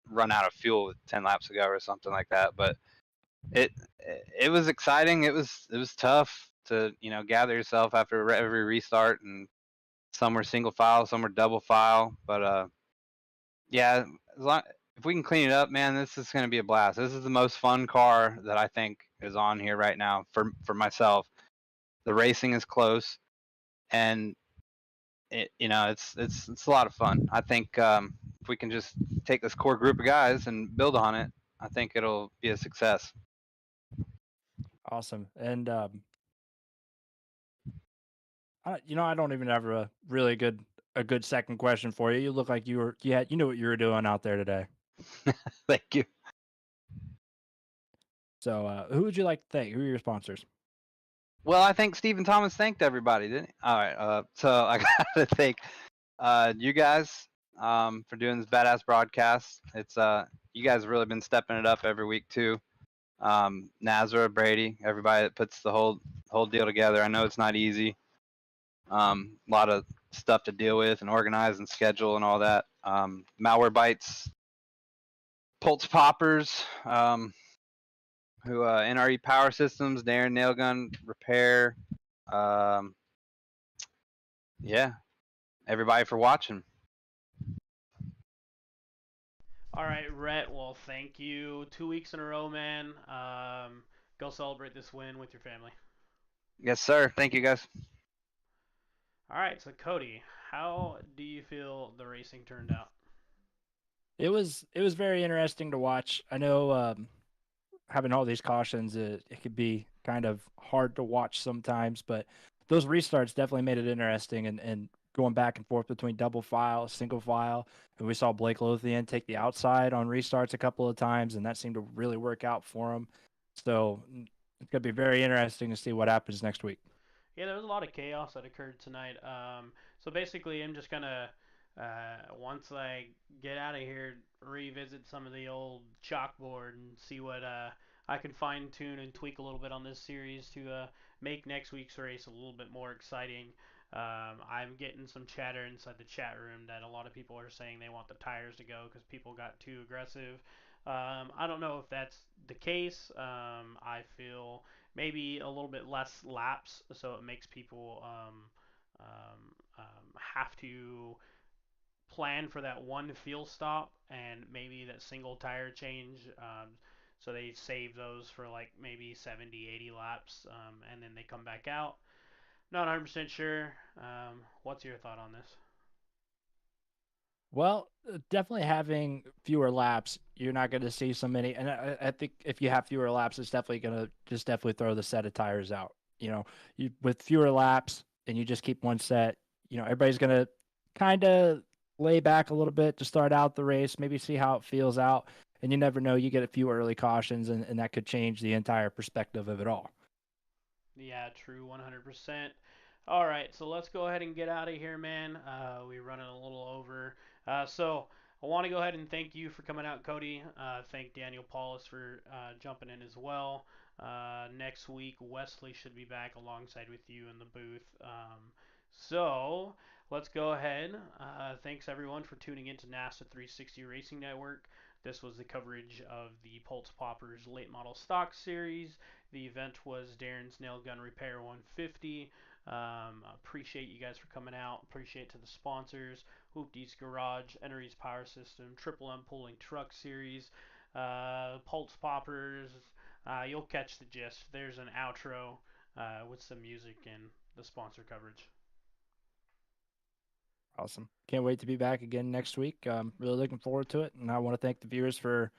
run out of fuel with 10 laps to go or something like that. But it it was exciting. It was tough to gather yourself after every restart, and some were single file, some were double file. But yeah, if we can clean it up, man, this is going to be a blast. This is the most fun car that I think is on here right now for myself. The racing is close, and it's a lot of fun. I think if we can just take this core group of guys and build on it, I think it'll be a success. Awesome. And I don't even have a really good second question for you. You look like you knew what you were doing out there today. Thank you. So who would you like to thank? Who are your sponsors? Well, I think Stephen Thomas thanked everybody, didn't he? All right. So I got to thank you guys for doing this badass broadcast. It's you guys have really been stepping it up every week too. Nazara, Brady, everybody that puts the whole deal together. I know it's not easy. A lot of stuff to deal with and organize and schedule and all that. Malware Bytes, Pultz Poppers, who NRE Power Systems, Darren Nailgun Repair. Yeah, everybody for watching. All right, Rhett. Well, thank you. 2 weeks in a row, man. Go celebrate this win with your family. Yes, sir. Thank you, guys. All right, so Cody, how do you feel the racing turned out? It was very interesting to watch. I know having all these cautions, it could be kind of hard to watch sometimes, but those restarts definitely made it interesting and going back and forth between double file, single file. And we saw Blake Lothian take the outside on restarts a couple of times, and that seemed to really work out for him. So it's going to be very interesting to see what happens next week. Yeah, there was a lot of chaos that occurred tonight. So basically, I'm just gonna once I get out of here, revisit some of the old chalkboard and see what I can fine tune and tweak a little bit on this series to make next week's race a little bit more exciting. I'm getting some chatter inside the chat room that a lot of people are saying they want the tires to go because people got too aggressive. I don't know if that's the case. I feel maybe a little bit less laps, so it makes people have to plan for that one fuel stop and maybe that single tire change. So they save those for like maybe 70, 80 laps, and then they come back out. Not 100% sure. What's your thought on this? Well, definitely having fewer laps, you're not going to see so many. And I think if you have fewer laps, it's definitely going to definitely throw the set of tires out. With fewer laps and you just keep one set, everybody's going to kind of lay back a little bit to start out the race, maybe see how it feels out. And you never know, you get a few early cautions and that could change the entire perspective of it all. Yeah, true, 100%. All right, so let's go ahead and get out of here, man. We're running a little over. So I want to go ahead and thank you for coming out, Cody. Thank Daniel Paulus for jumping in as well. Next week, Wesley should be back alongside with you in the booth. So let's go ahead. Thanks, everyone, for tuning in to NASA 360 Racing Network. This was the coverage of the Pultz Poppers Late Model Stock Series. The event was Darren's Nail Gun Repair 150. Appreciate you guys for coming out. Appreciate to the sponsors, Hoopty's Garage, Enery's Power System, Triple M Pulling Truck Series, Pultz Poppers. You'll catch the gist. There's an outro with some music and the sponsor coverage. Awesome. Can't wait to be back again next week. Really looking forward to it. And I want to thank the viewers for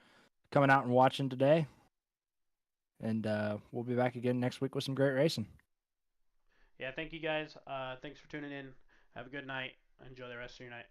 coming out and watching today. And we'll be back again next week with some great racing. Yeah, thank you guys. Thanks for tuning in. Have a good night. Enjoy the rest of your night.